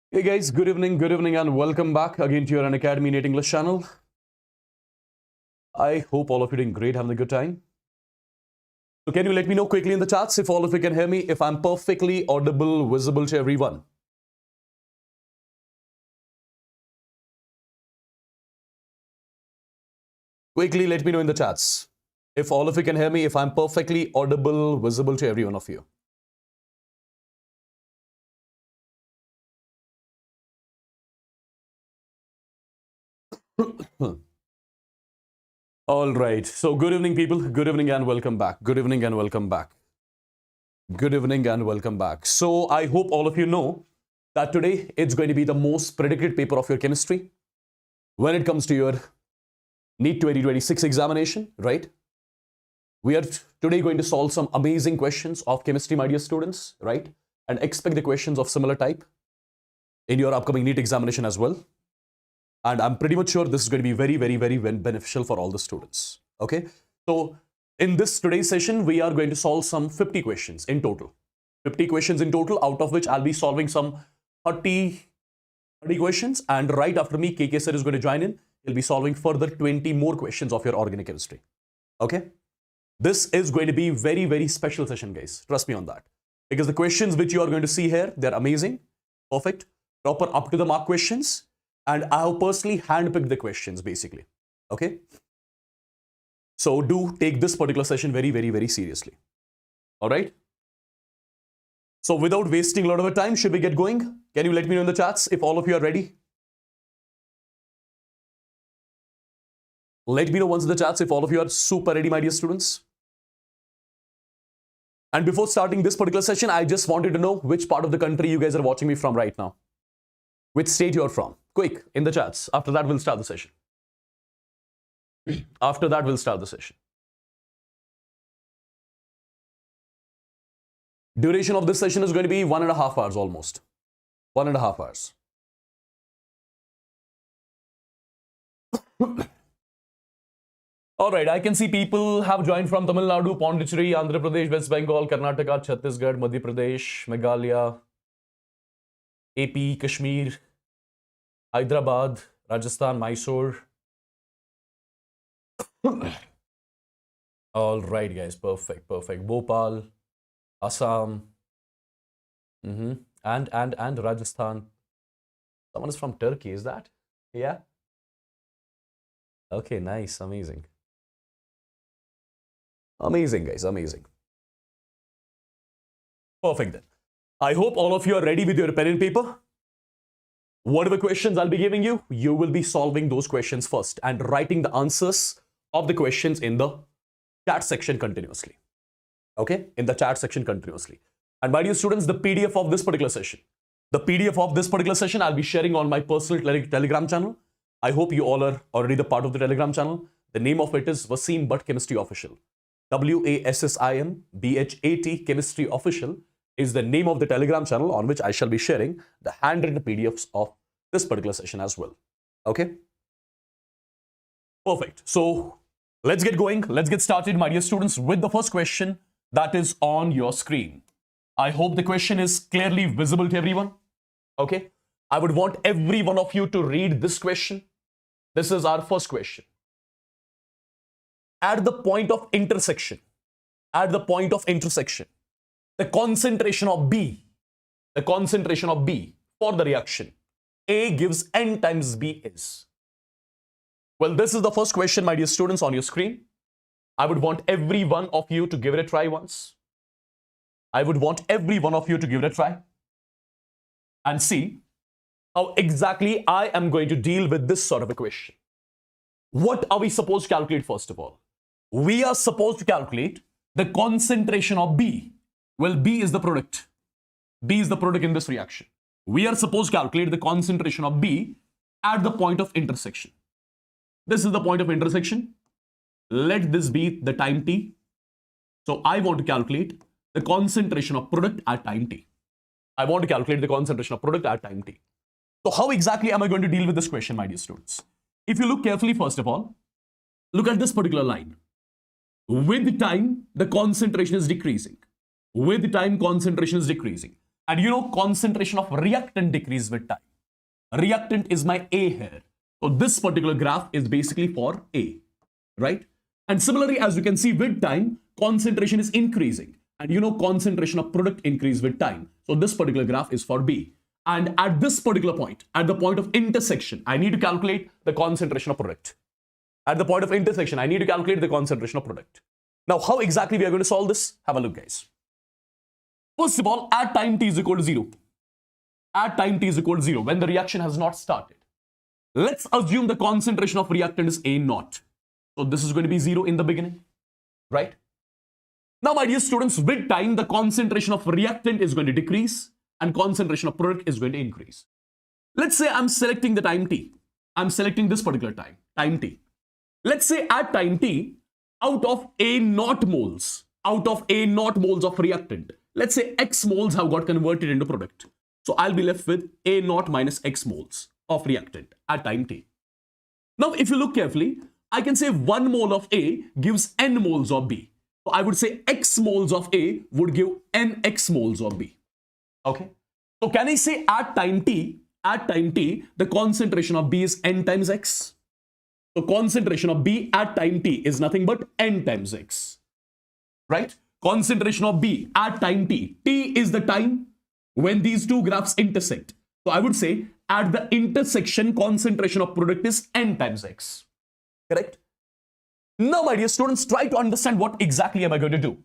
Hey guys, good evening, and welcome back again to your Unacademy NEET English channel. I hope all of you doing great, having a good time. So can you let me know quickly in the chats if all of you can hear me, if I'm perfectly audible, visible to everyone? Quickly let me know in the chats if all of you can hear me, if I'm perfectly audible, visible to every one of you. All right. So good evening, people. Good evening and welcome back. Good evening and welcome back. Good evening and welcome back. So I hope all of you know that today it's going to be the most predicted paper of your chemistry when it comes to your NEET 2026 examination, right? We are today going to solve some amazing questions of chemistry, my dear students, right? And expect the questions of similar type in your upcoming NEET examination as well. And I'm pretty much sure this is going to be very beneficial for all the students. Okay. So in this today's session, we are going to solve some 50 questions in total. 50 questions in total, out of which I'll be solving some 30 questions. And right after me, KK sir is going to join in. He'll be solving further 20 more questions of your organic chemistry. Okay. This is going to be very special session, guys. Trust me on that. Because the questions which you are going to see here, they're amazing, perfect, proper up to the mark questions. And I have personally handpicked the questions, basically. Okay. So do take this particular session very seriously. All right. So without wasting a lot of our time, should we get going? Can you let me know in the chats if all of you are ready? Let me know once in the chats if all of you are super ready, my dear students. And before starting this particular session, I just wanted to know which part of the country you guys are watching me from right now. Which state you're from. Quick, in the chats. After that, we'll start the session. After that, we'll start the session. Duration of this session is going to be 1.5 hours almost. 1.5 hours. All right, I can see people have joined from Tamil Nadu, Pondicherry, Andhra Pradesh, West Bengal, Karnataka, Chhattisgarh, Madhya Pradesh, Meghalaya, AP, Kashmir, Hyderabad, Rajasthan, Mysore. All right, guys, perfect. Bhopal, Assam, and Rajasthan. Someone is from Turkey, is that? Yeah. Okay, nice, amazing. Amazing, guys, amazing. Perfect then. I hope all of you are ready with your pen and paper. Whatever questions I'll be giving you, you will be solving those questions first and writing the answers of the questions in the chat section continuously. Okay, in the chat section continuously. And my dear students, the PDF of this particular session, I'll be sharing on my personal Telegram channel. I hope you all are already the part of the Telegram channel. The name of it is Wassim Bhat Chemistry Official. WASSIM BHAT Chemistry Official is the name of the Telegram channel on which I shall be sharing the handwritten PDFs of this particular session as well. Okay? Perfect. So let's get going. Let's get started, my dear students, with the first question that is on your screen. I hope the question is clearly visible to everyone. Okay? I would want every one of you to read this question. This is our first question. At the point of intersection, the concentration of B for the reaction A gives N times B is. Well, this is the first question, my dear students, on your screen. I would want every one of you to give it a try once. and see how exactly I am going to deal with this sort of a question. What are we supposed to calculate first of all? We are supposed to calculate the concentration of B. Well, B is the product. B is the product in this reaction. We are supposed to calculate the concentration of B at the point of intersection. This is the point of intersection. Let this be the time t. So I want to calculate the concentration of product at time t. I want to calculate the concentration of product at time t. So how exactly am I going to deal with this question, my dear students? If you look carefully, first of all, look at this particular line. With time, the concentration is decreasing. With time, concentration is decreasing. And you know, concentration of reactant decreases with time. Reactant is my A here. So this particular graph is basically for A, right? And similarly, as you can see, with time, concentration is increasing. And you know, concentration of product increase with time. So this particular graph is for B. And at this particular point, at the point of intersection, I need to calculate the concentration of product. At the point of intersection, I need to calculate the concentration of product. Now, how exactly we are going to solve this? Have a look, guys. First of all, at time t is equal to 0. At time t is equal to 0, when the reaction has not started. Let's assume the concentration of reactant is A naught. So this is going to be 0 in the beginning, right? Now, my dear students, with time, the concentration of reactant is going to decrease and concentration of product is going to increase. Let's say I'm selecting the time t. I'm selecting this particular time t. Let's say at time t, out of A naught moles of reactant, let's say X moles have got converted into product. So I'll be left with A naught minus X moles of reactant at time t. Now, if you look carefully, I can say 1 mole of A gives N moles of B. So I would say X moles of A would give N X moles of B. Okay. So can I say at time t, the concentration of B is N times X? So concentration of B at time t is nothing but N times X. Right? Concentration of B at time t. T is the time when these two graphs intersect. So I would say at the intersection, concentration of product is N times X. Correct? Now, my dear students, try to understand what exactly am I going to do.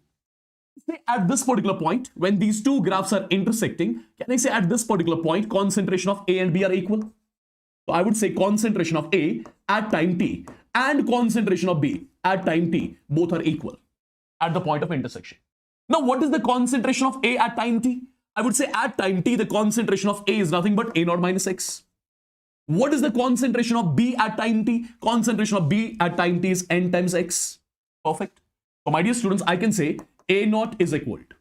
Say at this particular point, when these two graphs are intersecting, can I say at this particular point, concentration of A and B are equal? So I would say concentration of A at time t and concentration of B at time t, both are equal at the point of intersection. Now, what is the concentration of A at time t? I would say at time t, the concentration of A is nothing but A naught minus X. What is the concentration of B at time t? Concentration of B at time t is N times X. Perfect. So my dear students, I can say A naught is equal to,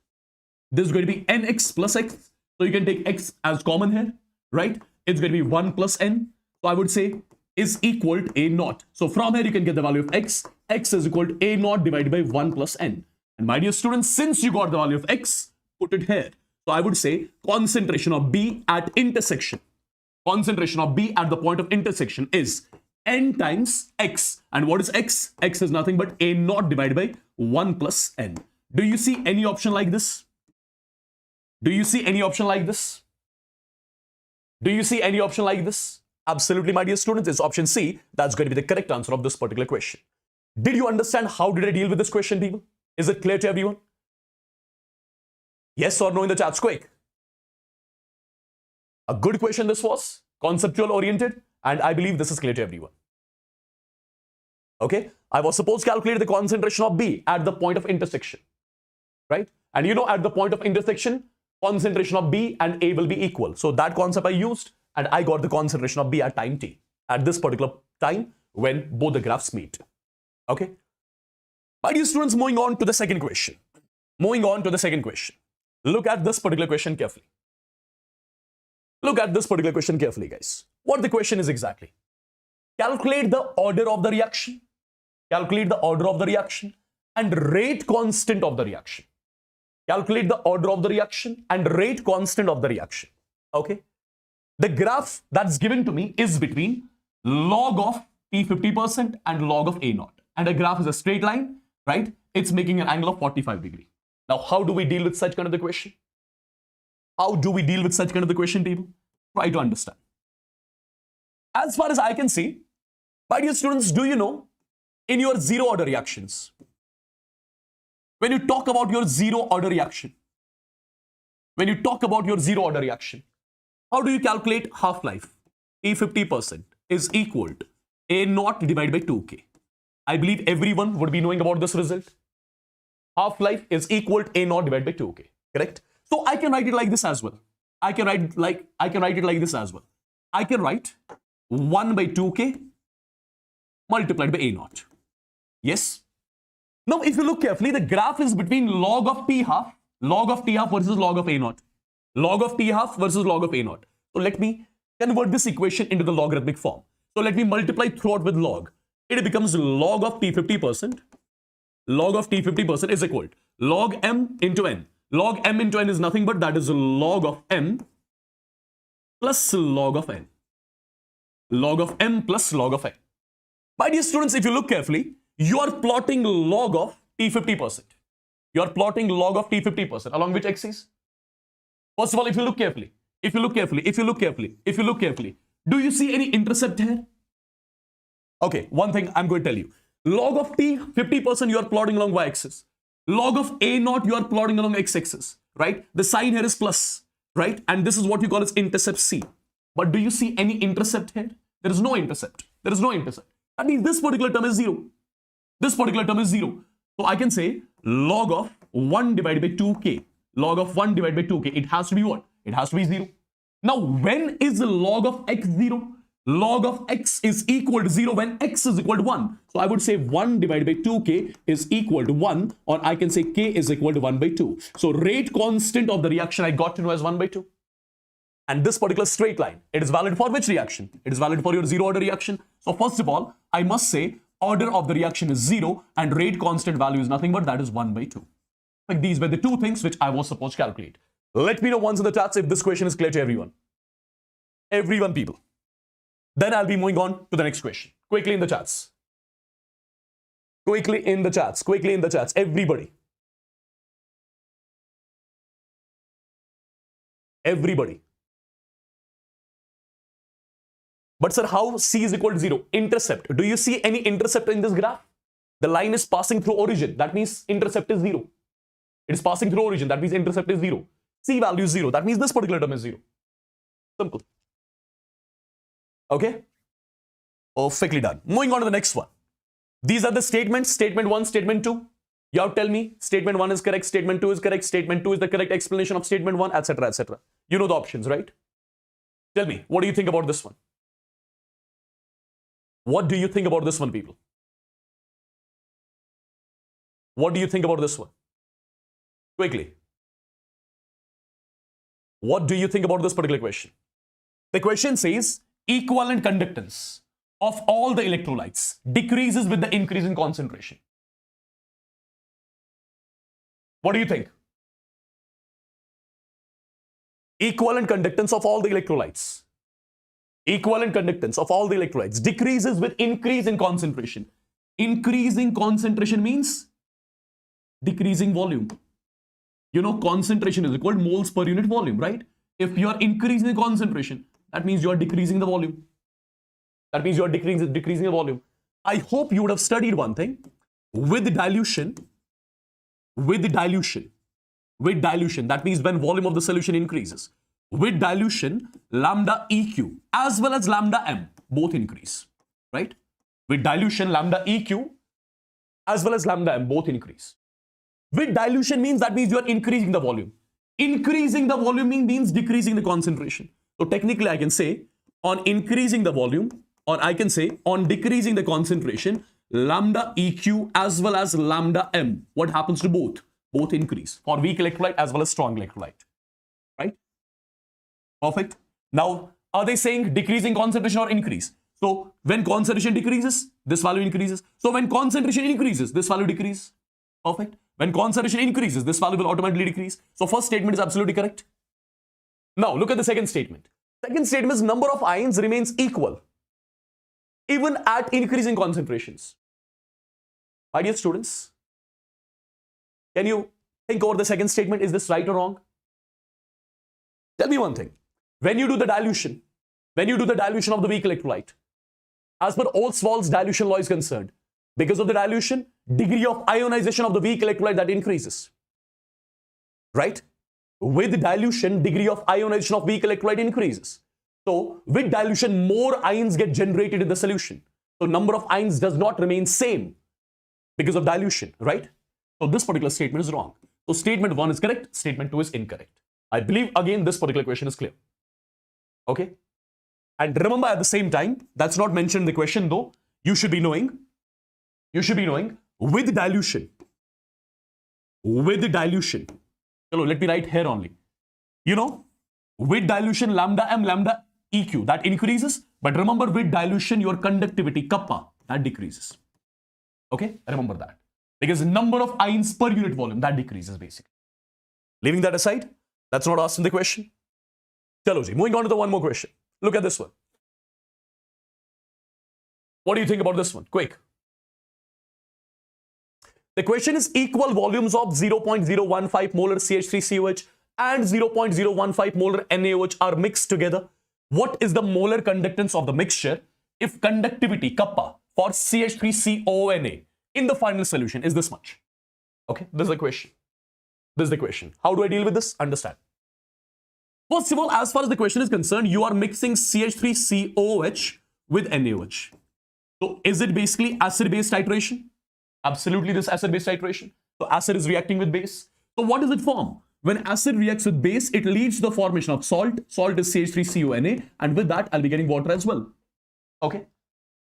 this is going to be Nx plus X. So you can take X as common here, right? It's going to be 1 plus N. So I would say is equal to A naught. So from here you can get the value of X. X is equal to A naught divided by 1 plus N. And my dear students, since you got the value of X, put it here. So I would say concentration of B at intersection. Concentration of B at the point of intersection is N times X. And what is X? X is nothing but A naught divided by 1 plus N. Do you see any option like this? Do you see any option like this? Do you see any option like this? Absolutely, my dear students, it's option C. That's going to be the correct answer of this particular question. Did you understand how did I deal with this question, people? Is it clear to everyone? Yes or no in the chats, quick. A good question this was, conceptual oriented, and I believe this is clear to everyone. Okay, I was supposed to calculate the concentration of B at the point of intersection, right? And you know, at the point of intersection, concentration of B and A will be equal. So that concept I used, and I got the concentration of B at time t, at this particular time when both the graphs meet. Okay. My dear students, moving on to the second question. Look at this particular question carefully. Look at this particular question carefully, guys. What the question is exactly? Calculate the order of the reaction. Calculate the order of the reaction and rate constant of the reaction. Calculate the order of the reaction and rate constant of the reaction. Okay. The graph that's given to me is between log of T 50% and log of A naught. And the graph is a straight line, right? It's making an angle of 45 degrees. Now, how do we deal with such kind of the question? How do we deal with such kind of the question, people? Try to understand. As far as I can see, my dear students, do you know, in your zero order reactions, when you talk about your zero order reaction, How do you calculate half-life? T50% is equal to A naught divided by 2K. I believe everyone would be knowing about this result. Half-life is equal to A naught divided by 2K. Correct? So I can write it like this as well. I can write it like this as well. I can write 1 by 2K multiplied by A naught. Yes? Now, if you look carefully, the graph is between log of T half versus log of A naught. Log of T half versus log of A naught. So let me convert this equation into the logarithmic form. So let me multiply throughout with log. It becomes log of T50%. Log of T50% is equal to log M into N. Log M into N is nothing but that is log of M plus log of N. Log of M plus log of N. My dear students, if you look carefully, you are plotting log of T50%. You are plotting log of T50% along which axis? First of all, if you look carefully, do you see any intercept here? Okay, one thing I'm going to tell you. Log of T 50% you are plotting along y-axis. Log of A naught you are plotting along x-axis, right? The sign here is plus, right? And this is what you call as intercept C. But do you see any intercept here? There is no intercept. There is no intercept. That means this particular term is 0. This particular term is 0. So I can say log of 1 divided by 2k. Log of 1 divided by 2k. It has to be what? It has to be 0. Now, when is the log of x 0? Log of x is equal to 0 when x is equal to 1. So I would say 1 divided by 2k is equal to 1, or I can say k is equal to 1 by 2. So rate constant of the reaction I got to know as 1 by 2. And this particular straight line, it is valid for which reaction? It is valid for your zero order reaction. So first of all, I must say order of the reaction is 0 and rate constant value is nothing but that is 1 by 2. Like these were the two things which I was supposed to calculate. Let me know once in the chats if this question is clear to everyone. Everyone, people. Then I'll be moving on to the next question. Quickly in the chats. Quickly in the chats. Quickly in the chats. Everybody. Everybody. But sir, how C is equal to 0? Intercept. Do you see any intercept in this graph? The line is passing through origin. That means intercept is 0. It is passing through origin. That means intercept is 0. C value is 0. That means this particular term is 0. Simple. Okay? Perfectly done. Moving on to the next one. These are the statements. Statement 1, statement 2. You have to tell me statement 1 is correct, statement 2 is correct, statement 2 is the correct explanation of statement 1, etc., etc. You know the options, right? Tell me, what do you think about this one? What do you think about this one, people? What do you think about this one? Quickly. What do you think about this particular question? The question says, equivalent conductance of all the electrolytes decreases with the increase in concentration. What do you think? Equivalent conductance of all the electrolytes. Equivalent conductance of all the electrolytes decreases with increase in concentration. Increasing concentration means decreasing volume. You know, concentration is equal to moles per unit volume, right? If you are increasing the concentration, that means you are decreasing the volume. That means you are decreasing the volume. I hope you would have studied one thing. With dilution, that means when volume of the solution increases. With dilution, lambda EQ as well as lambda M both increase, right? With dilution, lambda EQ as well as lambda M both increase. With dilution means that means you are increasing the volume. Increasing the volume means decreasing the concentration. So technically I can say on increasing the volume, or I can say on decreasing the concentration, lambda EQ as well as lambda M. What happens to both? Both increase for weak electrolyte as well as strong electrolyte, right? Perfect. Now, are they saying decreasing concentration or increase? So when concentration decreases, this value increases. So when concentration increases, this value decreases. Perfect. When concentration increases, this value will automatically decrease. So first statement is absolutely correct. Now look at the second statement. Second statement is number of ions remains equal even at increasing concentrations. My dear students, can you think over the second statement? Is this right or wrong? Tell me one thing. When you do the dilution of the weak electrolyte, as per Ostwald's dilution law is concerned, because of the dilution, degree of ionization of the weak electrolyte that increases. Right? With dilution, degree of ionization of weak electrolyte increases. So with dilution, more ions get generated in the solution. So number of ions does not remain same because of dilution, right? So this particular statement is wrong. So statement 1 is correct, statement 2 is incorrect. I believe again this particular question is clear. Okay? And remember at the same time, that's not mentioned in the question though, you should be knowing with dilution. Hello, let me write here only. You know, with dilution, lambda m, lambda EQ, that increases. But remember, with dilution, your conductivity, kappa, that decreases. Okay, remember that. Because number of ions per unit volume, that decreases basically. Leaving that aside, that's not asked in the question. Chalo ji, moving on to the one more question. Look at this one. What do you think about this one? Quick. The question is equal volumes of 0.015 molar CH3COH and 0.015 molar NaOH are mixed together. What is the molar conductance of the mixture if conductivity kappa for CH3CONA in the final solution is this much? Okay, this is the question. How do I deal with this? Understand. First of all, as far as the question is concerned, you are mixing CH3COH with NaOH. So is it basically acid-base titration? Absolutely, this acid-base titration. So acid is reacting with base. So what does it form? When acid reacts with base, it leads to the formation of salt. Salt is CH3CONA, and with that, I'll be getting water as well. Okay.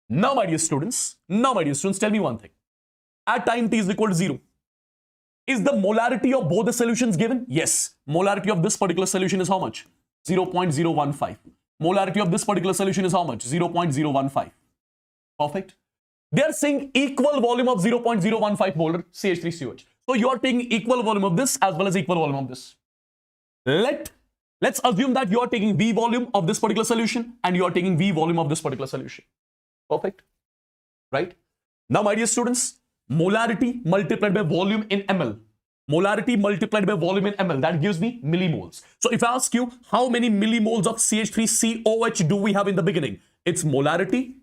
Now, my dear students, tell me one thing. At time t is equal to 0, is the molarity of both the solutions given? Yes. Molarity of this particular solution is how much? 0.015. Molarity of this particular solution is how much? 0.015. Perfect. They are saying equal volume of 0.015 molar CH3COH. So you are taking equal volume of this as well as equal volume of this. Let's assume that you are taking V volume of this particular solution and you are taking V volume of this particular solution. Perfect. Right? Now, my dear students, molarity multiplied by volume in ml. Molarity multiplied by volume in ml, that gives me millimoles. So if I ask you how many millimoles of CH3COH do we have in the beginning? It's molarity.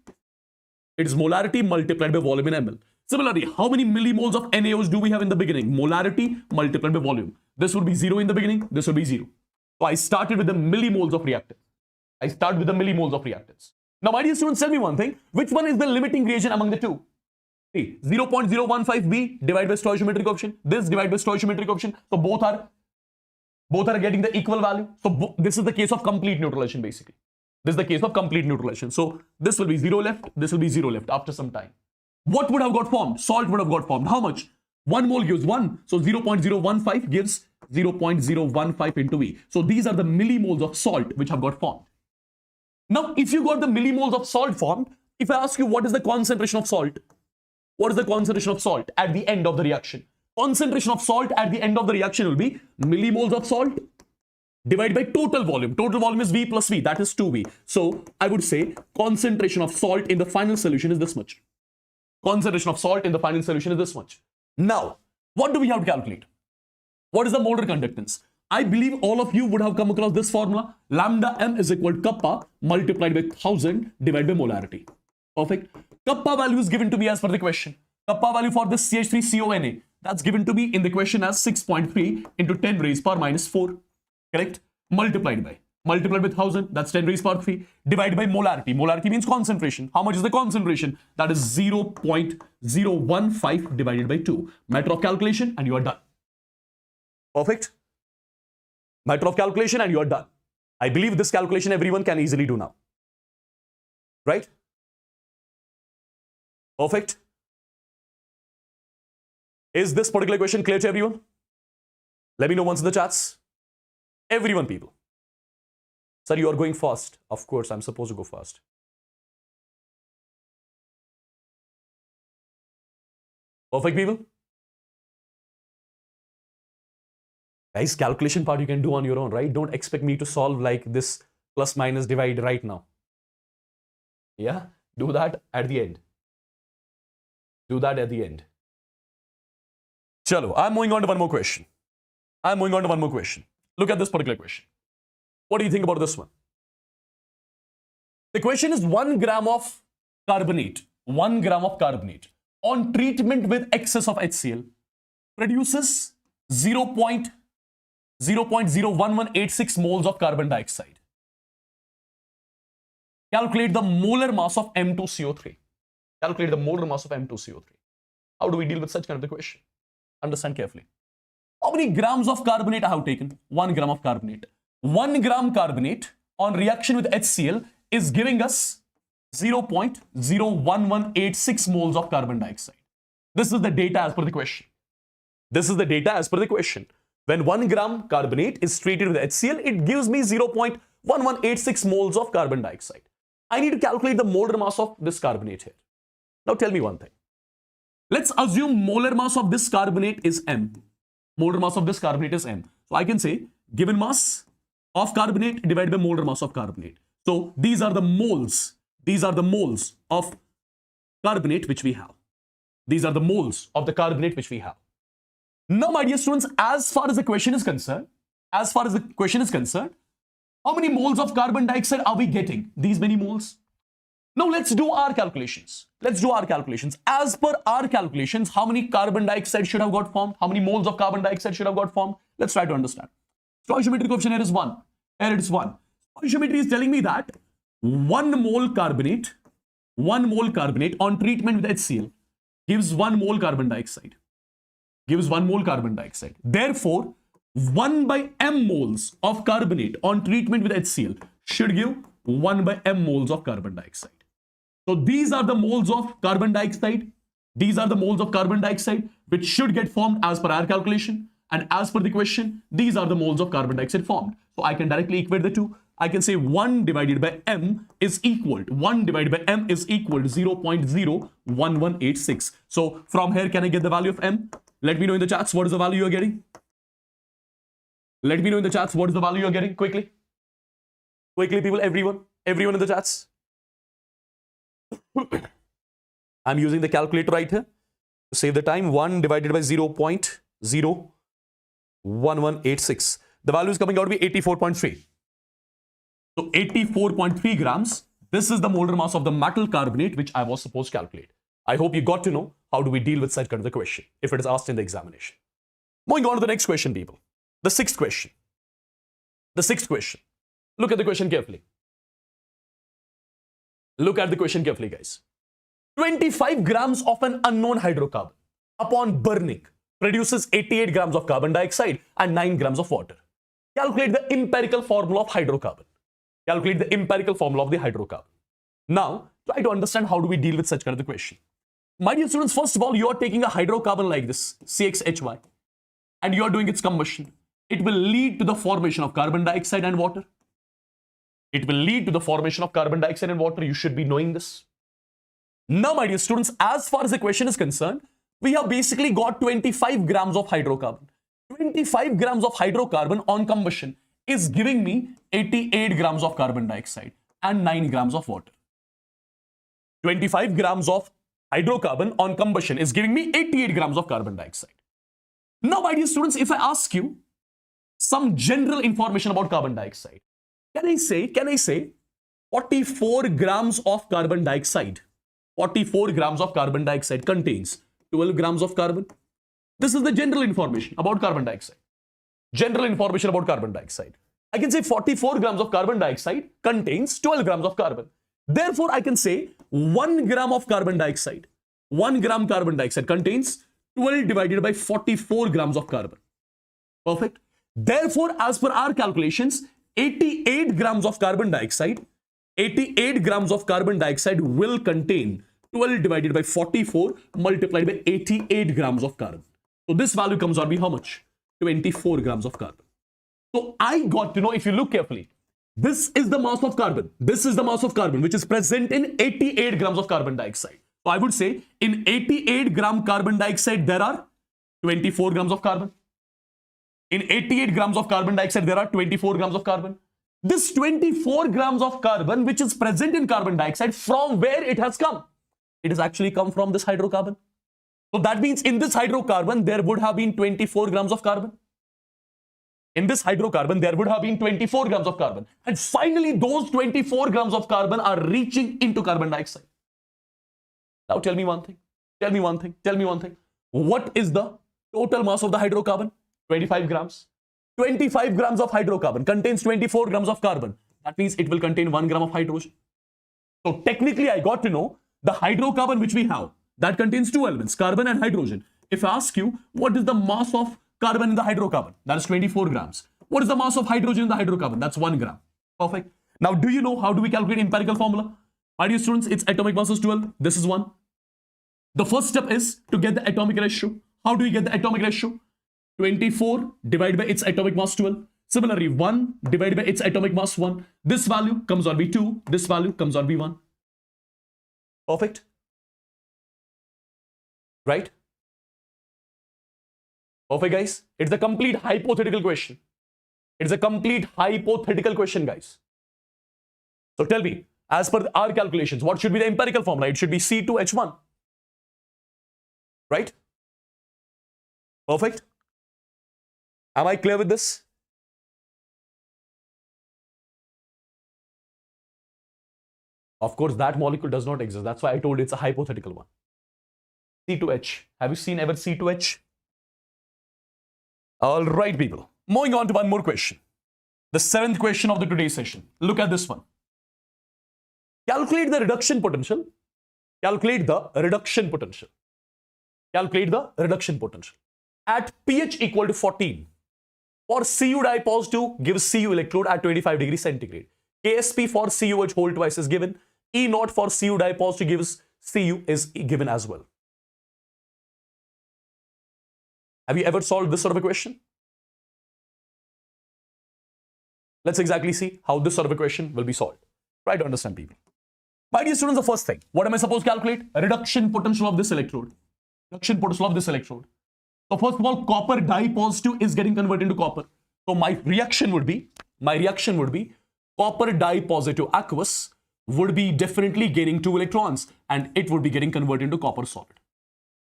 It is molarity multiplied by volume in ml. Similarly, how many millimoles of NaOH do we have in the beginning? Molarity multiplied by volume. This would be 0 in the beginning. This would be 0. So I started with the millimoles of reactants. Now, my dear students, tell me one thing. Which one is the limiting reagent among the two? See, 0.015B divided by stoichiometric coefficient. This divided by stoichiometric coefficient. So both are getting the equal value. So this is the case of complete neutralization basically. So this will be 0 left. This will be 0 left after some time. What would have got formed? Salt would have got formed. How much? 1 mole gives 1. So 0.015 gives 0.015 into E. So these are the millimoles of salt which have got formed. Now, if you got the millimoles of salt formed, if I ask you what is the concentration of salt? What is the concentration of salt at the end of the reaction? Concentration of salt at the end of the reaction will be millimoles of salt divided by total volume. Total volume is V plus V, that is 2V. So I would say concentration of salt in the final solution is this much. Now, what do we have to calculate? What is the molar conductance? I believe all of you would have come across this formula. Lambda m is equal to kappa multiplied by 1000 divided by molarity. Perfect. Kappa value is given to me as per the question. Kappa value for this CH3CONA, that's given to me in the question as 6.3 into 10 raised power minus 4. Correct? Multiplied by 1000, that's 10 raised power 3, divided by molarity. Molarity means concentration. How much is the concentration? That is 0.015 divided by 2. Matter of calculation and you are done. Perfect. Matter of calculation and you are done. I believe this calculation everyone can easily do now. Right? Perfect. Is this particular question clear to everyone? Let me know once in the chats. Everyone, people. Sir, you are going fast. Of course, I'm supposed to go fast. Perfect, people. Guys, calculation part you can do on your own, right? Don't expect me to solve like this plus minus divide right now. Yeah, do that at the end. Chalo, I'm moving on to one more question. Look at this particular question. What do you think about this one? The question is 1 gram of carbonate. 1 gram of carbonate on treatment with excess of HCl produces 0.0 0.01186 moles of carbon dioxide. Calculate the molar mass of M2CO3. Calculate the molar mass of M2CO3. How do we deal with such kind of a question? Understand carefully. How many grams of carbonate I have taken? 1 gram of carbonate. 1 gram carbonate on reaction with HCl is giving us 0.01186 moles of carbon dioxide. This is the data as per the question. This is the data as per the question. When 1 gram carbonate is treated with HCl, it gives me 0.1186 moles of carbon dioxide. I need to calculate the molar mass of this carbonate here. Now tell me one thing. Let's assume molar mass of this carbonate is M. Molar mass of this carbonate is M. So I can say given mass of carbonate divided by molar mass of carbonate. So these are the moles. These are the moles of carbonate which we have. These are the moles of the carbonate which we have. Now, my dear students, as far as the question is concerned, how many moles of carbon dioxide are we getting? These many moles. Now let's do our calculations. As per our calculations, how many carbon dioxide should have got formed? How many moles of carbon dioxide should have got formed? Let's try to understand. Stoichiometry coefficient here is 1. Here it is 1. Stoichiometry is telling me that 1 mole carbonate on treatment with HCl gives 1 mole carbon dioxide. Therefore, 1 by m moles of carbonate on treatment with HCl should give 1 by m moles of carbon dioxide. So these are the moles of carbon dioxide. Which should get formed as per our calculation. And as per the question, these are the moles of carbon dioxide formed. So I can directly equate the two. I can say 1 divided by m is equal to 0.01186. So from here, can I get the value of m? Let me know in the chats what is the value you're getting. Quickly. Quickly, people, everyone in the chats. I'm using the calculator right here to save the time. 1 divided by 0.01186. The value is coming out to be 84.3. So 84.3 grams. This is the molar mass of the metal carbonate which I was supposed to calculate. I hope you got to know how do we deal with such kind of a question if it is asked in the examination. Moving on to the next question, people. The sixth question. Look at the question carefully. Guys. 25 grams of an unknown hydrocarbon upon burning produces 88 grams of carbon dioxide and 9 grams of water. Calculate the empirical formula of hydrocarbon. Now, try to understand how do we deal with such kind of a question. My dear students, first of all, you are taking a hydrocarbon like this, CXHY, and you are doing its combustion. It will lead to the formation of carbon dioxide and water. You should be knowing this. Now, my dear students, as far as the question is concerned, we have basically got 25 grams of hydrocarbon. 25 grams of hydrocarbon on combustion is giving me 88 grams of carbon dioxide and 9 grams of water. 25 grams of hydrocarbon on combustion is giving me 88 grams of carbon dioxide. Now, my dear students, if I ask you some general information about carbon dioxide, can I say 44 grams of carbon dioxide? 44 grams of carbon dioxide contains 12 grams of carbon. This is the general information about carbon dioxide. I can say 44 grams of carbon dioxide contains 12 grams of carbon. Therefore, I can say 1 gram of carbon dioxide. 1 gram carbon dioxide contains 12 divided by 44 grams of carbon. Perfect. Therefore, as per our calculations, 88 grams of carbon dioxide will contain 12 divided by 44 multiplied by 88 grams of carbon. So this value comes out to be how much? 24 grams of carbon. So I got to know, if you look carefully, this is the mass of carbon. Which is present in 88 grams of carbon dioxide. So I would say in 88 gram carbon dioxide, there are 24 grams of carbon. In 88 grams of carbon dioxide, there are 24 grams of carbon. This 24 grams of carbon, which is present in carbon dioxide, from where it has come? It has actually come from this hydrocarbon. So that means in this hydrocarbon, there would have been 24 grams of carbon. And finally, those 24 grams of carbon are reaching into carbon dioxide. Now tell me one thing. What is the total mass of the hydrocarbon? 25 grams. 25 grams of hydrocarbon contains 24 grams of carbon. That means it will contain 1 gram of hydrogen. So technically, I got to know the hydrocarbon which we have that contains two elements, carbon and hydrogen. If I ask you, what is the mass of carbon in the hydrocarbon? That is 24 grams. What is the mass of hydrogen in the hydrocarbon? That's 1 gram. Perfect. Now, do you know how do we calculate empirical formula? My dear students, its atomic mass is 12. This is 1. The first step is to get the atomic ratio. How do we get the atomic ratio? 24 divided by its atomic mass 12. Similarly, 1 divided by its atomic mass 1. This value comes on be 2. This value comes on be 1. Perfect. Right? Perfect, guys. It's a complete hypothetical question. It's a complete hypothetical question, guys. So tell me, as per our calculations, what should be the empirical formula? It should be C2H1. Right? Perfect. Am I clear with this? Of course, that molecule does not exist. That's why I told you it's a hypothetical one. C2H. Have you seen ever C2H? All right, people. Moving on to one more question. The 7th question of the today's session. Look at this one. Calculate the reduction potential. Calculate the reduction potential. Calculate the reduction potential. At pH equal to 14. For Cu dye positive, gives Cu electrode at 25 degrees centigrade. KSP for CuH whole twice is given. E naught for Cu dye positive gives Cu is given as well. Have you ever solved this sort of a question? Let's exactly see how this sort of a question will be solved. Try to understand, people. My dear students, the first thing, what am I supposed to calculate? A reduction potential of this electrode. Reduction potential of this electrode. So first of all, copper dye positive is getting converted into copper. So my reaction would be copper dye positive aqueous would be definitely gaining 2 electrons and it would be getting converted into copper solid.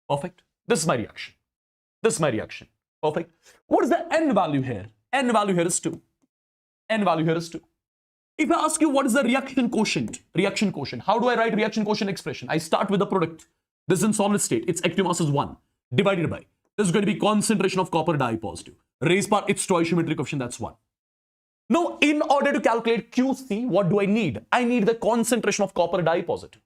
Perfect. This is my reaction. This is my reaction. Perfect. What is the N value here? N value here is 2. N value here is 2. If I ask you what is the reaction quotient? Reaction quotient. How do I write reaction quotient expression? I start with the product. This is in solid state. Its active mass is 1 divided by. This is going to be concentration of copper dye positive. Raised by its stoichiometric coefficient, that's 1. Now, in order to calculate QC, what do I need? I need the concentration of copper dye positive.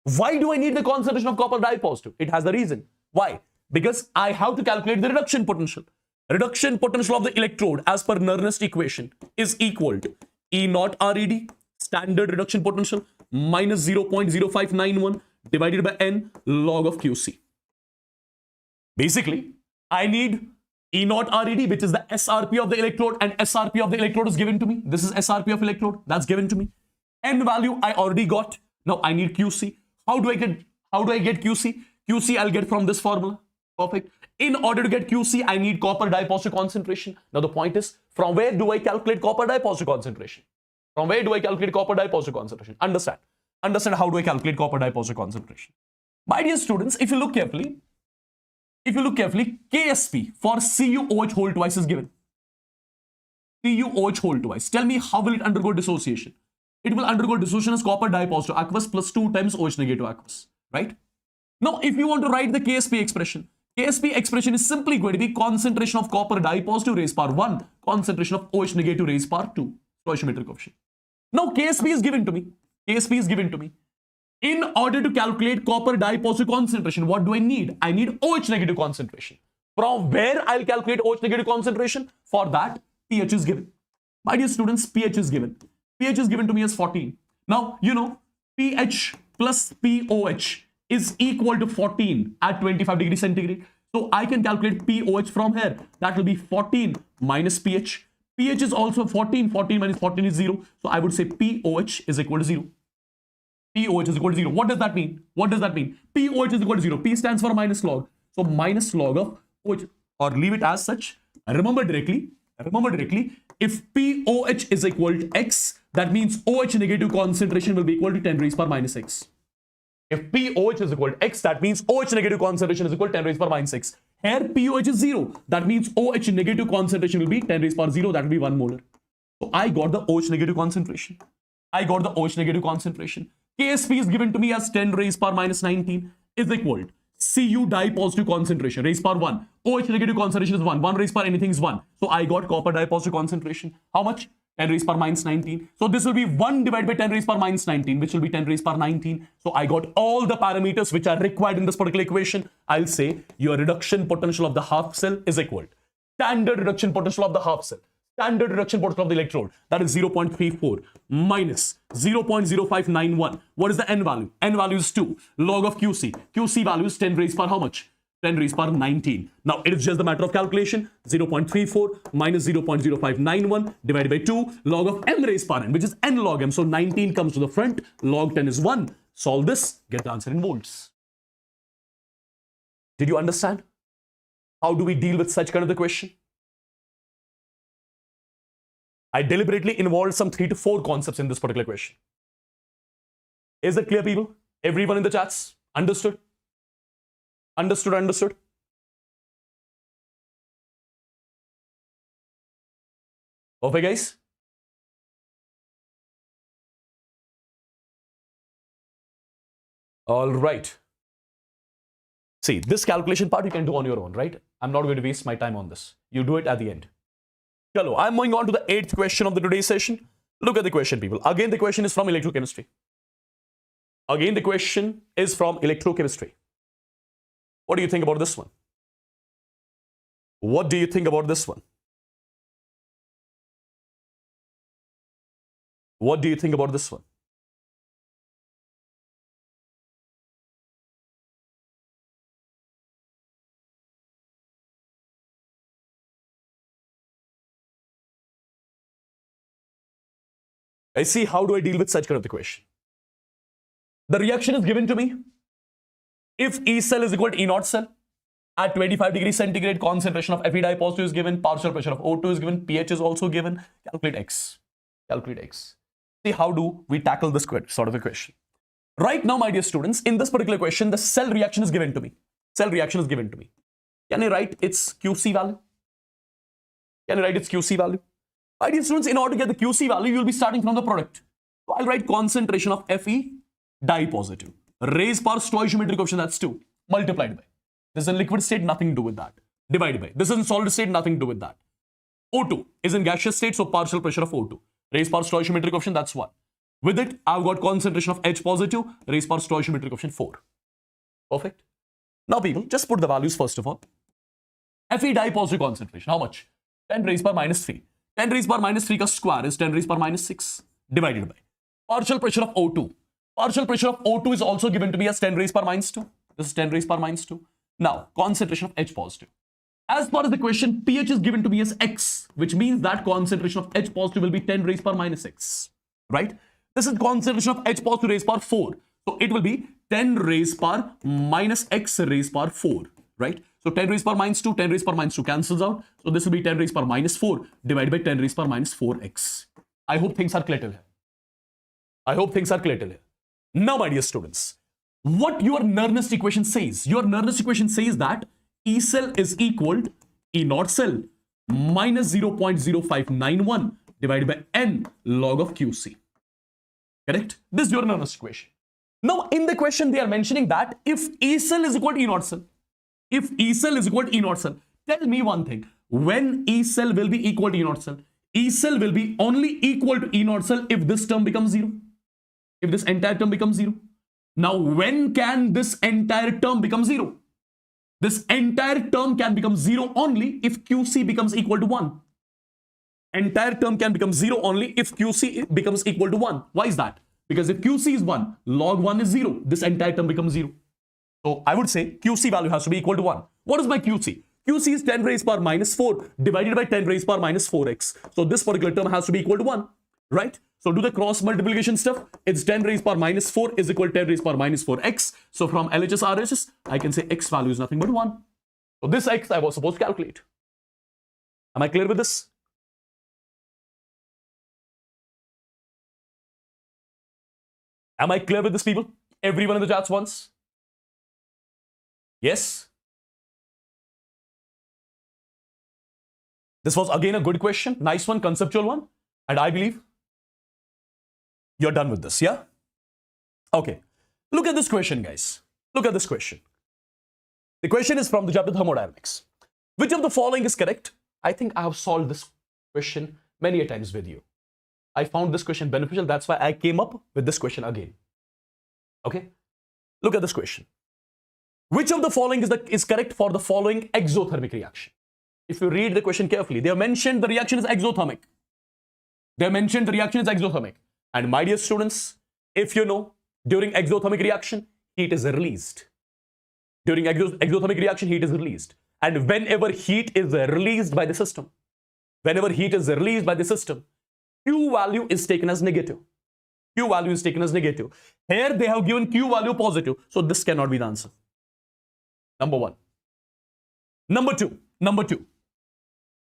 Why do I need the concentration of copper dye positive? It has a reason. Why? Because I have to calculate the reduction potential. Reduction potential of the electrode as per Nernst equation is equal to E naught RED, standard reduction potential, minus 0.0591 divided by N log of QC. Basically, I need E naught RED, which is the SRP of the electrode, and SRP of the electrode is given to me. This is SRP of electrode, that's given to me. N value I already got. Now I need QC. How do I get QC? QC I'll get from this formula. Perfect. In order to get QC, I need copper dye positive concentration. Now the point is, from where do I calculate copper dye positive concentration? From where do I calculate copper dye positive concentration? Understand how do I calculate copper dye positive concentration. My dear students, if you look carefully, KSP for CuOH whole twice is given. CuOH whole twice. Tell me, how will it undergo dissociation? It will undergo dissociation as copper dye positive aqueous plus 2 times OH negative aqueous. Right? Now, if you want to write the KSP expression is simply going to be concentration of copper dye positive raised power 1, concentration of OH negative raised power 2, stoichiometric coefficient. Now, KSP is given to me. In order to calculate copper dye positive concentration, what do I need? I need OH negative concentration. From where I'll calculate OH negative concentration? For that, pH is given. My dear students, pH is given. pH is given to me as 14. Now, you know, pH plus POH is equal to 14 at 25 degrees centigrade. So I can calculate POH from here. That will be 14 minus pH. pH is also 14. 14 minus 14 is 0. So I would say POH is equal to 0. POH is equal to 0. What does that mean? POH is equal to 0. P stands for minus log. So minus log of OH, or leave it as such. Remember directly, if POH is equal to X, that means OH negative concentration will be equal to 10 raised power minus X. If POH is equal to X, that means OH negative concentration is equal to 10 raised power minus X. Here POH is 0. That means OH negative concentration will be 10 raised power 0. That will be 1 molar. So I got the OH negative concentration. KSP is given to me as 10 raised power minus 19 is equal to Cu dye positive concentration, raised power 1. OH negative concentration is 1. 1 raised power anything is 1. So I got copper dye positive concentration. How much? 10 raised power minus 19. So this will be 1 divided by 10 raised power minus 19, which will be 10 raised power 19. So I got all the parameters which are required in this particular equation. I'll say your reduction potential of the half cell is equal. Standard reduction potential of the half cell. Standard reduction potential of the electrode, that is 0.34 minus 0.0591. What is the N value? N value is 2. Log of QC. QC value is 10 raised power how much? 10 raised power 19. Now, it is just a matter of calculation. 0.34 minus 0.0591 divided by 2. Log of M raised power N, which is N log M. So, 19 comes to the front. Log 10 is 1. Solve this. Get the answer in volts. Did you understand? How do we deal with such kind of the question? I deliberately involved some 3 to 4 concepts in this particular question. Is it clear, people? Everyone in the chats? Understood? Understood, understood? Okay, guys? All right. See, this calculation part you can do on your own, right? I'm not going to waste my time on this. You do it at the end. Chalo, I'm moving on to the 8th question of the today's session. Look at the question, people. Again, the question is from electrochemistry. Again, the question is from electrochemistry. What do you think about this one? What do you think about this one? What do you think about this one? I see, how do I deal with such kind of the question? The reaction is given to me. If E cell is equal to E naught cell, at 25 degrees centigrade, concentration of Fe dye positive is given, partial pressure of O2 is given, pH is also given. Calculate X. Calculate X. See, how do we tackle this sort of a question? Right now, my dear students, in this particular question, the cell reaction is given to me. Cell reaction is given to me. Can I write its QC value? Can I write its QC value? My dear students, in order to get the QC value, you will be starting from the product. So I'll write concentration of Fe dye positive. Raise power stoichiometric coefficient, that's 2. Multiplied by. This is in liquid state, nothing to do with that. Divided by. This is in solid state, nothing to do with that. O2 is in gaseous state, so partial pressure of O2. Raise power stoichiometric coefficient, that's 1. With it, I've got concentration of H positive. Raise power stoichiometric coefficient, 4. Perfect. Now, people, just put the values first of all. Fe dye positive concentration, how much? 10 raised power minus 3. 10 raised power minus 3 ka square is 10 raised power minus 6 divided by partial pressure of O2. Partial pressure of O2 is also given to me as 10 raised power minus 2. This is 10 raised power minus 2. Now, concentration of H positive. As far as the question, pH is given to me as X, which means that concentration of H positive will be 10 raised power minus X. Right? This is concentration of H positive raised power 4. So, it will be 10 raised power minus X raised power 4. Right? So 10 raised power minus 2, 10 raised power minus 2 cancels out. So this will be 10 raised power minus 4 divided by 10 raised power minus 4x. I hope things are clear till here. I hope things are clear till here. Now, my dear students, what your Nernst equation says? Your Nernst equation says that E cell is equal to E naught cell minus 0.0591 divided by N log of QC. Correct? This is your Nernst equation. Now, in the question, they are mentioning that if E cell is equal to E naught cell, if E cell is equal to E naught cell, tell me one thing. When E cell will be equal to E naught cell? E cell will be only equal to E naught cell if this term becomes 0. If this entire term becomes 0. Now, when can this entire term become 0? This entire term can become 0 only if QC becomes equal to 1. Entire term can become 0 only if QC becomes equal to 1. Why is that? Because if QC is 1, log 1 is 0. This entire term becomes 0. So I would say QC value has to be equal to 1. What is my QC? QC is 10 raised power minus 4 divided by 10 raised power minus 4x. So this particular term has to be equal to 1, right? So do the cross multiplication stuff. It's 10 raised power minus 4 is equal to 10 raised power minus 4x. So from LHS RHS, I can say x value is nothing but 1. So this x I was supposed to calculate. Am I clear with this? Am I clear with this, people? Everyone in the chats once? Yes? This was again a good question. Nice one, conceptual one. And I believe you're done with this, yeah? Okay. Look at this question, guys. Look at this question. The question is from the chapter Thermodynamics. Which of the following is correct? I think I have solved this question many a times with you. I found this question beneficial. That's why I came up with this question again. Okay? Look at this question. Which of the following is correct for the following exothermic reaction? If you read the question carefully, they have mentioned the reaction is exothermic. They have mentioned the reaction is exothermic. And my dear students, if you know, during exothermic reaction, heat is released. During exothermic reaction, heat is released. And whenever heat is released by the system, Q value is taken as negative. Q value is taken as negative. Here they have given Q value positive. So this cannot be the answer. Number one. Number two.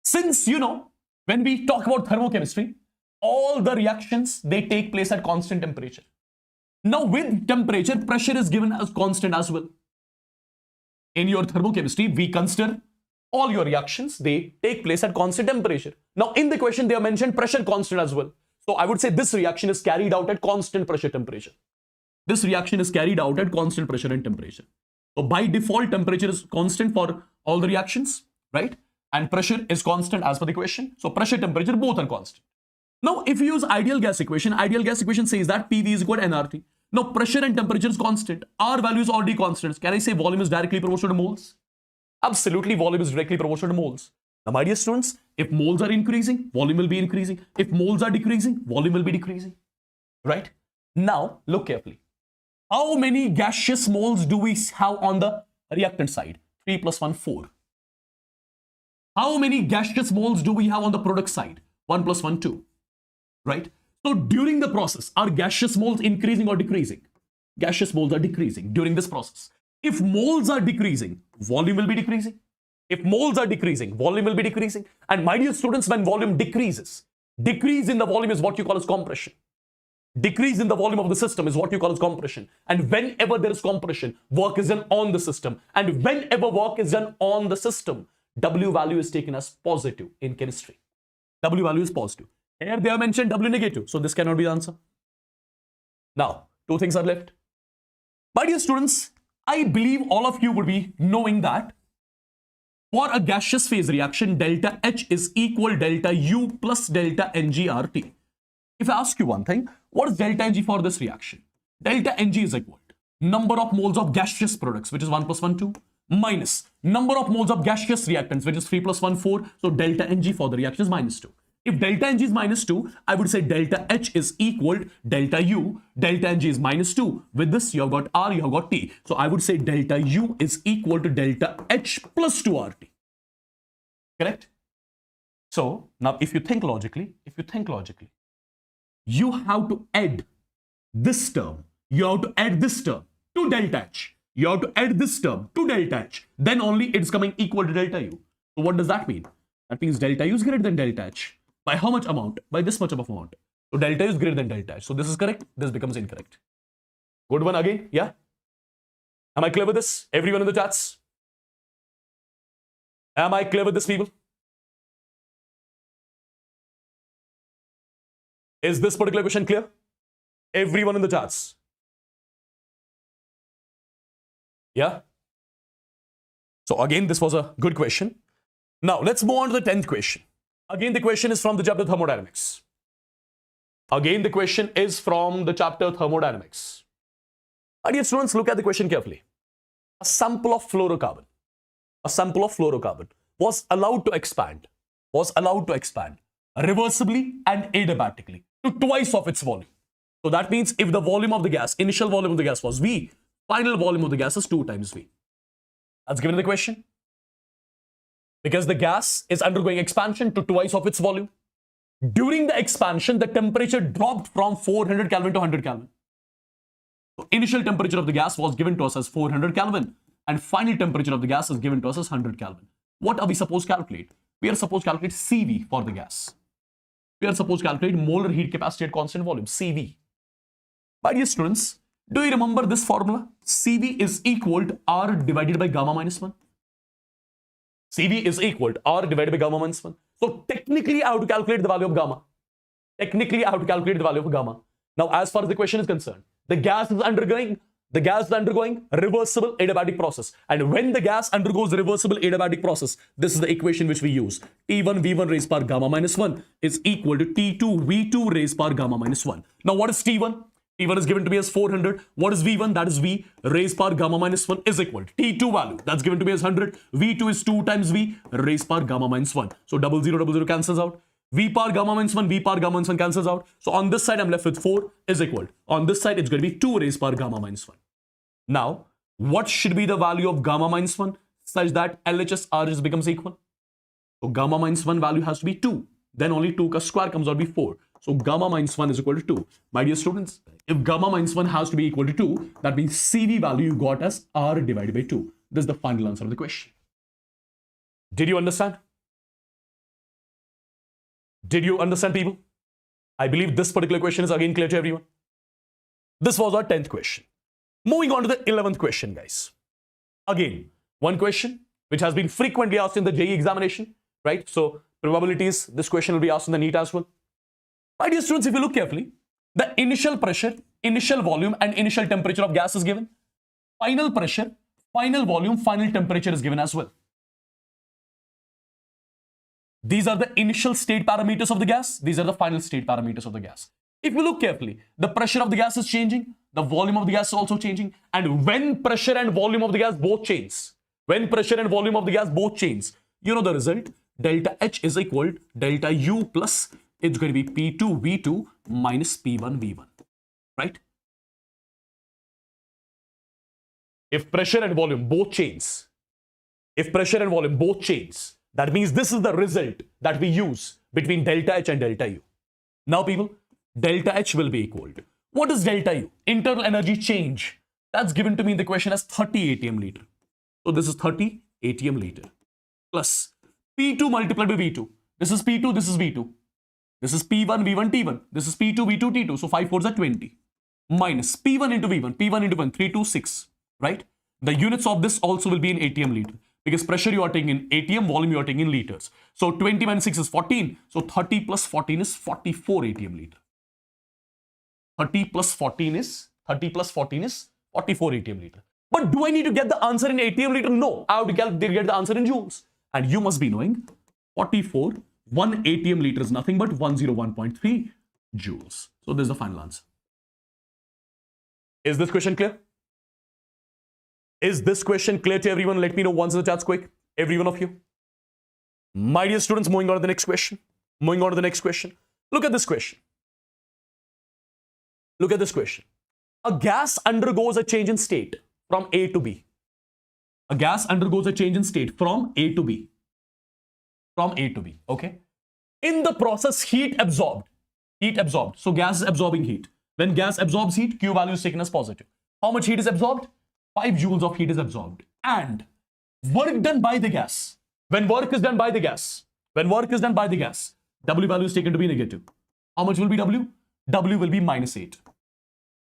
Since, you know, when we talk about thermochemistry, all the reactions, they take place at constant temperature. Now with temperature, pressure is given as constant as well. In your thermochemistry, we consider all your reactions, they take place at constant temperature. Now in the question, they have mentioned pressure constant as well. So I would say this reaction is carried out at constant pressure temperature. This reaction is carried out at constant pressure and temperature. So by default, temperature is constant for all the reactions, right? And pressure is constant as per the question. So pressure, temperature, both are constant. Now, if you use ideal gas equation says that PV is equal to nRT. Now, pressure and temperature is constant. R value is already constant. Can I say volume is directly proportional to moles? Absolutely, volume is directly proportional to moles. Now, my dear students, if moles are increasing, volume will be increasing. If moles are decreasing, volume will be decreasing. Right? Now, look carefully. How many gaseous moles do we have on the reactant side? 3 plus 1, 4. How many gaseous moles do we have on the product side? 1 plus 1, 2. Right? So during the process, are gaseous moles increasing or decreasing? Gaseous moles are decreasing during this process. If moles are decreasing, volume will be decreasing. If moles are decreasing, volume will be decreasing. And my dear students, when volume decreases, decrease in the volume is what you call as compression. Decrease in the volume of the system is what you call as compression. And whenever there is compression, work is done on the system. And whenever work is done on the system, W value is taken as positive in chemistry. W value is positive. Here they have mentioned W negative. So this cannot be the answer. Now, two things are left. My dear students, I believe all of you would be knowing that for a gaseous phase reaction, delta H is equal delta U plus delta NGRT. If I ask you one thing, what is delta Ng for this reaction? Delta Ng is equal to number of moles of gaseous products, which is 1 plus 1, 2, minus number of moles of gaseous reactants, which is 3 plus 1, 4. So delta Ng for the reaction is minus 2. If delta Ng is minus 2, I would say delta H is equal to delta U. Delta Ng is minus 2. With this, you have got R, you have got T. So I would say delta U is equal to delta H plus 2RT. Correct? So now if you think logically, you have to add this term. You have to add this term to delta H. You have to add this term to delta H. Then only it's coming equal to delta U. So what does that mean? That means delta U is greater than delta H. By how much amount? By this much of amount. So delta U is greater than delta H. So this is correct. This becomes incorrect. Good one again. Yeah? Am I clear with this? Everyone in the chats? Am I clear with this, people? Is this particular question clear? Everyone in the chats? Yeah? So again, this was a good question. Now, let's move on to the 10th question. Again, the question is from the chapter Thermodynamics. Again, the question is from the chapter Thermodynamics. My dear students, look at the question carefully. A sample of fluorocarbon was allowed to expand reversibly and adiabatically to twice of its volume. So that means if the volume of the gas, initial volume of the gas was V, final volume of the gas is 2 times V. That's given in the question. Because the gas is undergoing expansion to twice of its volume. During the expansion, the temperature dropped from 400 Kelvin to 100 Kelvin. So initial temperature of the gas was given to us as 400 Kelvin and final temperature of the gas is given to us as 100 Kelvin. What are we supposed to calculate? We are supposed to calculate CV for the gas. We are supposed to calculate molar heat capacity at constant volume, CV. My dear students, do you remember this formula? CV is equal to R divided by gamma minus 1. CV is equal to R divided by gamma minus 1. So technically, I have to calculate the value of gamma. Now, as far as the question is concerned, the gas is undergoing The gas is undergoing reversible adiabatic process. And when the gas undergoes reversible adiabatic process, this is the equation which we use. T1 V1 raised power gamma minus 1 is equal to T2 V2 raised power gamma minus 1. Now what is T1? T1 is given to me as 400. What is V1? That is V raised power gamma minus 1 is equal to T2 value. That's given to me as 100. V2 is 2 times V raised power gamma minus 1. So 0000 cancels out. V power gamma minus 1, V power gamma minus 1 cancels out. So on this side, I'm left with 4 is equal. On this side, it's going to be 2 raised power gamma minus 1. Now, what should be the value of gamma minus 1 such that LHS RHS becomes equal? So gamma minus 1 value has to be 2. Then only 2 ka square comes out to be 4. So gamma minus 1 is equal to 2. My dear students, if gamma minus 1 has to be equal to 2, that means CV value you got as R divided by 2. This is the final answer of the question. Did you understand? Did you understand, people? I believe this particular question is again clear to everyone. This was our 10th question. Moving on to the 11th question, guys. Again, one question which has been frequently asked in the JEE examination, right? So probabilities, this question will be asked in the NEET as well. My dear students, if you look carefully, the initial pressure, initial volume, and initial temperature of gas is given. Final pressure, final volume, final temperature is given as well. These are the initial state parameters of the gas. These are the final state parameters of the gas. If you look carefully, the pressure of the gas is changing. The volume of the gas is also changing. And when pressure and volume of the gas both change, you know the result. Delta H is equal to delta U plus, it's going to be P2 V2 minus P1 V1, right? If pressure and volume both change, that means this is the result that we use between delta H and delta U. Now people, delta H will be equal to, what is delta U? Internal energy change. That's given to me in the question as 30 atm liter. So this is 30 atm liter plus P2 multiplied by V2. This is P2, this is V2. This is P1, V1, T1. This is P2, V2, T2. So 5 4s are 20. Minus P1 into V1. P1 into 1, 3, 2, 6. Right? The units of this also will be in atm liter. Because pressure you are taking in atm, volume you are taking in liters. So 20 minus 6 is 14. So 30 plus 14 is 44 atm liter. 30 plus 14 is 44 atm liter. But do I need to get the answer in atm liter? No. I have to get the answer in joules. And you must be knowing 44, 1 atm liter is nothing but 101.3 joules. So this is the final answer. Is this question clear? Is this question clear to everyone? Let me know once in the chats quick. Every one of you. My dear students, moving on to the next question. Look at this question. A gas undergoes a change in state from A to B. Okay. In the process, heat absorbed. So gas is absorbing heat. When gas absorbs heat, Q value is taken as positive. How much heat is absorbed? 5 joules of heat is absorbed. And work done by the gas. When work is done by the gas, W value is taken to be negative. How much will be W? W will be minus 8.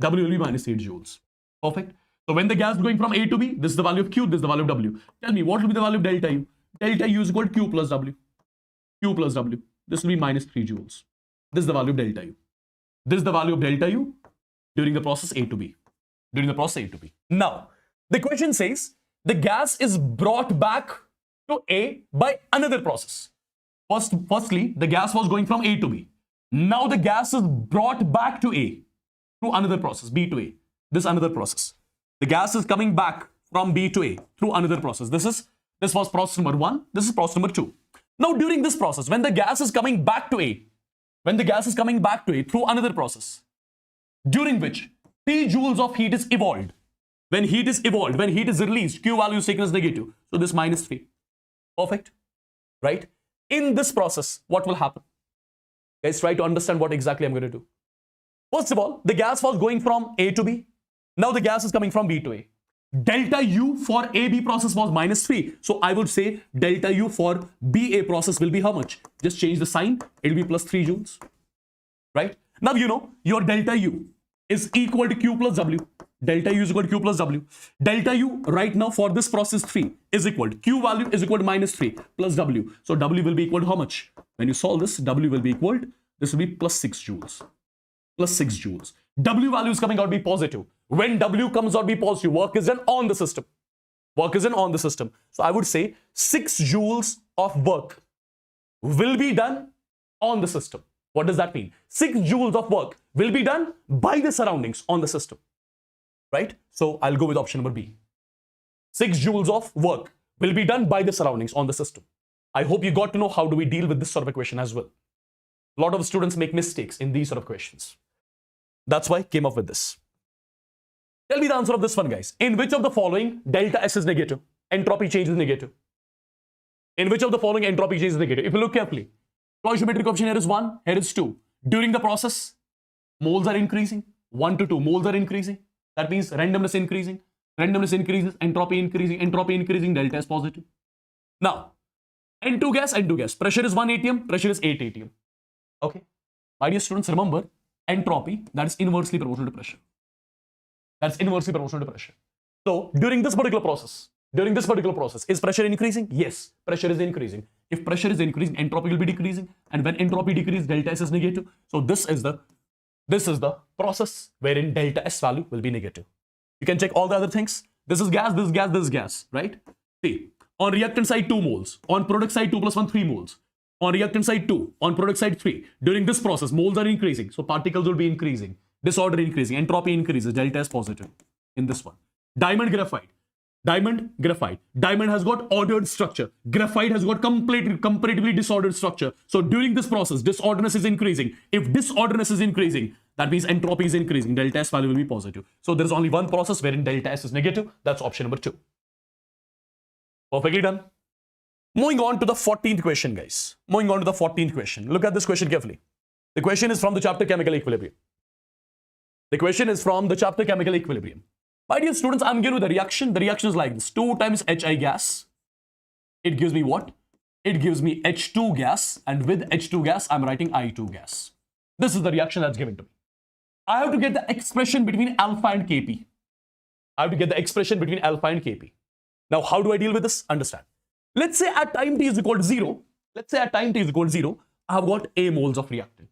Joules. Perfect. So when the gas is going from A to B, this is the value of Q, this is the value of W. Tell me, what will be the value of delta U? Delta U is equal to Q plus W. This will be minus 3 joules. This is the value of delta U. During the process A to B. Now, the question says, the gas is brought back to A by another process. Firstly, the gas was going from A to B. Now the gas is brought back to A through another process, B to A. This another process. The gas is coming back from B to A through another process. This was process number 1. This is process number 2. Now during this process, when the gas is coming back to A through another process, during which 3 joules of heat is evolved. When heat is released, Q value is taken as negative. So this minus 3. Perfect. Right? In this process, what will happen? Guys, try to understand what exactly I'm going to do. First of all, the gas was going from A to B. Now the gas is coming from B to A. Delta U for AB process was minus 3. So I would say delta U for BA process will be how much? Just change the sign. It will be plus 3 joules. Right? Now you know your delta U is equal to Q plus W. Delta U is equal to Q plus W. Delta U right now for this process 3 is equal to Q value is equal to minus 3 plus W. So W will be equal to how much? When you solve this, W will be equal to, this will be plus 6 joules. W value is coming out to be positive. When W comes out be positive, work is done on the system. Work is done on the system. So I would say 6 joules of work will be done on the system. What does that mean? 6 joules of work will be done by the surroundings on the system. Right? So I'll go with option number B. 6 joules of work will be done by the surroundings on the system. I hope you got to know how do we deal with this sort of equation as well. A lot of students make mistakes in these sort of questions. That's why I came up with this. Tell me the answer of this one, guys. In which of the following delta S is negative? Entropy change is negative. In which of the following entropy change is negative? If you look carefully, stoichiometric coefficient here is 1, here is 2. During the process, moles are increasing. 1 to 2, moles are increasing. That means randomness increasing. Randomness increases, entropy increasing, delta is positive. Now, N2 gas, pressure is 1 atm, pressure is 8 atm. Okay. My dear students, remember, entropy, that is inversely proportional to pressure. That's inversely proportional to pressure. So, during this particular process, is pressure increasing? Yes, pressure is increasing. If pressure is increasing, entropy will be decreasing. And when entropy decreases, delta S is negative. So, this is the process wherein delta S value will be negative. You can check all the other things. This is gas, this is gas, this is gas, right? See, on reactant side 2 moles, on product side 2 plus 1, 3 moles. On reactant side 2, on product side 3. During this process, moles are increasing, so particles will be increasing. Disorder increasing, entropy increases, delta is positive in this one. Diamond, graphite. Diamond has got ordered structure. Graphite has got comparatively disordered structure. So during this process, disorderness is increasing. If disorderness is increasing, that means entropy is increasing. Delta S value will be positive. So there is only one process wherein delta S is negative. That's option number 2. Perfectly done. Moving on to the 14th question, guys. Look at this question carefully. The question is from the chapter Chemical Equilibrium. My dear students, I'm giving you the reaction. The reaction is like this. 2 times HI gas. It gives me what? It gives me H2 gas. And with H2 gas, I'm writing I2 gas. This is the reaction that's given to me. I have to get the expression between alpha and Kp. Now, how do I deal with this? Understand. Let's say at time t is equal to 0. I have got A moles of reactant.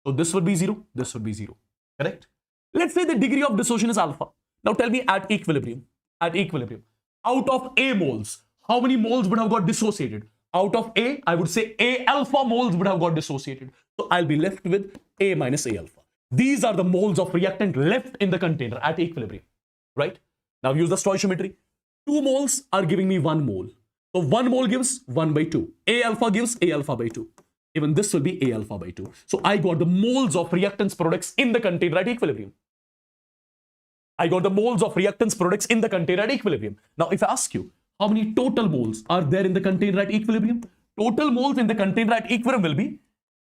So this would be 0. This would be 0. Correct? Let's say the degree of dissociation is alpha. Now tell me at equilibrium, out of A moles, how many moles would have got dissociated? Out of A, I would say A alpha moles would have got dissociated. So I'll be left with A minus A alpha. These are the moles of reactant left in the container at equilibrium, right? Now use the stoichiometry. 2 moles are giving me 1 mole. So 1 mole gives 1 by 2. A alpha gives A alpha by 2. Even this will be A alpha by 2. So I got the moles of reactants products in the container at equilibrium. Now, if I ask you, how many total moles are there in the container at equilibrium? Total moles in the container at equilibrium will be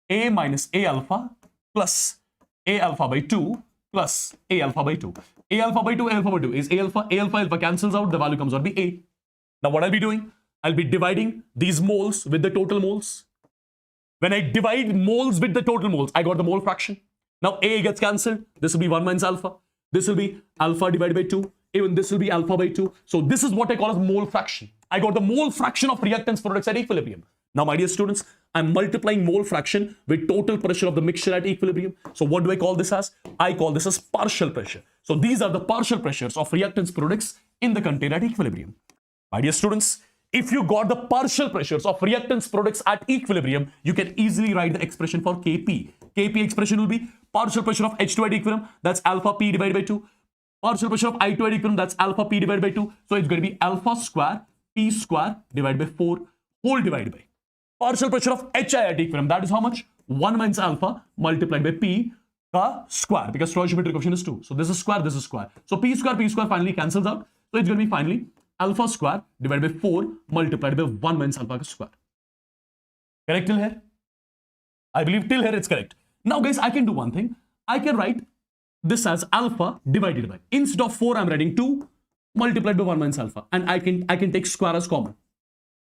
A minus A alpha plus A alpha by 2 plus A alpha by 2. A alpha by 2 is A alpha cancels out, the value comes out to be A. Now what I'll be doing? I'll be dividing these moles with the total moles. When I divide moles with the total moles, I got the mole fraction. Now A gets cancelled. This will be 1 minus alpha. This will be alpha divided by 2. Even this will be alpha by 2. So this is what I call as mole fraction. I got the mole fraction of reactants products at equilibrium. Now, my dear students, I'm multiplying mole fraction with total pressure of the mixture at equilibrium. So what do I call this as? I call this as partial pressure. So these are the partial pressures of reactants products in the container at equilibrium. My dear students, if you got the partial pressures of reactants products at equilibrium, you can easily write the expression for Kp. Kp expression will be partial pressure of H2 at equilibrium, that's alpha P divided by 2. Partial pressure of I2 at equilibrium, that's alpha P divided by 2. So it's going to be alpha square P square divided by 4 whole divided by partial pressure of HI at equilibrium. That is how much? 1 minus alpha multiplied by P square, because stoichiometric coefficient is 2. So this is square, this is square. So P square finally cancels out. So it's going to be finally alpha square divided by 4 multiplied by 1 minus alpha square. Correct till here? I believe till here it's correct. Now guys, I can do one thing. I can write this as alpha divided by, instead of 4 I'm writing 2 multiplied by 1 minus alpha, and I can take square as common.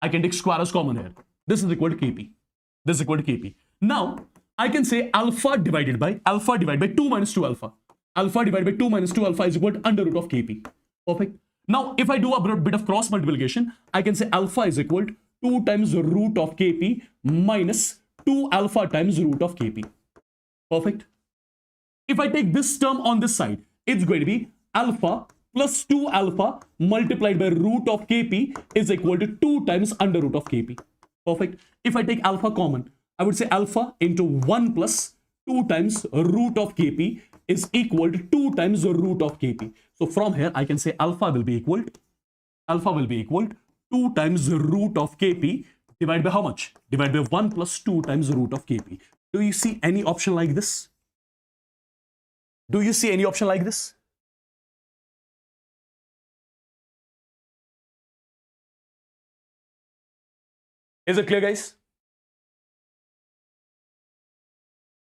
I can take square as common here. This is equal to Kp. This is equal to Kp. Now I can say alpha divided by 2 minus 2 alpha. Alpha divided by 2 minus 2 alpha is equal to under root of Kp. Perfect. Now if I do a bit of cross multiplication, I can say alpha is equal to 2 times the root of Kp minus 2 alpha times root of Kp. Perfect. If I take this term on this side, it's going to be alpha plus 2 alpha multiplied by root of Kp is equal to 2 times under root of Kp. Perfect. If I take alpha common, I would say alpha into 1 plus 2 times root of Kp is equal to 2 times the root of Kp. So from here, I can say alpha will be equal to 2 times the root of Kp divided by how much? Divided by 1 plus 2 times the root of Kp. Do you see any option like this? Do you see any option like this? Is it clear, guys?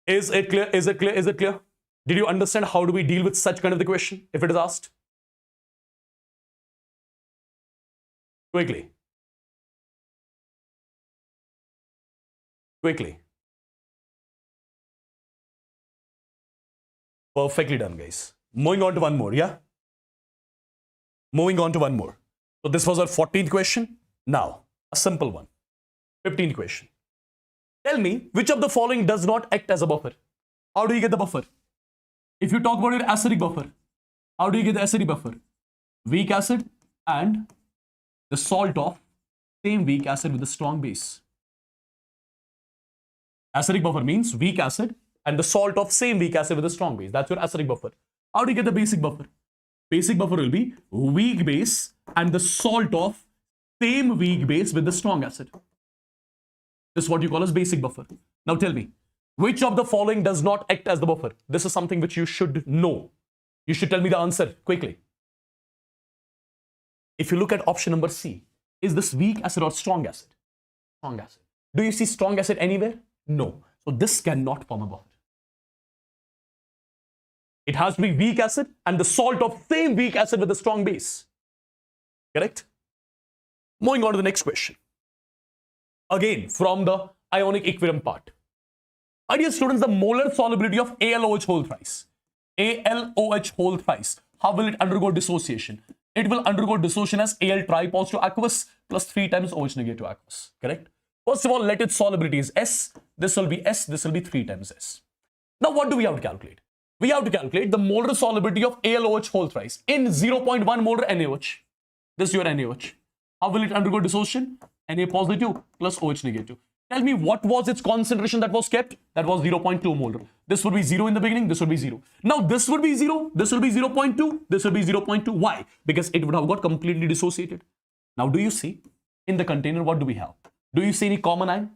Is it clear? Is it clear? Is it clear? Did you understand how do we deal with such kind of the question if it is asked? Quickly. Quickly. Perfectly done, guys. Moving on to one more, yeah? Moving on to one more. So this was our 14th question. Now, a simple one. 15th question. Tell me which of the following does not act as a buffer. How do you get the buffer? If you talk about your acidic buffer, how do you get the acidic buffer? Weak acid and the salt of same weak acid with a strong base. Acidic buffer means weak acid and the salt of same weak acid with a strong base. That's your acidic buffer. How do you get the basic buffer? Basic buffer will be weak base and the salt of same weak base with the strong acid. This is what you call as basic buffer. Now tell me, which of the following does not act as the buffer? This is something which you should know. You should tell me the answer quickly. If you look at option number C, is this weak acid or strong acid? Strong acid. Do you see strong acid anywhere? No. So this cannot form a buffer. It has to be weak acid and the salt of same weak acid with a strong base. Correct? Moving on to the next question. Again, from the ionic equilibrium part. My dear students, the molar solubility of AlOH whole thrice. AlOH whole thrice. How will it undergo dissociation? It will undergo dissociation as Al tripositive aqueous plus 3 times OH negative aqueous. Correct? First of all, let its solubility is S. This will be S. This will be 3 times S. Now, what do we have to calculate? We have to calculate the molar solubility of AlOH whole thrice in 0.1 molar NaOH. This is your NaOH. How will it undergo dissociation? Na positive plus OH negative. Tell me what was its concentration that was kept? That was 0.2 molar. This would be 0 in the beginning, this would be 0. Now this would be 0, this will be 0.2, this will be 0.2. Why? Because it would have got completely dissociated. Now do you see in the container what do we have? Do you see any common ion?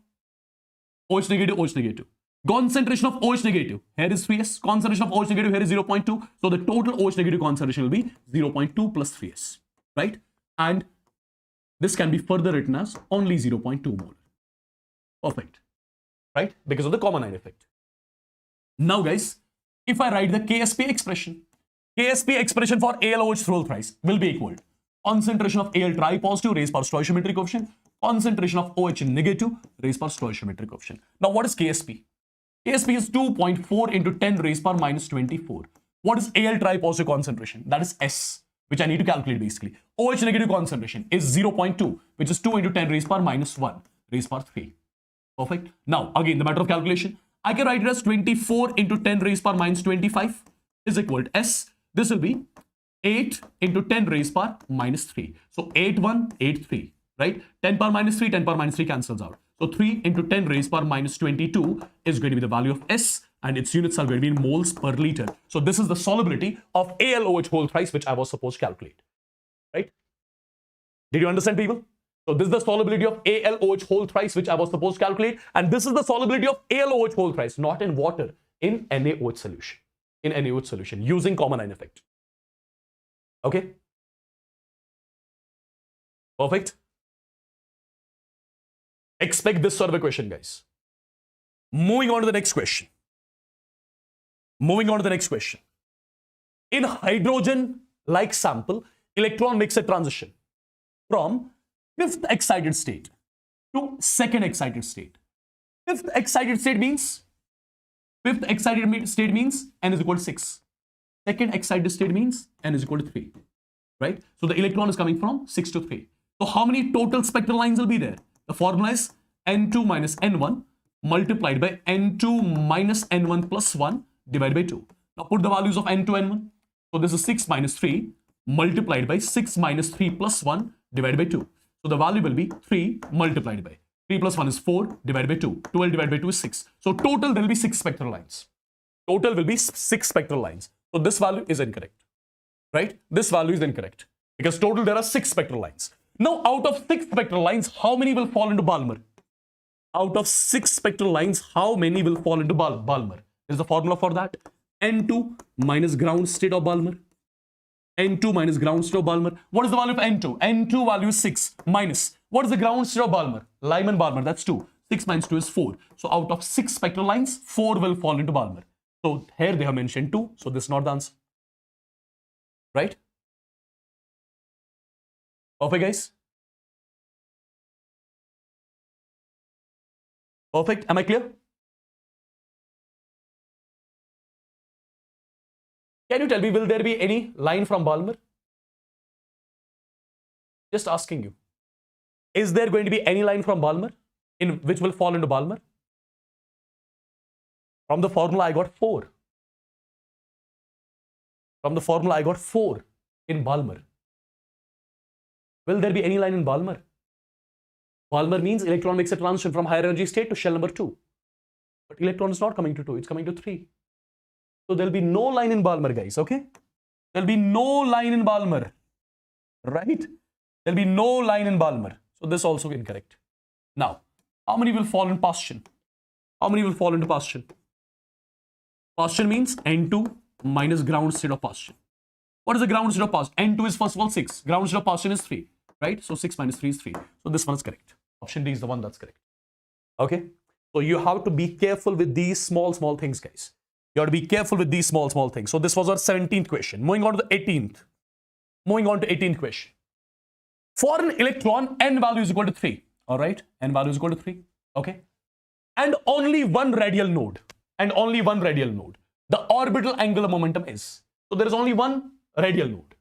OH negative, OH negative. Concentration of OH negative, here is 3S. Concentration of OH negative, here is 0.2. So the total OH negative concentration will be 0.2 plus 3S. Right? And this can be further written as only 0.2 molar. Perfect. Right? Because of the common ion effect. Now guys, if I write the KSP expression for AlOH whole thrice will be equal to concentration of Al tripositive raised by stoichiometric coefficient, concentration of OH negative raised by stoichiometric coefficient. Now what is KSP? KSP is 2.4 into 10 raised by minus 24. What is Al tripositive concentration? That is S, which I need to calculate basically. OH negative concentration is 0.2, which is 2 into 10 raised by minus 1 raised by 3. Perfect. Now, again, the matter of calculation, I can write it as 24 into 10 raised by minus 25 is equal to S. This will be 8 into 10 raised by minus 3. So 8, 1, 8, 3, right? 10 power minus 3, 10 power minus 3 cancels out. So 3 into 10 raised by minus 22 is going to be the value of S, and its units are going to be in moles per liter. So this is the solubility of AlOH whole thrice, which I was supposed to calculate, right? Did you understand, people? So this is the solubility of AlOH whole thrice, which I was supposed to calculate. And this is the solubility of AlOH whole thrice, not in water, in NaOH solution. In NaOH solution, using common ion effect. Okay? Perfect. Expect this sort of a question, guys. Moving on to the next question. Moving on to the next question. In hydrogen-like sample, electron makes a transition from fifth excited state to second excited state. Fifth excited state means N is equal to 6. Second excited state means N is equal to 3. Right? So the electron is coming from 6 to 3. So how many total spectral lines will be there? The formula is N2 minus N1 multiplied by N2 minus N1 plus 1 divided by 2. Now put the values of N2, N1. So this is 6 minus 3 multiplied by 6 minus 3 plus 1 divided by 2. So the value will be 3 multiplied by 3 plus 1 is 4 divided by 2. 12 divided by 2 is 6. So total there will be 6 spectral lines. Total will be 6 spectral lines. So this value is incorrect. Right? This value is incorrect. Because total there are 6 spectral lines. Now out of 6 spectral lines, how many will fall into Balmer? Out of 6 spectral lines, how many will fall into Balmer? There's the formula for that. N2 minus ground state of Balmer. N2 minus ground state of Balmer. What is the value of N2? N2 value is 6 minus. What is the ground state of Balmer? Lyman-Balmer, that's 2. 6 minus 2 is 4. So out of 6 spectral lines, 4 will fall into Balmer. So here they have mentioned 2. So this is not the answer. Right? Perfect, guys? Perfect. Am I clear? Can you tell me, will there be any line from Balmer? Just asking you. Is there going to be any line from Balmer in which will fall into Balmer? From the formula, I got 4. From the formula, I got 4 in Balmer. Will there be any line in Balmer? Balmer means electron makes a transition from higher energy state to shell number 2. But electron is not coming to 2, it's coming to 3. So there'll be no line in Balmer, guys, okay? There'll be no line in Balmer, right? There'll be no line in Balmer. So this also incorrect. Now, how many will fall in Paschen? How many will fall into Paschen? Paschen means N2 minus ground state of Paschen. What is the ground state of Paschen? N2 is first of all 6. Ground state of Paschen is 3, right? So 6 minus 3 is 3. So this one is correct. Option D is the one that's correct. Okay? So you have to be careful with these small things, guys. You have to be careful with these small things. So this was our 17th question. Moving on to the 18th. Moving on to 18th question. For an electron, n value is equal to 3. All right? N value is equal to 3. Okay? And only one radial node. And only one radial node. The orbital angular momentum is. So there is only one radial node.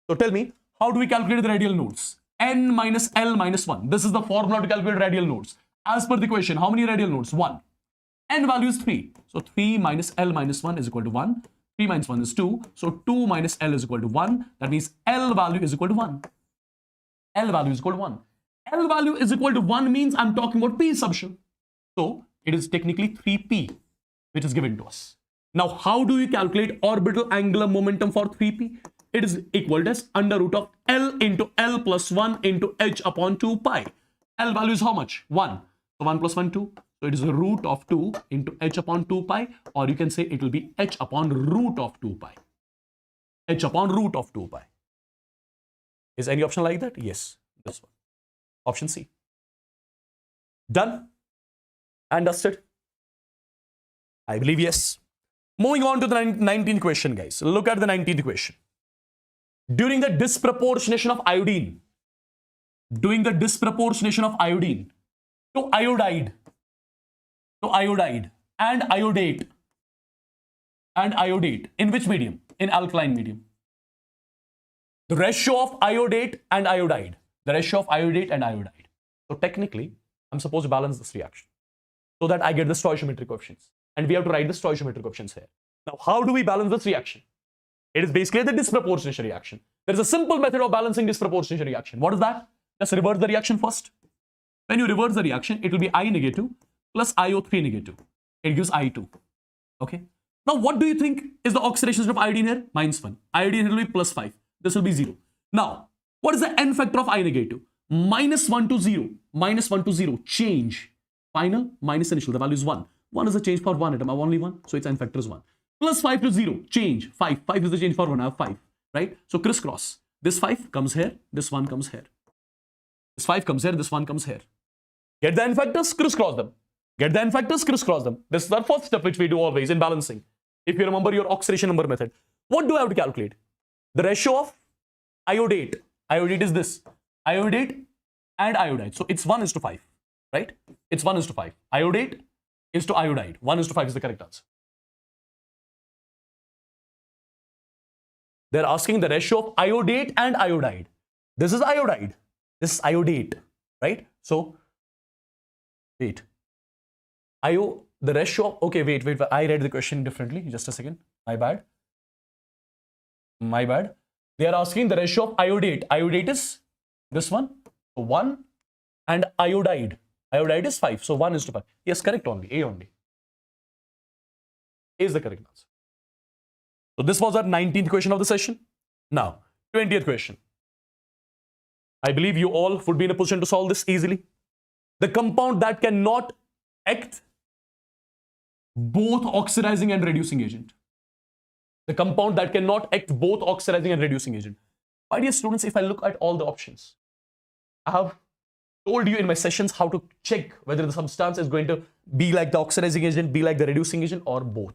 So tell me, how do we calculate the radial nodes? N minus L minus 1. This is the formula to calculate radial nodes. As per the question, how many radial nodes? 1. N value is 3. So 3 minus L minus 1 is equal to 1. 3 minus 1 is 2. So 2 minus L is equal to 1. That means L value is equal to 1. L value is equal to 1. L value is equal to 1 means I'm talking about P subshell. So it is technically 3P which is given to us. Now how do you calculate orbital angular momentum for 3P? It is equal to under root of L into L plus 1 into H upon 2 pi. L value is how much? 1. So 1 plus 1, 2. So it is the root of 2 into H upon 2 pi, or you can say it will be H upon root of 2 pi. H upon root of 2 pi. Is any option like that? Yes, this one. Option C. Done and dusted? I believe yes. Moving on to the 19th question, guys. Look at the 19th question. During the disproportionation of iodine, to iodide, and iodate, in which medium? In alkaline medium. The ratio of iodate and iodide. So technically, I'm supposed to balance this reaction so that I get the stoichiometric coefficients. And we have to write the stoichiometric coefficients here. Now, how do we balance this reaction? It is basically the disproportionation reaction. There is a simple method of balancing disproportionation reaction. What is that? Let's reverse the reaction first. When you reverse the reaction, it will be I negative plus IO3 negative. It gives I2. Okay. Now, what do you think is the oxidation state of iodine here? -1. Iodine here will be +5. This will be 0. Now, what is the n factor of I negative? -1 to 0. -1 to 0. Change. Final minus initial. The value is 1. 1 is the change for one atom. I have only 1. So its n factor is 1. +5 to 0. Change. 5. 5 is the change for 1. I have 5. Right? So crisscross. This 5 comes here. This 1 comes here. This 5 comes here. This 1 comes here. Get the n factors, crisscross them. Get the n factors, crisscross them. This is our first step which we do always in balancing. If you remember your oxidation number method. What do I have to calculate? The ratio of iodate. Iodate is this. Iodate and iodide. So it's 1:5. Right? It's 1:5. Iodate is to iodide. 1:5 is the correct answer. They're asking the ratio of iodate and iodide. This is iodide. This is iodate. Right? So, wait. The ratio of, okay, wait. I read the question differently. Just a second. My bad. My bad. They are asking the ratio of iodate. Iodate is this one, 1, and iodide. Iodide is 5, so 1 is to 5. Yes, correct only, A only. A is the correct answer. So this was our 19th question of the session. Now, 20th question. I believe you all would be in a position to solve this easily. The compound that cannot act both oxidizing and reducing agent. The compound that cannot act both oxidizing and reducing agent. My dear students, if I look at all the options, I have told you in my sessions how to check whether the substance is going to be like the oxidizing agent, be like the reducing agent, or both.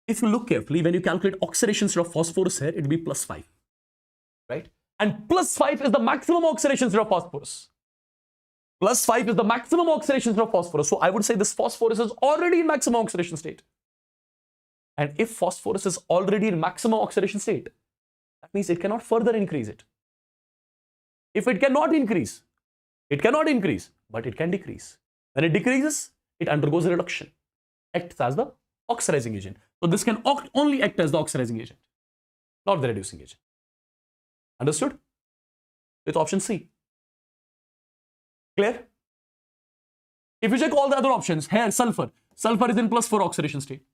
If you look carefully, when you calculate oxidation state of phosphorus here, it will be +5, right? And +5 is the maximum oxidation state of phosphorus. +5 is the maximum oxidation state of phosphorus. So I would say this phosphorus is already in maximum oxidation state. And if phosphorus is already in maximum oxidation state, that means it cannot further increase it. If it cannot increase, but it can decrease. When it decreases, it undergoes reduction, acts as the oxidizing agent. So this can only act as the oxidizing agent, not the reducing agent. Understood? It's option C. Clear? If you check all the other options, here sulfur is in +4 oxidation state,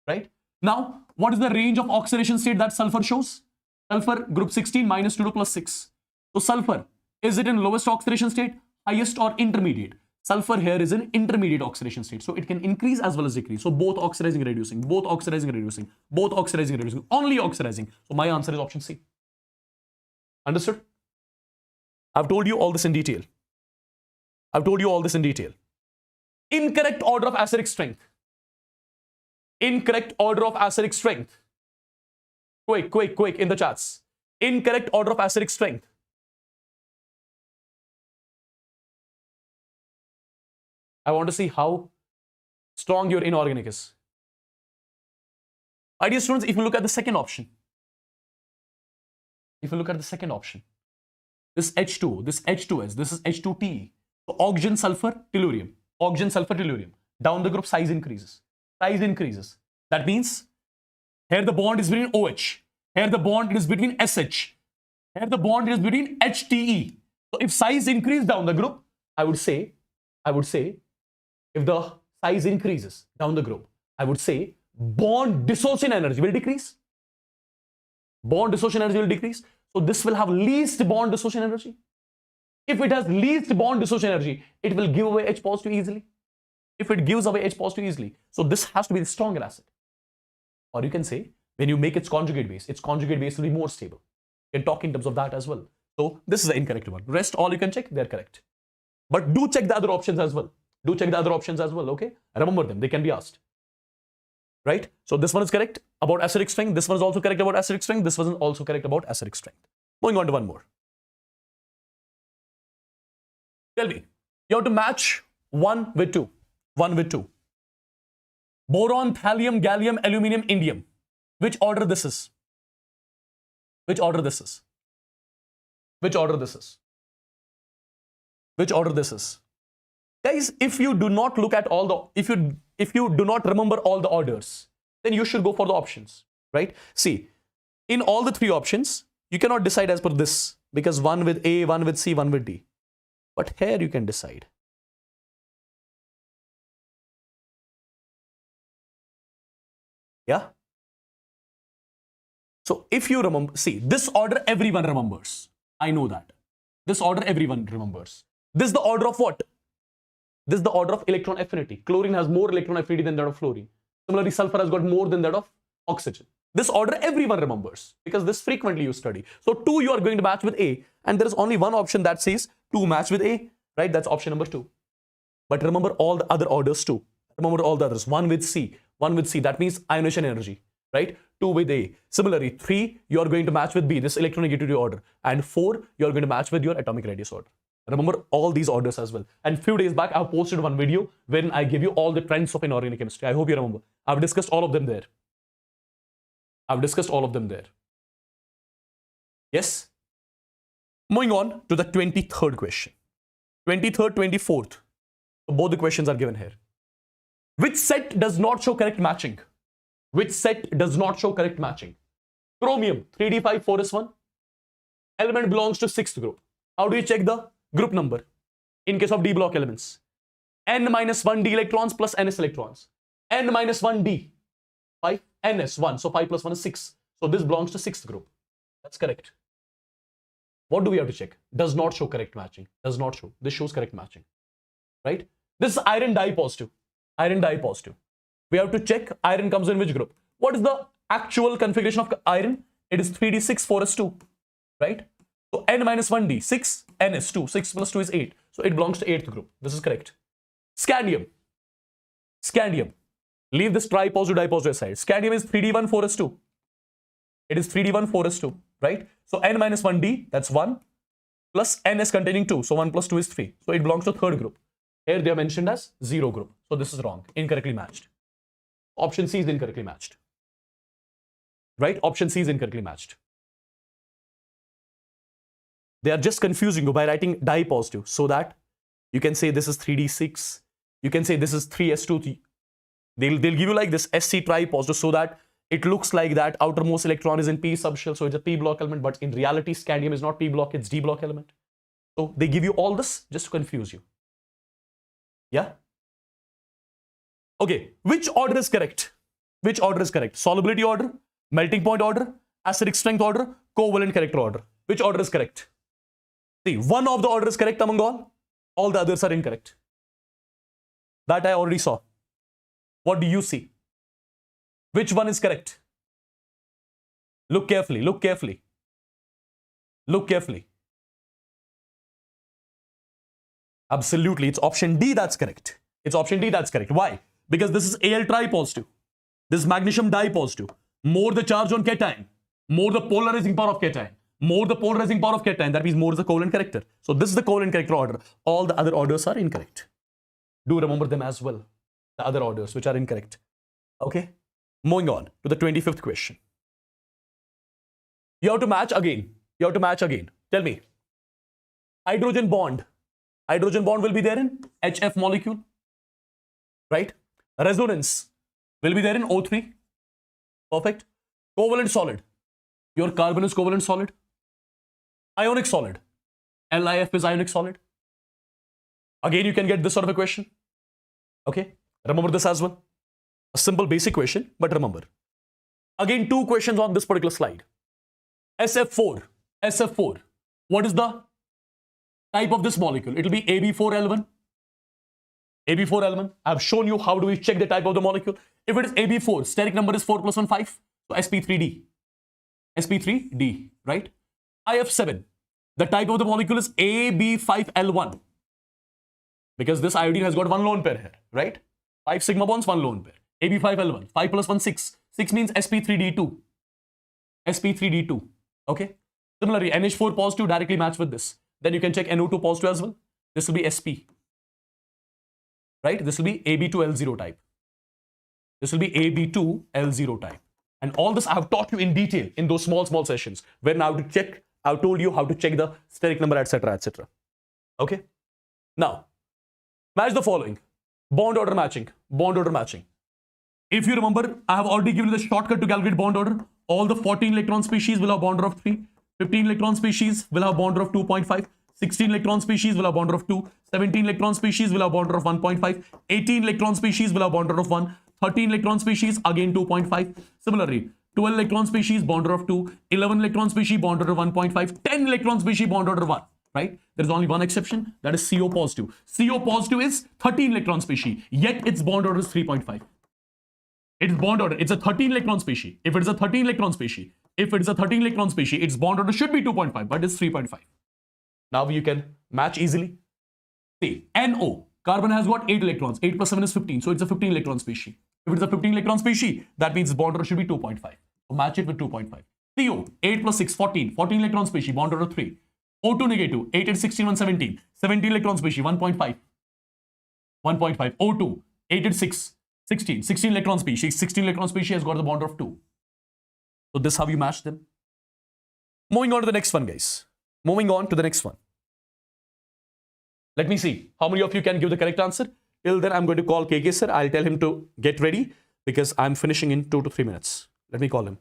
right? Now, what is the range of oxidation state that sulfur shows? Sulfur group 16 -2 to +6. So sulfur, is it in lowest oxidation state, highest, or intermediate? Sulfur here is in intermediate oxidation state. So it can increase as well as decrease. So both oxidizing and reducing, both oxidizing and reducing, both oxidizing and reducing, only oxidizing. So my answer is option C. Understood? I've told you all this in detail. Incorrect order of acidic strength. Incorrect order of acidic strength. Quick in the chats. Incorrect order of acidic strength. I want to see how strong your inorganic is. My dear students, if you look at the second option, this H2, this H2S, this is H2TE. So oxygen, sulfur, tellurium. Oxygen, sulfur, tellurium. Down the group, size increases. That means here the bond is between OH. Here the bond is between SH. Here the bond is between HTE. So if size increases down the group, I would say, if the size increases down the group, I would say bond dissociation energy will decrease. So this will have least bond dissociation energy. If it has least bond dissociation energy, it will give away H positive easily. So this has to be the stronger acid. Or you can say, when you make its conjugate base will be more stable. You can talk in terms of that as well. So this is the incorrect one. Rest all you can check, they're correct. But do check the other options as well. Okay? Remember them, they can be asked. Right? So this one is correct about acidic strength. This one is also correct about acidic strength. This one is also correct about acidic strength. Moving on to one more. Tell me, you have to match 1 with 2. Boron, thallium, gallium, aluminium, indium. Which order this is? Guys, if you do not look at all the, if you do not remember all the orders, then you should go for the options, right? See, in all the 3 options, you cannot decide as per this, because 1 with A, 1 with C, 1 with D. But here you can decide. Yeah? So if you remember, see, this order everyone remembers. I know that. This order everyone remembers. This is the order of what? This is the order of electron affinity. Chlorine has more electron affinity than that of fluorine. Similarly, sulfur has got more than that of oxygen. This order everyone remembers because this frequently you study. So 2 you are going to match with A, and there is only one option that says 2 match with A, right? That's option number 2. But remember all the other orders too. Remember all the others. 1 with C, that means ionization energy, right? 2 with A. Similarly, 3 you are going to match with B, this electronegativity order, and 4 you are going to match with your atomic radius order. Remember all these orders as well. And few days back, I posted one video wherein I gave you all the trends of inorganic chemistry. I hope you remember. I've discussed all of them there. Yes? Moving on to the 23rd question. 23rd, 24th. So both the questions are given here. Which set does not show correct matching? Chromium, 3d5 4s1. Element belongs to 6th group. How do you check the group number in case of d block elements? N minus 1 d electrons plus ns electrons. N minus 1 d, 5, ns 1. So 5 plus 1 is 6. So this belongs to 6th group. That's correct. What do we have to check? Does not show correct matching. Does not show. This shows correct matching. Right? This is iron di positive. Iron di positive. We have to check iron comes in which group. What is the actual configuration of iron? It is 3d6 4s2. Right? So n minus 1d, 6, ns 2. 6 plus 2 is 8. So it belongs to 8th group. This is correct. Scandium. Scandium. Leave this tri-positive di-positive aside. Scandium is 3d1 4s2. It is 3d1 4s2. Right? So n minus 1d, that's 1, plus ns containing 2. So 1 plus 2 is 3. So it belongs to 3rd group. Here they are mentioned as 0 group. So this is wrong. Incorrectly matched. Option C is incorrectly matched. Right? Option C is incorrectly matched. They are just confusing you by writing di positive so that you can say this is 3d6. You can say this is 3s2. They'll give you like this SC tri positive so that it looks like that outermost electron is in p subshell. So it's a p block element. But in reality, scandium is not p block. It's d block element. So they give you all this just to confuse you. Yeah? Okay. Which order is correct? Which order is correct? Solubility order, melting point order, acidic strength order, covalent character order. Which order is correct? See, one of the order is correct among all. All the others are incorrect. That I already saw. What do you see? Which one is correct? Look carefully. Look carefully. Look carefully. Absolutely. It's option D that's correct. It's option D that's correct. Why? Because this is Al tri positive. This is magnesium di positive. More the charge on cation, more the polarizing power of cation. More the polarizing power of cation, that means more is the covalent character. So this is the covalent character order. All the other orders are incorrect. Do remember them as well. The other orders which are incorrect. Okay. Moving on to the 25th question. You have to match again. You have to match again. Tell me. Hydrogen bond. Hydrogen bond will be there in HF molecule. Right? Resonance will be there in O3. Perfect. Covalent solid. Your carbon is covalent solid. Ionic solid. LiF is ionic solid. Again, you can get this sort of a question. Okay. Remember this as well. A simple basic question, but remember. Again, 2 questions on this particular slide. SF4. SF4. What is the type of this molecule? It will be AB4L1. AB4L1. I have shown you how do we check the type of the molecule. If it is AB4, steric number is 4 plus 1, 5. So sp3d. sp3d, right? IF7. The type of the molecule is AB5L1. Because this iodine has got 1 lone pair here, right? 5 sigma bonds, 1 lone pair. AB5L1. 5 plus 1, 6. 6 means sp3d2. sp3d2. Okay? Similarly, NH4 positive directly match with this. Then you can check NO2 positive as well. This will be sp. Right? This will be AB2L0 type. This will be AB2L0 type. And all this I have taught you in detail in those small sessions where now to check, I've told you how to check the steric number, etc., etc. Okay? Now, match the following. Bond order matching. Bond order matching. If you remember, I have already given you the shortcut to calculate bond order. All the 14 electron species will have bond order of 3. 15 electron species will have bond order of 2.5. 16 electron species will have bond order of 2. 17 electron species will have bond order of 1.5. 18 electron species will have bond order of 1. 13 electron species, again 2.5. Similarly, 12 electron species, bond order of 2. 11 electron species, bond order of 1.5. 10 electron species, bond order of 1. Right? There is only one exception, that is CO positive. CO positive is 13 electron species, yet its bond order is 3.5. Its bond order, it's a 13 electron species. If it is a 13 electron species, its bond order should be 2.5, but it's 3.5. Now you can match easily. See, NO, carbon has got 8 electrons. 8 plus 7 is 15, so it's a 15 electron species. If it's a 15 electron species, that means its bond order should be 2.5. So match it with 2.5. CO, 8 plus 6, 14. 14 electron species, bond order 3. O2 negative, 8 and 16, 117. 17 electron species, 1.5. 1.5. O2, 8 and 6, 16. 16 electron species. 16 electron species has got the bond of 2. So this is how you match them. Moving on to the next one, guys. Moving on to the next one. Let me see how many of you can give the correct answer. Till then, I'm going to call KK sir. I'll tell him to get ready because I'm finishing in 2 to 3 minutes. Let me call him.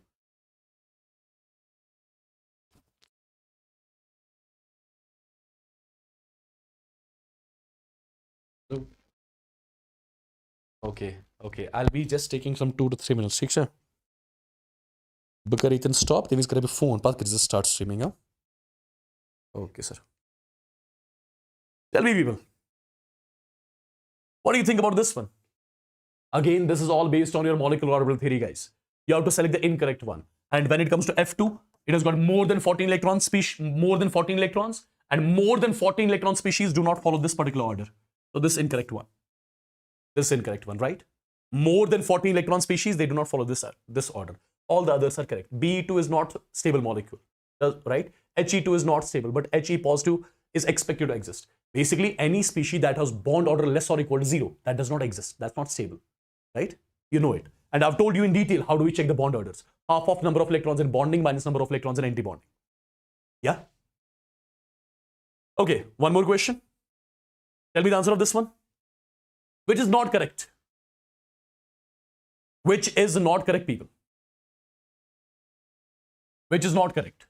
Okay, okay. I'll be just taking some 2 to 3 minutes. ठीक है? Because you can stop. Then it's gonna be phone. But just start streaming. Huh? Okay, sir. Tell me, people. What do you think about this one? Again, this is all based on your molecular orbital theory, guys. You have to select the incorrect one. And when it comes to F2, it has got more than 14 electrons, more than 14 electrons, and more than 14 electron species do not follow this particular order. So this is incorrect one. This is incorrect one, right? More than 14 electron species, they do not follow this order. All the others are correct. Be2 is not stable molecule, right? He2 is not stable, but He positive is expected to exist. Basically, any species that has bond order less or equal to 0, that does not exist. That's not stable, right? You know it. And I've told you in detail how do we check the bond orders. Half of number of electrons in bonding minus number of electrons in anti-bonding. Yeah? Okay, one more question. Tell me the answer of this one. Which is not correct? Which is not correct, people? Which is not correct?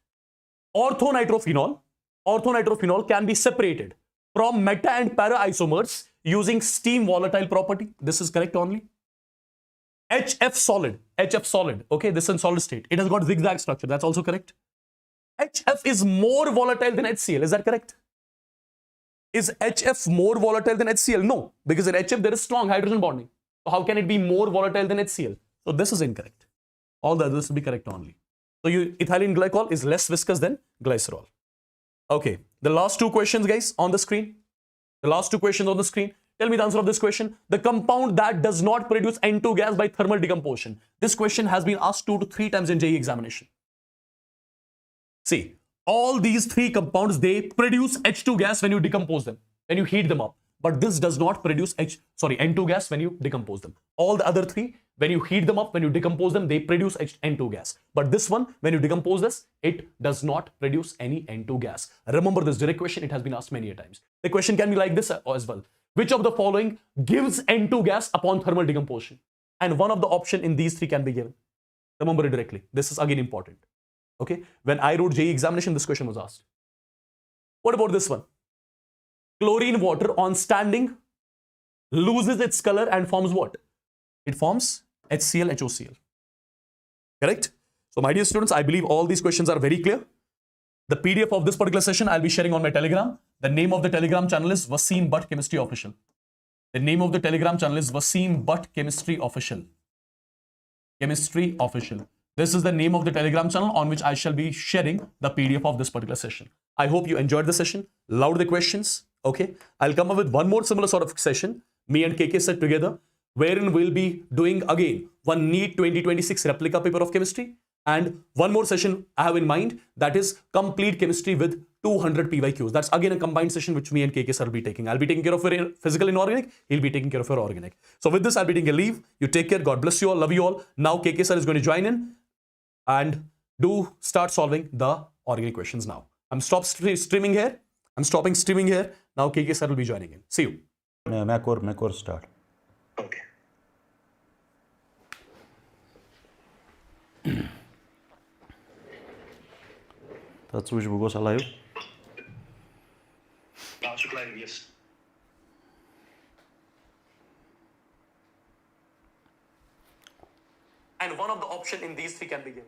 Orthonitrophenol can be separated from meta and para isomers using steam volatile property. This is correct only. HF solid, okay, this is in solid state. It has got zigzag structure, that's also correct. HF is more volatile than HCl, is that correct? Is HF more volatile than HCl? No, because in HF there is strong hydrogen bonding. So how can it be more volatile than HCl? So this is incorrect. All the others will be correct only. So ethylene glycol is less viscous than glycerol. Okay, the last two questions, guys, on the screen. The last two questions on the screen. Tell me the answer of this question. The compound that does not produce N2 gas by thermal decomposition. This question has been asked 2 to 3 times in JEE examination. See, all these 3 compounds, they produce H2 gas when you decompose them, when you heat them up. But this does not produce N2 gas when you decompose them. All the other 3, when you heat them up, when you decompose them, they produce N2 gas. But this one, when you decompose this, it does not produce any N2 gas. Remember this direct question, it has been asked many times. The question can be like this as well. Which of the following gives N2 gas upon thermal decomposition? And one of the option in these 3 can be given. Remember it directly. This is again important. Okay. When I wrote JEE examination, this question was asked. What about this one? Chlorine water on standing loses its color and forms what? It forms HCl, HOCl. Correct? So my dear students, I believe all these questions are very clear. The PDF of this particular session I'll be sharing on my Telegram. The name of the Telegram channel is Wassim Bhat Chemistry Official. The name of the Telegram channel is Wassim Bhat Chemistry Official. Chemistry Official. This is the name of the Telegram channel on which I shall be sharing the PDF of this particular session. I hope you enjoyed the session, loved the questions. Okay, I'll come up with one more similar sort of session, me and KK set together, wherein we'll be doing again one NEET 2026 replica paper of chemistry, and one more session I have in mind, that is complete chemistry with 200 PYQs. That's again a combined session which me and KK sir will be taking. I'll be taking care of your physical inorganic, he'll be taking care of your organic. So with this, I'll be taking a leave. You take care. God bless you all. Love you all. Now KK sir is going to join in and do start solving the organic questions now. I'm stopping streaming here. Now KK sir will be joining in. See you. Macor start. Okay. That's which goes alive. Açık live, yes. And one of the option in these 3 can be given.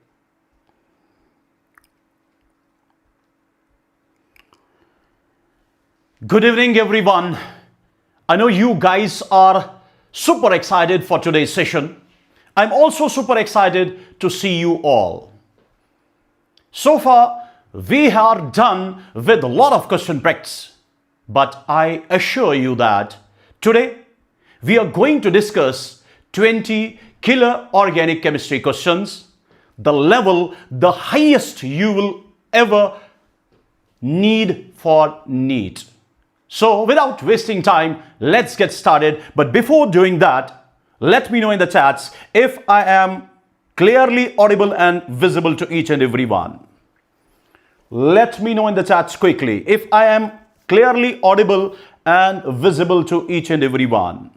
Good evening, everyone. I know you guys are super excited for today's session. I'm also super excited to see you all. So far, we are done with a lot of question practice, but I assure you that today we are going to discuss 20 killer organic chemistry questions, the level, the highest you will ever need for NEET. So without wasting time, let's get started. But before doing that, let me know in the chats if I am clearly audible and visible to each and every one. Let me know in the chats quickly if I am clearly audible and visible to each and every one.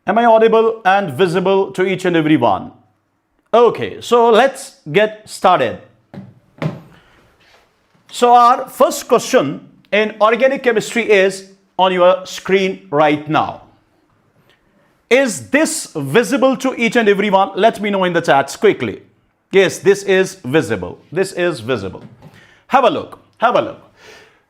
Am I audible and visible to each and every one? Okay, so let's get started. So our first question in organic chemistry is, on your screen right now. Is this visible to each and everyone? Let me know in the chats quickly. Yes, this is visible. This is visible. Have a look. Have a look.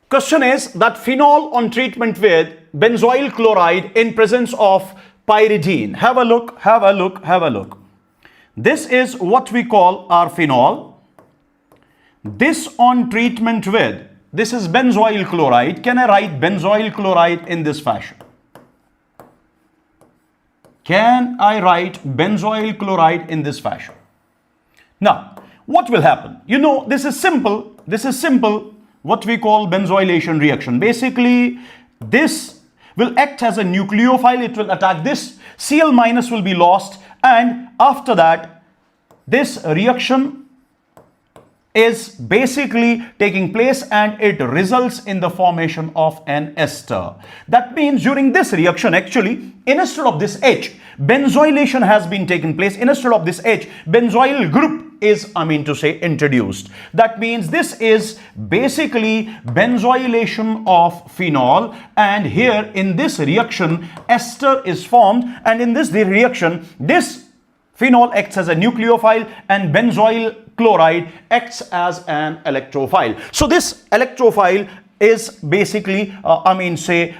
Question is that phenol on treatment with benzoyl chloride in presence of pyridine. Have a look. Have a look. Have a look. This is what we call our phenol. This on treatment with, this is benzoyl chloride. Can I write benzoyl chloride in this fashion? Can I write benzoyl chloride in this fashion? Now, what will happen? You know, this is simple. This is simple. What we call benzylation reaction. Basically, this will act as a nucleophile. It will attack this. Cl- will be lost. And after that, this reaction is basically taking place and it results in the formation of an ester. That means during this reaction, actually, instead of this H, benzylation has been taken place. Instead of this H, benzoyl group is, introduced. That means this is basically benzylation of phenol, and here in this reaction, ester is formed, and in this reaction, this phenol acts as a nucleophile and benzoyl chloride acts as an electrophile. So this electrophile is basically,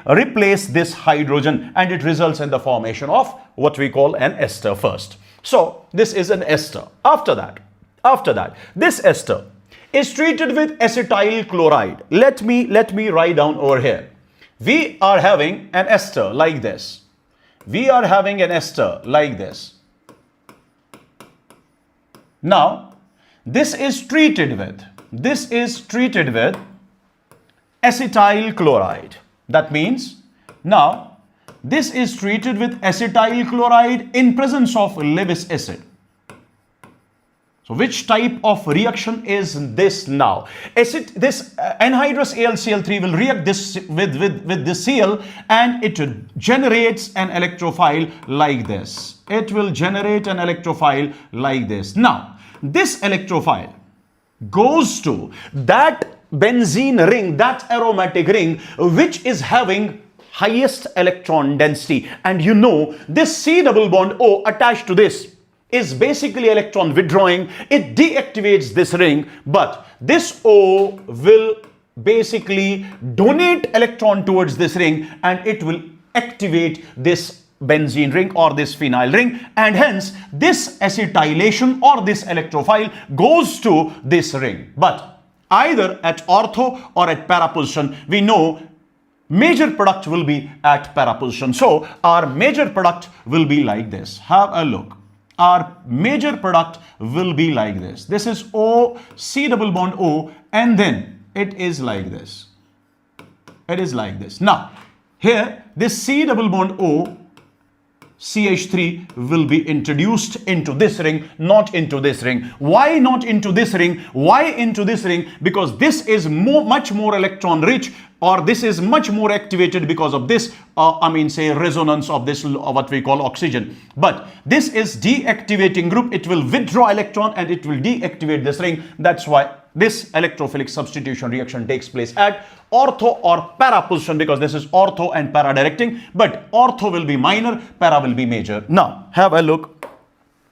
replace this hydrogen, and it results in the formation of what we call an ester first. So this is an ester. After that, this ester is treated with acetyl chloride. Let me write down over here. We are having an ester like this. We are having an ester like this. Now, this is treated with acetyl chloride. That means now this is treated with acetyl chloride in presence of Lewis acid. So which type of reaction is this now? This anhydrous AlCl3 will react this with this Cl, and it generates an electrophile like this. It will generate an electrophile like this. Now, this electrophile goes to that benzene ring, that aromatic ring, which is having highest electron density. And you know, this C double bond O attached to this is basically electron withdrawing. It deactivates this ring, but this O will basically donate electron towards this ring, and it will activate this benzene ring or this phenyl ring, and hence this acetylation or this electrophile goes to this ring. But either at ortho or at para position, we know major product will be at para position. So our major product will be like this. Have a look. Our major product will be like this. This is O, C double bond O, and then it is like this. It is like this. Now, here, this C double bond O, CH3 will be introduced into this ring, not into this ring. Why not into this ring? Why into this ring? Because this is much more electron rich, or this is much more activated because of this, resonance of this, what we call oxygen. But this is deactivating group. It will withdraw electron and it will deactivate this ring. That's why this electrophilic substitution reaction takes place at ortho or para position, because this is ortho and para directing, but ortho will be minor, para will be major. Now, have a look.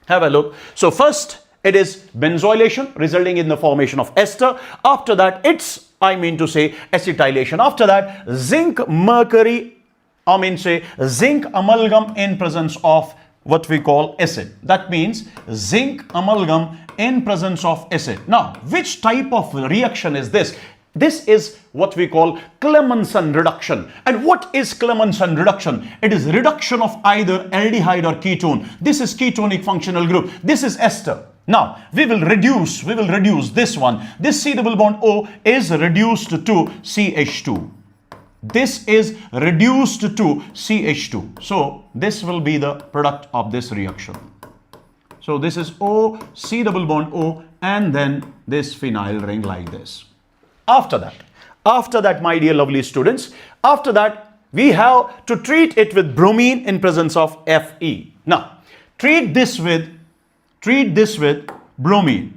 Have a look. So first, it is benzylation resulting in the formation of ester. After that, it's, acetylation. After that, zinc amalgam in presence of what we call acid. That means zinc amalgam in presence of acid. Now, which type of reaction is this? This is what we call Clemmensen reduction. And what is Clemmensen reduction? It is reduction of either aldehyde or ketone. This is ketonic functional group. This is ester. Now, we will reduce this one. This C double bond O is reduced to CH2. This is reduced to CH2. So, this will be the product of this reaction. So, this is O, C double bond O, and then this phenyl ring like this. After that, my dear lovely students, after that, we have to treat it with bromine in presence of Fe. Now, treat this with bromine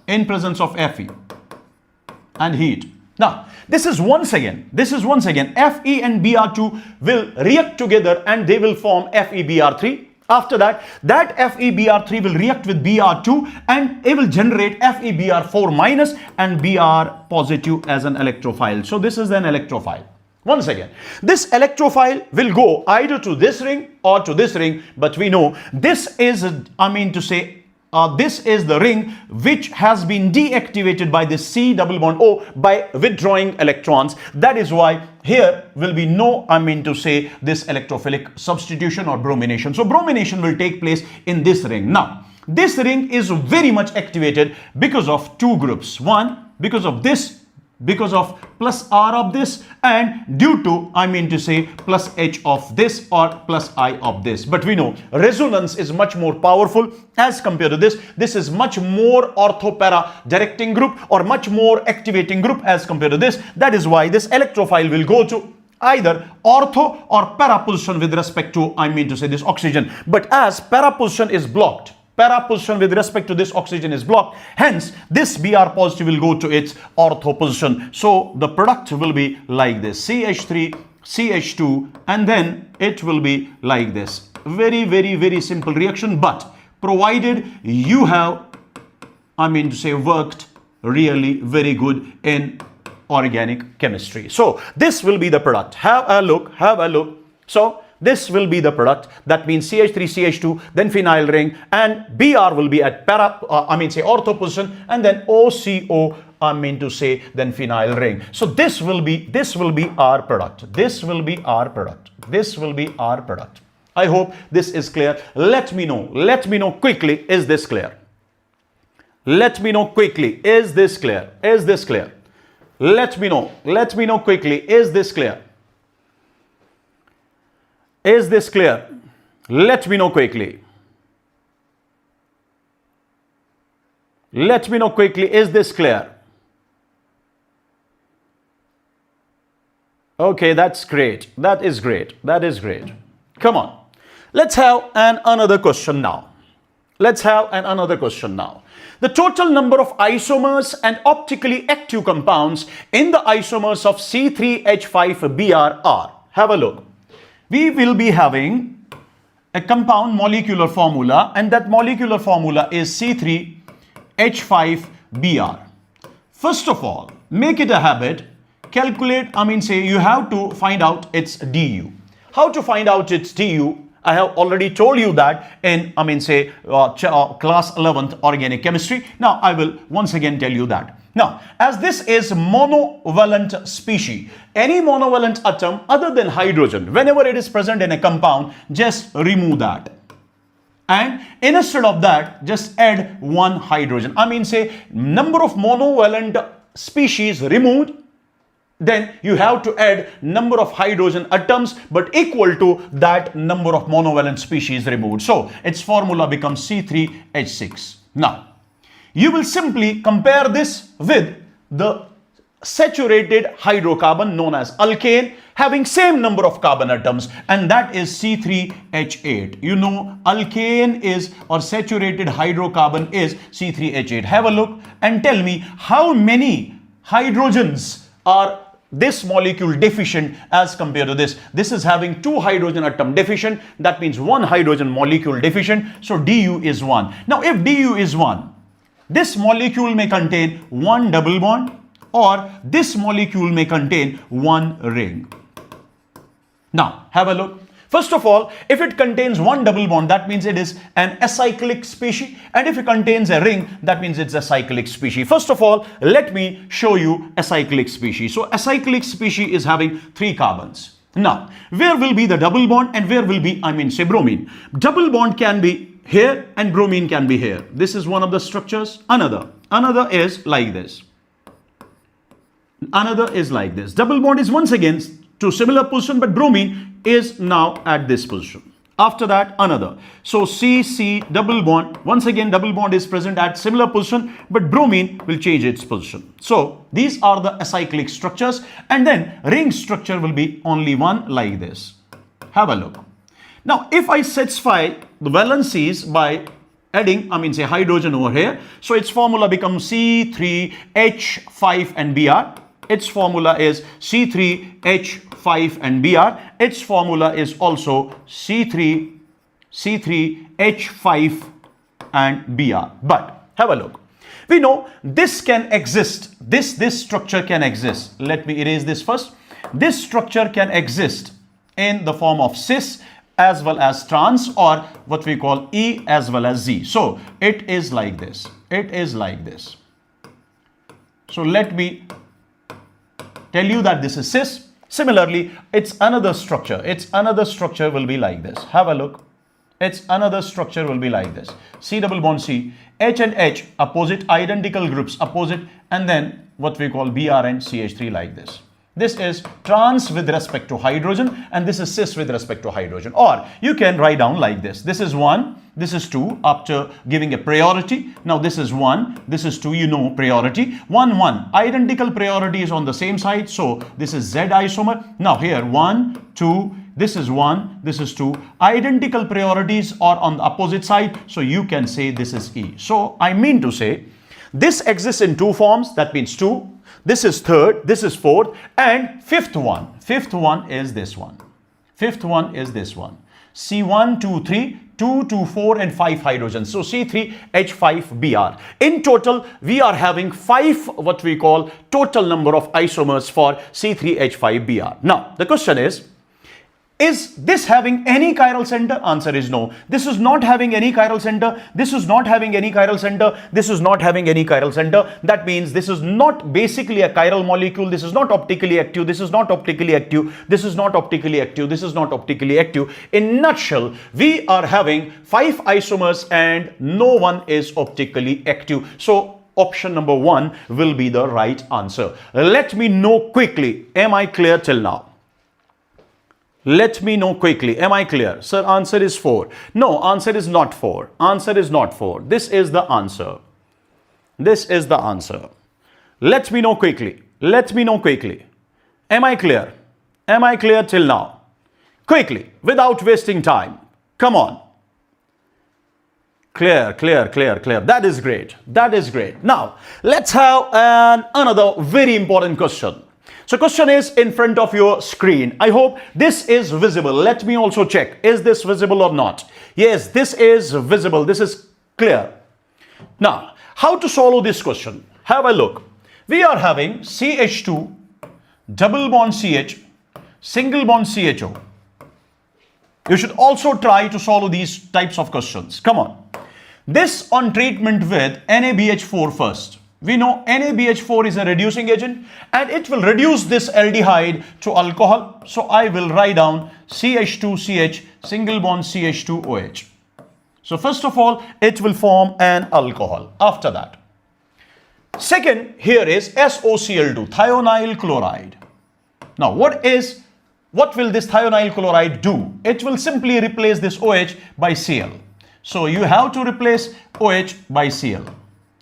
in presence of Fe and heat. Now, this is once again, Fe and Br2 will react together and they will form FeBr3. After that, that FeBr3 will react with Br2 and it will generate FeBr4 minus and Br positive as an electrophile. So this is an electrophile. Once again, this electrophile will go either to this ring or to this ring, but we know this is, this is the ring which has been deactivated by this C double bond O by withdrawing electrons. That is why here will be no, this electrophilic substitution or bromination. So bromination will take place in this ring. Now, this ring is very much activated because of two groups. One, because of this, because of plus R of this, and due to, plus H of this or plus I of this. But we know resonance is much more powerful as compared to this. This is much more ortho-para directing group or much more activating group as compared to this. That is why this electrophile will go to either ortho or para position with respect to, this oxygen. But as para position is blocked, para position with respect to this oxygen is blocked, hence this Br positive will go to its ortho position. So the product will be like this, CH3 CH2, and then it will be like this. Very simple reaction, but provided you have worked really very good in organic chemistry. So this will be the product. Have a look. So this will be the product. That means CH3CH2, then phenyl ring, and Br will be at ortho position, and then OCO, then phenyl ring. So this will be our product. This will be our product. I hope this is clear. Let me know quickly, is this clear? Let me know quickly, is this clear? Let me know quickly, is this clear? Is this clear? Let me know quickly. Is this clear? Okay, that's great. That is great. Come on. Let's have another question now. The total number of isomers and optically active compounds in the isomers of C3H5Br are. Have a look. We will be having a compound molecular formula, and that molecular formula is C3H5Br. First of all, make it a habit, calculate, you have to find out its DU. How to find out its DU? I have already told you that in, class 11th organic chemistry. Now, I will once again tell you that. Now, as this is monovalent species, any monovalent atom other than hydrogen, whenever it is present in a compound, just remove that. And instead of that, just add one hydrogen. Number of monovalent species removed, then you have to add number of hydrogen atoms but equal to that number of monovalent species removed. So its formula becomes C3H6. Now, you will simply compare this with the saturated hydrocarbon known as alkane having same number of carbon atoms, and that is C3H8. You know, alkane is, or saturated hydrocarbon is C3H8. Have a look and tell me how many hydrogens are this molecule deficient as compared to this. This is having 2 hydrogen atom deficient. That means 1 hydrogen molecule deficient. So Du is 1. Now, if Du is 1, this molecule may contain 1 double bond, or this molecule may contain 1 ring. Now, have a look. First of all, if it contains 1 double bond, that means it is an acyclic species, and if it contains a ring, that means it's a cyclic species. First of all, let me show you acyclic species. So acyclic species is having 3 carbons. Now, where will be the double bond and where will be, bromine? Double bond can be here and bromine can be here. This is one of the structures. Another is like this. Double bond is once again to similar position, but bromine is now at this position. After that, another. So C double bond, once again double bond is present at similar position, but bromine will change its position. So these are the acyclic structures, and then ring structure will be only one like this. Have a look. Now, if I satisfy the valencies by adding, hydrogen over here, so its formula becomes C3H5 and Br. its formula is C3H5 and Br. Its formula is also C3H5 and Br. But have a look. We know this can exist. This structure can exist. Let me erase this first. This structure can exist in the form of cis as well as trans, or what we call E as well as Z. So it is like this. It is like this. So let me tell you that this is cis. Similarly, it's another structure. Its another structure will be like this. Have a look. Its another structure will be like this. C double bond C, H and H, opposite, identical groups, opposite, and then what we call Br and CH3 like this. This is trans with respect to hydrogen, and this is cis with respect to hydrogen. Or you can write down like this. This is 1, this is 2, after giving a priority. Now this is 1, this is 2, you know priority. 1, 1. Identical priority is on the same side, so this is Z isomer. Now here 1, 2, this is 1, this is 2. Identical priorities are on the opposite side, so you can say this is E. So I mean to say, this exists in 2 forms, that means 2. This is 3rd, this is 4th, and 5th one. 5th one is this one. 5th one is this one. C1, 2, 3, 2, 2, 4, and 5 hydrogens. So C3H5Br. In total, we are having 5 what we call total number of isomers for C3H5Br. Now, the question is this having any chiral center? Answer is no. This is not having any chiral center. This is not having any chiral center. This is not having any chiral center. That means this is not basically a chiral molecule. This is not optically active. This is not optically active. This is not optically active. This is not optically active. In nutshell, we are having 5 isomers and no one is optically active. So option number 1 will be the right answer. Let me know quickly. Am I clear till now? Let me know quickly. Am I clear? Sir, answer is 4. No, answer is not 4. Answer is not 4. This is the answer. This is the answer. Let me know quickly. Let me know quickly. Am I clear? Am I clear till now? Quickly, without wasting time. Come on. Clear, clear, clear, clear. That is great. That is great. Now, let's have another very important question. So question is in front of your screen. I hope this is visible. Let me also check. Is this visible or not? Yes, this is visible. This is clear. Now, how to solve this question? Have a look. We are having CH2, double bond CH, single bond CHO. You should also try to solve these types of questions. Come on. This on treatment with NaBH4 first. We know NaBH4 is a reducing agent and it will reduce this aldehyde to alcohol. So I will write down CH2CH, single bond CH2OH. So first of all, it will form an alcohol. After that, second here is SOCl2, thionyl chloride. Now what will this thionyl chloride do? It will simply replace this OH by Cl. So you have to replace OH by Cl.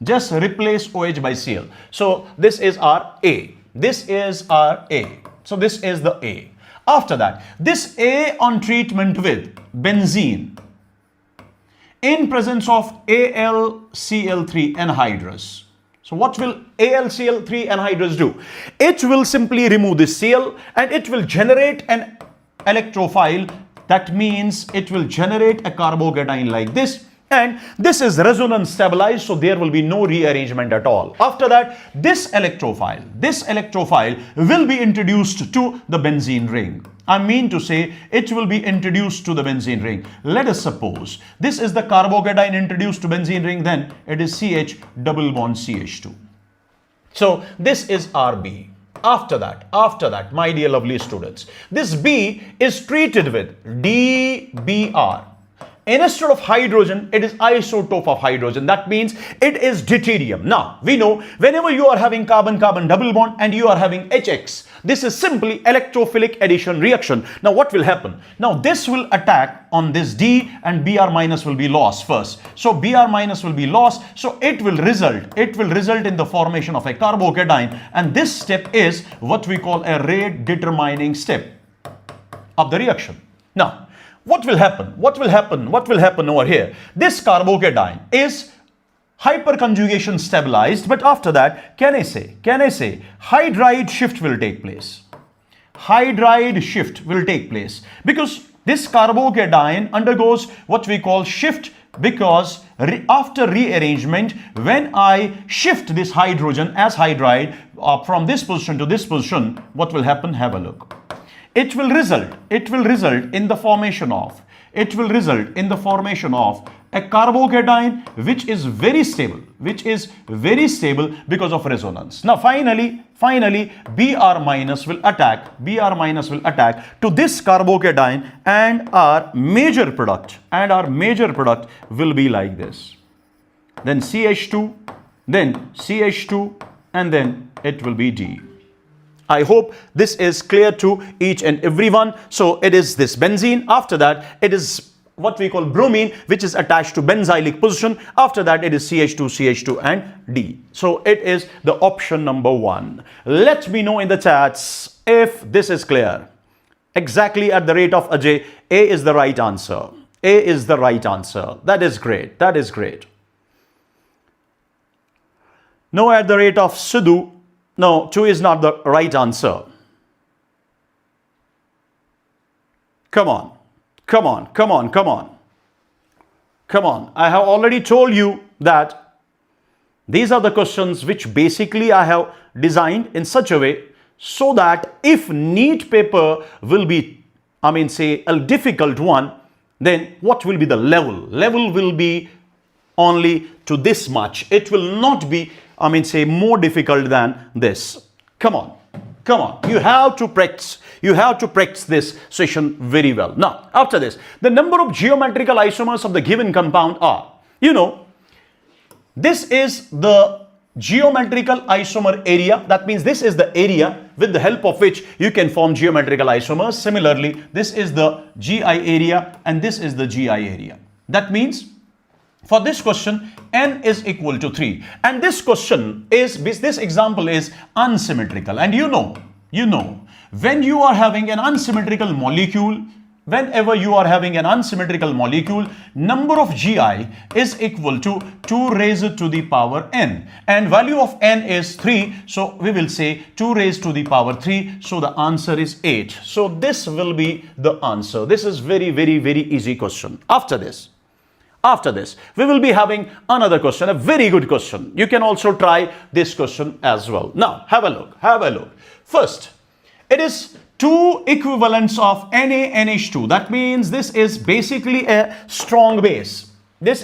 Just replace OH by Cl. So this is our A. This is our A. So this is the A. After that, this A on treatment with benzene in presence of AlCl3 anhydrous. So what will AlCl3 anhydrous do? It will simply remove the Cl and it will generate an electrophile. That means it will generate a carbocation like this. And this is resonance stabilized, so there will be no rearrangement at all. After that, this electrophile will be introduced to the benzene ring. I mean to say, it will be introduced to the benzene ring. Let us suppose this is the carbocation introduced to benzene ring, then it is CH double bond CH2. So this is our B. After that, my dear lovely students, this B is treated with DBr. Instead of hydrogen, it is isotope of hydrogen. That means it is deuterium. Now, we know whenever you are having carbon-carbon double bond and you are having HX, this is simply electrophilic addition reaction. Now, what will happen? Now, this will attack on this D and Br minus will be lost first. So, Br minus will be lost. So, it will result in the formation of a carbocation. And this step is what we call a rate determining step of the reaction. Now, what will happen? What will happen over here? This carbocation is hyperconjugation stabilized, but after that, can I say hydride shift will take place. Hydride shift will take place because this carbocation undergoes what we call shift, because after rearrangement, when I shift this hydrogen as hydride from this position to this position, what will happen? Have a look. It will result in the formation of a carbocation which is very stable because of resonance. Now finally Br minus will attack to this carbocation, and our major product will be like this. Then CH2, and then it will be D. I hope this is clear to each and everyone. So it is this benzene. After that, it is what we call bromine, which is attached to benzylic position. After that, it is CH2 and D. So it is the option number 1. Let me know in the chats if this is clear. Exactly at the rate of Ajay, A is the right answer. A is the right answer. That is great. That is great. No, at the rate of Sidhu. No, 2 is not the right answer. Come on. I have already told you that these are the questions which basically I have designed in such a way so that if NEET paper will be, say a difficult one, then what will be the level? Level will be only to this much. It will not be, say more difficult than this. Come on. You have to practice this session very well. Now, after this, the number of geometrical isomers of the given compound are, this is the geometrical isomer area. That means this is the area with the help of which you can form geometrical isomers. Similarly, this is the GI area and this is the GI area. That means for this question, n is equal to 3. And this question is, this example is unsymmetrical. And you know, when you are having an unsymmetrical molecule, whenever you are having an unsymmetrical molecule, number of GI is equal to 2 raised to the power n. And value of n is 3. So we will say 2 raised to the power 3. So the answer is 8. So this will be the answer. This is very, very, very easy question. After this, we will be having another question, a very good question. You can also try this question as well. Now, have a look. First, it is 2 equivalents of NaNH2. That means this is basically a strong base. What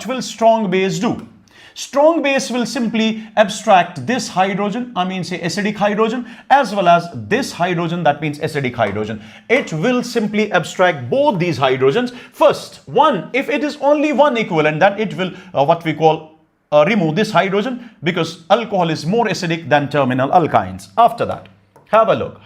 will strong base do? Strong base will simply abstract this hydrogen, say acidic hydrogen, as well as this hydrogen, that means acidic hydrogen. It will simply abstract both these hydrogens. First, if it is only one equivalent, then it will what we call remove this hydrogen, because alcohol is more acidic than terminal alkynes. After that, have a look.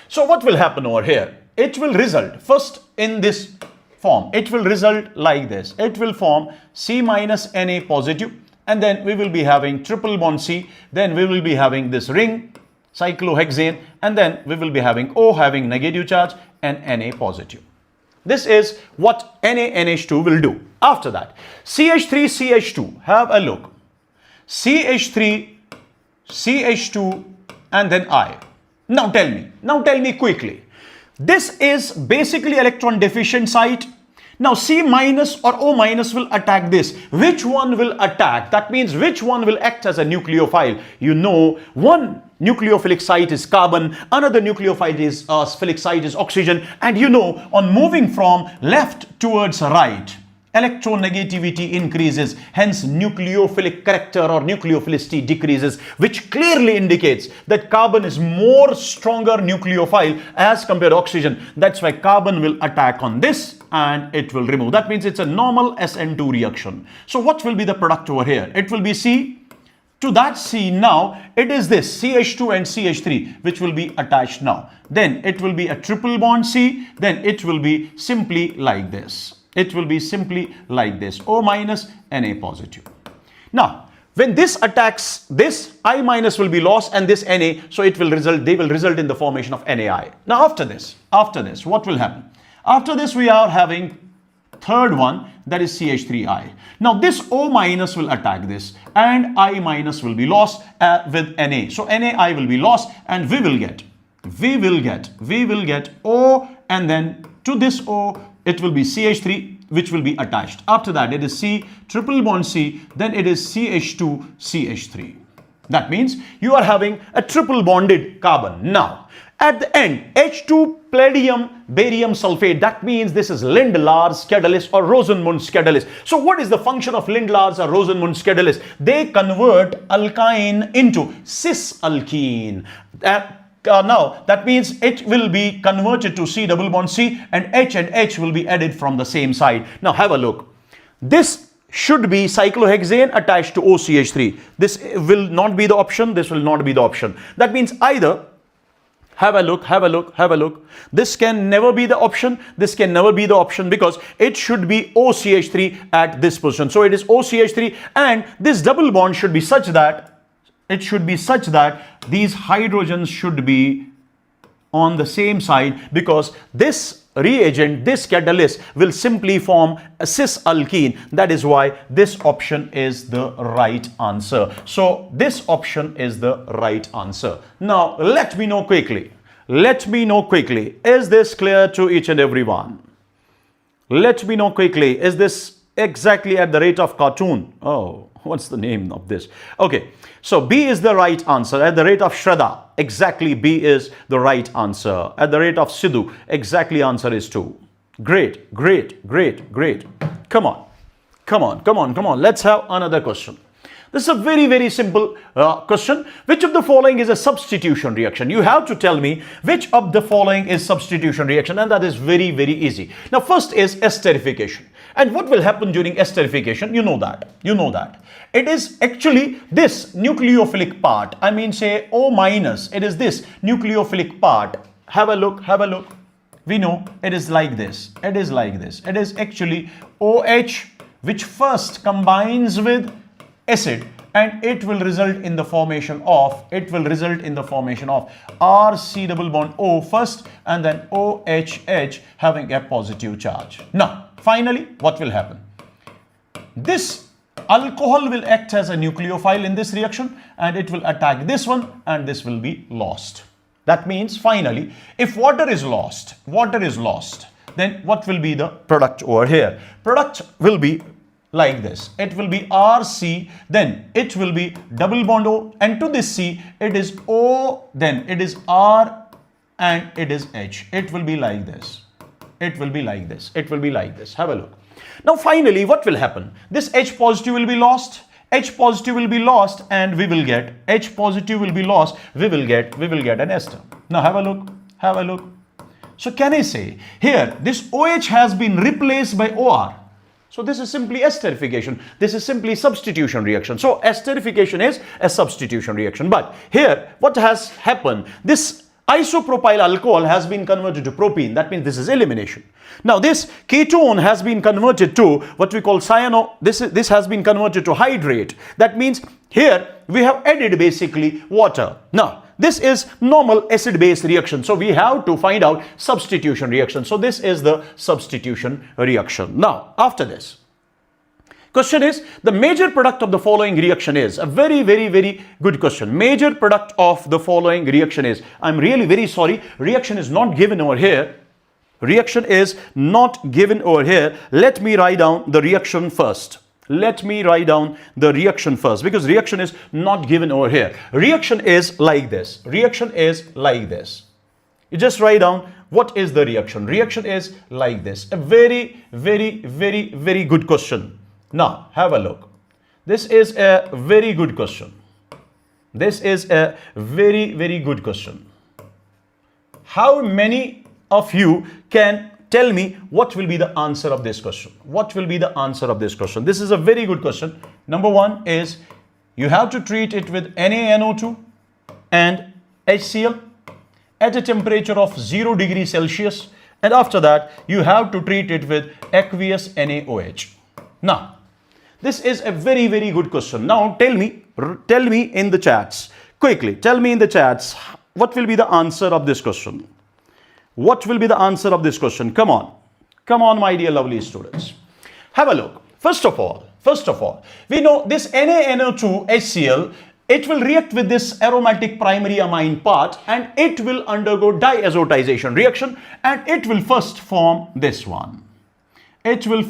So what will happen over here? It will result first in this form. It will result like this. It will form C minus Na positive. And then we will be having triple bond C, then we will be having this ring, cyclohexane, and then we will be having O having negative charge and Na positive. This is what NaNH2 will do. After that, CH3CH2, have a look. CH3, CH2, and then I. Now tell me quickly. This is basically electron deficient site. Now C minus or O minus will attack this. Which one will attack? That means which one will act as a nucleophile? One nucleophilic site is carbon, another nucleophilic site is oxygen, and on moving from left towards right, electronegativity increases, hence nucleophilic character or nucleophilicity decreases, which clearly indicates that carbon is more stronger nucleophile as compared to oxygen. That's why carbon will attack on this and it will remove. That means it's a normal SN2 reaction. So what will be the product over here? It will be C. To that C now, it is this CH2 and CH3 which will be attached now. Then it will be a triple bond C. Then it will be simply like this. O minus, Na positive. Now, when this attacks this, I minus will be lost and this Na, so they will result in the formation of NaI. Now after this, what will happen? After this we are having third one, that is CH3I. Now this O minus will attack this and I minus will be lost with Na. So NaI will be lost and we will get O, and then to this O it will be CH3 which will be attached. After that it is C triple bond C, then it is CH2 CH3. That means you are having a triple bonded carbon. Now at the end, H2 palladium barium sulfate, that means this is Lindlar's catalyst or Rosenmund's catalyst. So what is the function of Lindlar's or Rosenmund's catalyst? They convert alkyne into cis alkene. Now that means it will be converted to C double bond C, and H will be added from the same side. Now have a look. This should be cyclohexane attached to OCH3. This will not be the option. This will not be the option. That means either have a look. This can never be the option. This can never be the option because it should be OCH3 at this position. So it is OCH3, and this double bond should be such that these hydrogens should be on the same side, because this reagent, this catalyst will simply form a cis alkene. That is why this option is the right answer. So this option is the right answer. Now let me know quickly. Is this clear to each and everyone? Let me know quickly. Is this exactly at the rate of cartoon? Oh, what's the name of this? Okay, so B is the right answer. At the rate of Shraddha, exactly B is the right answer. At the rate of Sidhu, exactly answer is 2. Great. Come on. Let's have another question. This is a very simple question. Which of the following is a substitution reaction? You have to tell me which of the following is substitution reaction, and that is very easy. Now first is esterification. And what will happen during esterification? You know that. It is actually this nucleophilic part. I mean, say O minus. It is this nucleophilic part. Have a look. We know it is like this. It is actually OH, which first combines with acid, and it will result in the formation of RC double bond O first, and then OHH having a positive charge. Now finally what will happen? This alcohol will act as a nucleophile in this reaction, and it will attack this one, and this will be lost. That means finally, if water is lost, then what will be the product over here? Product will be like this. It will be RC, then it will be double bond O, and to this C it is O, then it is R, and it is H. It will be like this. Have a look. Now finally what will happen? This H positive will be lost, and we will get H positive will be lost, we will get an ester. Now have a look. So can I say here this OH has been replaced by OR? So this is simply esterification. This is simply substitution reaction. So esterification is a substitution reaction. But here what has happened? This isopropyl alcohol has been converted to propene. That means this is elimination. Now this ketone has been converted to what we call cyano. This has been converted to hydrate. That means here we have added basically water. Now this is normal acid-base reaction. So we have to find out substitution reaction. So this is the substitution reaction. Now after this, question is the major product of the following reaction is a very good question. Major product of the following reaction is, I'm really very sorry, reaction is not given over here. Let me write down the reaction first. Because reaction is not given over here. Reaction is like this. You just write down what is the reaction. Reaction is like this. A very good question. Now have a look. This is a very good question. How many of you can tell me what will be the answer of this question? This is a very good question. Number one is you have to treat it with NaNO2 and HCl at a temperature of 0 degrees Celsius, and after that you have to treat it with aqueous NaOH. Now this is a very very good question. Now tell me in the chats quickly, tell me in the chats what will be the answer of this question. What will be the answer of this question? Come on, Come on, my dear lovely students. Have a look. First of all, we know this NaNO2 HCl, it will react with this aromatic primary amine part and it will undergo diazotization reaction and it will first form this one. It will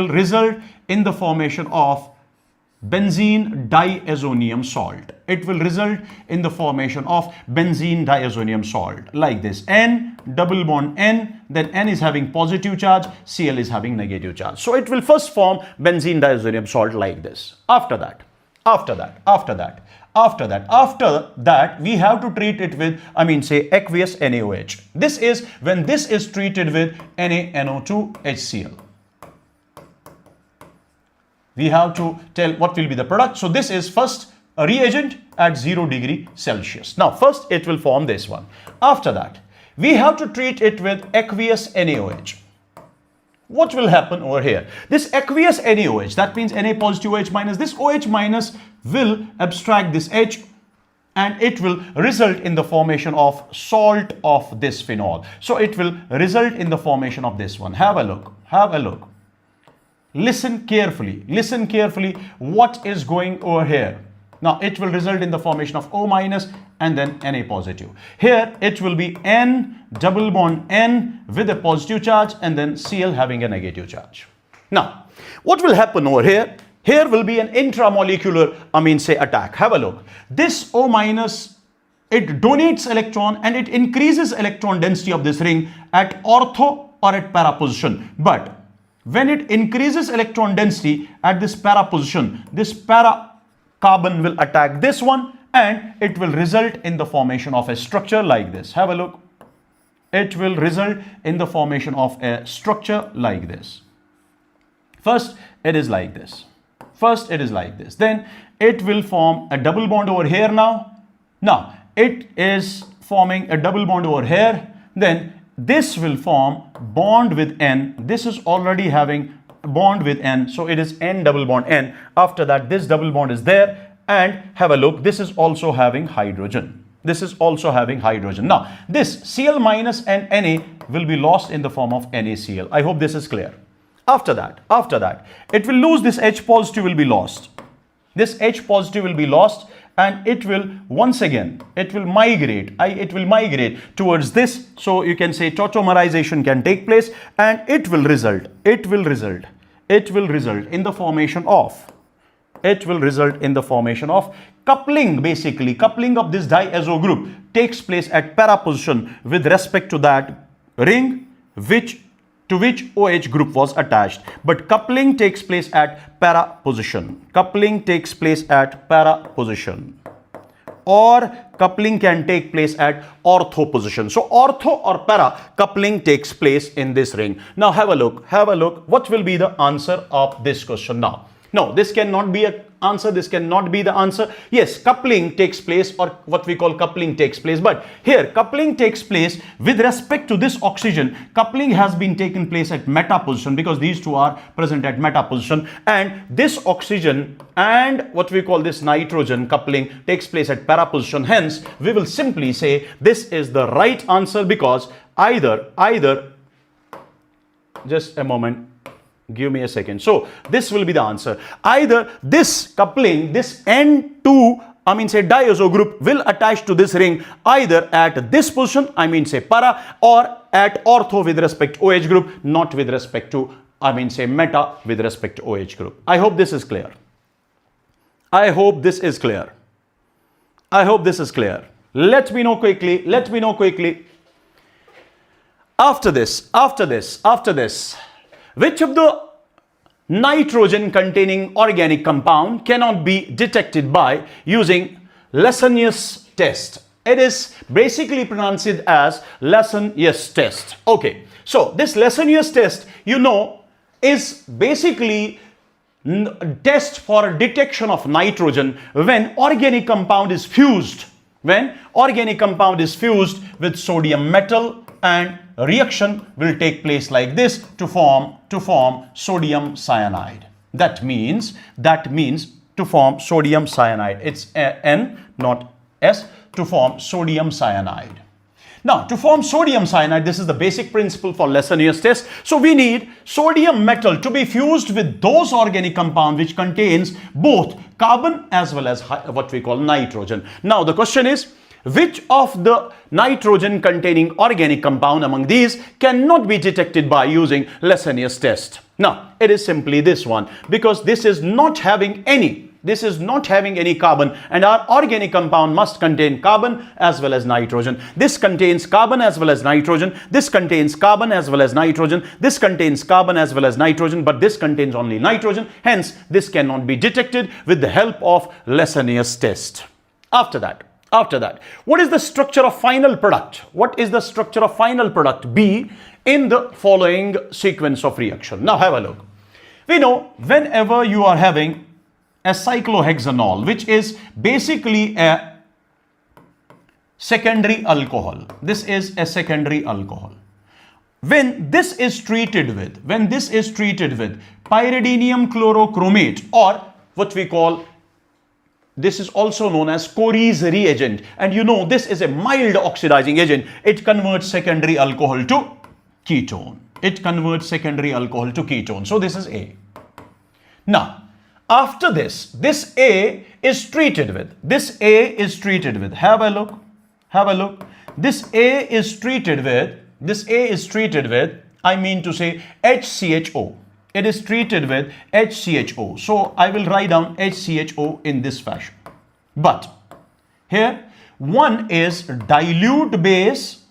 result in the formation of benzene diazonium salt. It will result in the formation of benzene diazonium salt like this. N, double bond N, then N is having positive charge, Cl is having negative charge. So it will first form benzene diazonium salt like this. After that, we have to treat it with, aqueous NaOH. This is when this is treated with NaNO2 HCl. We have to tell what will be the product. So this is first a reagent at 0 degree Celsius. Now first it will form this one. After that we have to treat it with aqueous NaOH. What will happen over here? This aqueous NaOH, that means Na positive OH minus, this OH minus will abstract this H and it will result in the formation of salt of this phenol. So it will result in the formation of this one. Have a look. Listen carefully what is going over here. Now it will result in the formation of O minus and then Na positive. Here it will be N double bond N with a positive charge and then Cl having a negative charge. Now what will happen over here? Here will be an intramolecular attack. Have a look. This O minus, it donates electron and it increases electron density of this ring at ortho or at para position. But when it increases electron density at this para position, this para carbon will attack this one and it will result in the formation of a structure like this. Have a look. It will result in the formation of a structure like this. First it is like this. Then it will form a double bond over here now. Now it is forming a double bond over here. Then this will form bond with N. This is already having a bond with N. So it is N double bond N. After that, this double bond is there. And have a look. This is also having hydrogen. Now, this Cl minus and Na will be lost in the form of NaCl. I hope this is clear. After that, it will lose this H positive will be lost. This H positive will be lost. And it will once again, it will migrate towards this. So you can say tautomerization can take place and it will result in the formation of coupling. Basically coupling of this diazo group takes place at para position with respect to that ring to which OH group was attached. But coupling takes place at para position. Or coupling can take place at ortho position. So ortho or para coupling takes place in this ring. Now have a look. What will be the answer of this question now? No, this cannot be an answer. This cannot be the answer. Yes, coupling takes place, or what we call coupling takes place. But here coupling takes place with respect to this oxygen. Coupling has been taken place at meta position because these two are present at meta position. And this oxygen and what we call this nitrogen coupling takes place at para position. Hence, we will simply say this is the right answer because either, just a moment. Give me a second. So this will be the answer. Either this coupling, this N2 diazo group will attach to this ring either at this position, para, or at ortho with respect to OH group, not with respect to meta with respect to OH group. I hope this is clear. Let me know quickly. After this, which of the nitrogen containing organic compound cannot be detected by using Lessonius test? It is basically pronounced as Lessonius test. Okay, so this Lessonius test, is basically test for detection of nitrogen when organic compound is fused. When organic compound is fused with sodium metal, and reaction will take place like this to form sodium cyanide. That means to form sodium cyanide. It's N, not S, to form sodium cyanide. Now, to form sodium cyanide, this is the basic principle for lesson years test. So we need sodium metal to be fused with those organic compound which contains both carbon as well as what we call nitrogen. Now, the question is, which of the nitrogen containing organic compound among these cannot be detected by using lesson years test? Now, it is simply this one, because this is not having any carbon, and our organic compound must contain carbon as well as nitrogen. This contains carbon as well as nitrogen. This contains carbon as well as nitrogen. This contains carbon as well as nitrogen, but this contains only nitrogen. Hence, this cannot be detected with the help of lesson years test. After that, what is the structure of final product? What is the structure of final product B in the following sequence of reaction? Now have a look. We know whenever you are having a cyclohexanol, which is basically a secondary alcohol. This is a secondary alcohol. When this is treated with pyridinium chlorochromate, or what we call, this is also known as Corey's reagent, and you know this is a mild oxidizing agent. It converts secondary alcohol to ketone. So this is A. Now, after this A is treated with. Have a look. This A is treated with, I mean to say, HCHO. It is treated with HCHO. So I will write down HCHO in this fashion. But here, one is dilute base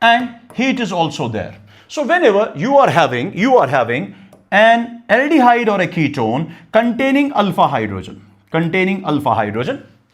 and heat is also there. So whenever you are having an aldehyde or a ketone containing alpha hydrogen,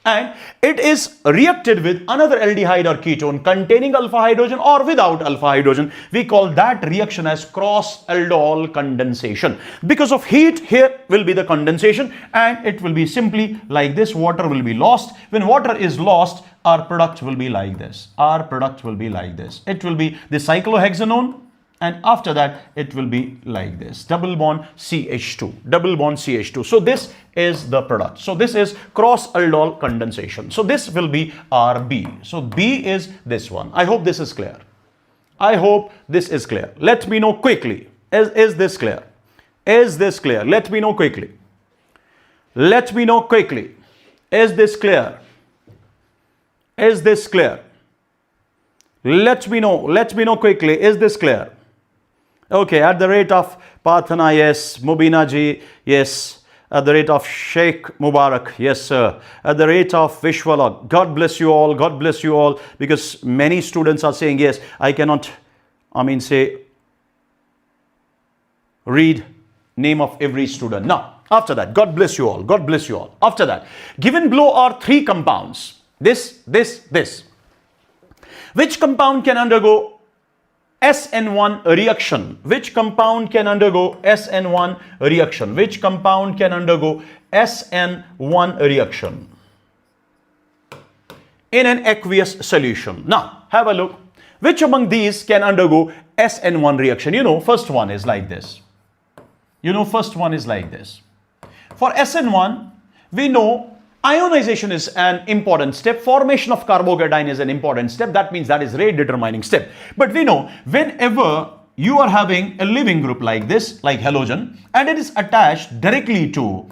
and it is reacted with another aldehyde or ketone containing alpha hydrogen or without alpha hydrogen, we call that reaction as cross aldol condensation. Because of heat, here will be the condensation, and it will be simply like this. Water will be lost. When water is lost, our product will be like this. It will be the cyclohexanone, and after that it will be like this, double bond CH2. So this is the product. So this is cross aldol condensation. So this will be our B. So B is this one. I hope this is clear. Let me know quickly. Is this clear? Let me know quickly. Is this clear? Let me know quickly. Is this clear? Okay, at the rate of Pathana, yes. Mubina ji, yes. At the rate of Sheikh Mubarak, yes sir. At the rate of Vishwala, God bless you all, because many students are saying, yes, I cannot, read name of every student. Now, after that, God bless you all. After that, given below are three compounds. This. Which compound can undergo SN1 reaction? In an aqueous solution. Now, have a look. Which among these can undergo SN1 reaction? First one is like this. For SN1, we know ionization is an important step. Formation of carbocation is an important step. That means that is rate determining step. But we know whenever you are having a living group like this, like halogen, and it is attached directly to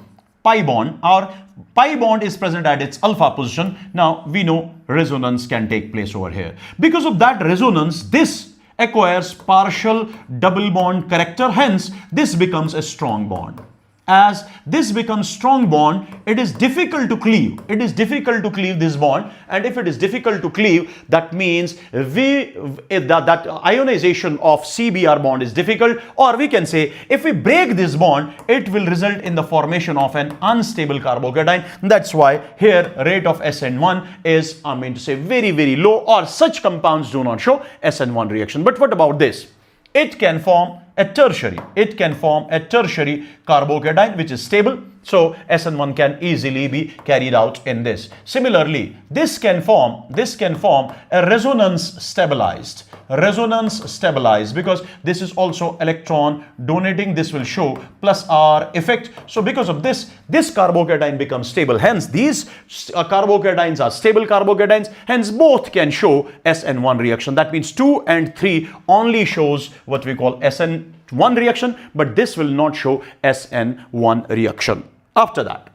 pi bond, or pi bond is present at its alpha position, now we know resonance can take place over here. Because of that resonance, this acquires partial double bond character. Hence, this becomes a strong bond. As this becomes strong bond, it is difficult to cleave. This bond, and if it is difficult to cleave, that means that ionization of CBr bond is difficult, or we can say if we break this bond, it will result in the formation of an unstable carbocation. That's why here rate of SN1 is very, very low, or such compounds do not show SN1 reaction. But what about this? It can form a tertiary. It can form a tertiary carbocation which is stable. So SN1 can easily be carried out in this. Similarly, this can form a resonance stabilized because this is also electron donating. This will show plus R effect. So because of this carbocation becomes stable. Hence these carbocations are stable carbocations. Hence both can show SN1 reaction. That means 2 and 3 only shows what we call SN1 reaction, but this will not show SN1 reaction. After that,